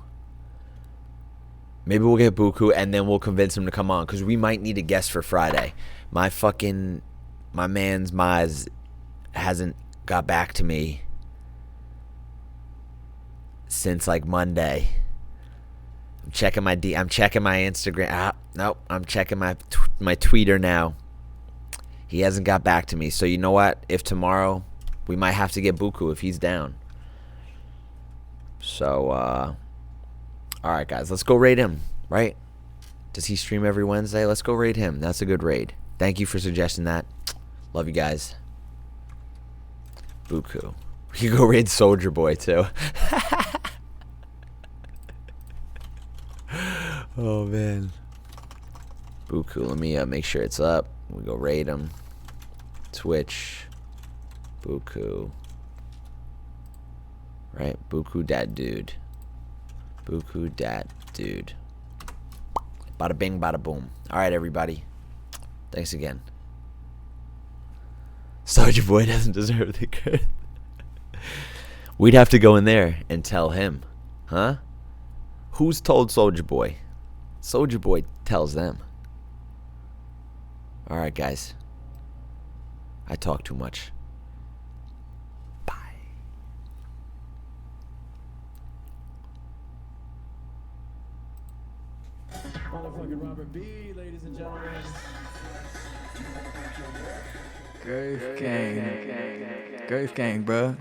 And then we'll convince him to come on, because we might need a guest for Friday. My man's Maz hasn't got back to me since like Monday. I'm checking my Instagram. Nope, I'm checking my Twitter now. He hasn't got back to me. So you know what? If tomorrow, we might have to get Buku if he's down. So, alright guys, let's go raid him, right? Does he stream every Wednesday? Let's go raid him. That's a good raid. Thank you for suggesting that. Love you guys. Buku. We could go raid Soldier Boy too. Oh man. Buku, let me make sure it's up. We go raid him. Twitch. Buku. Right, Buku dat dude. Buku dat dude. Bada bing, bada boom. Alright, everybody. Thanks again. Soldier Boy doesn't deserve the credit. We'd have to go in there and tell him. Huh? Who's told Soldier Boy? Soldier Boy tells them. Alright, guys. I talk too much. Motherfucking Robert B, ladies and gentlemen. Girth gang, bro.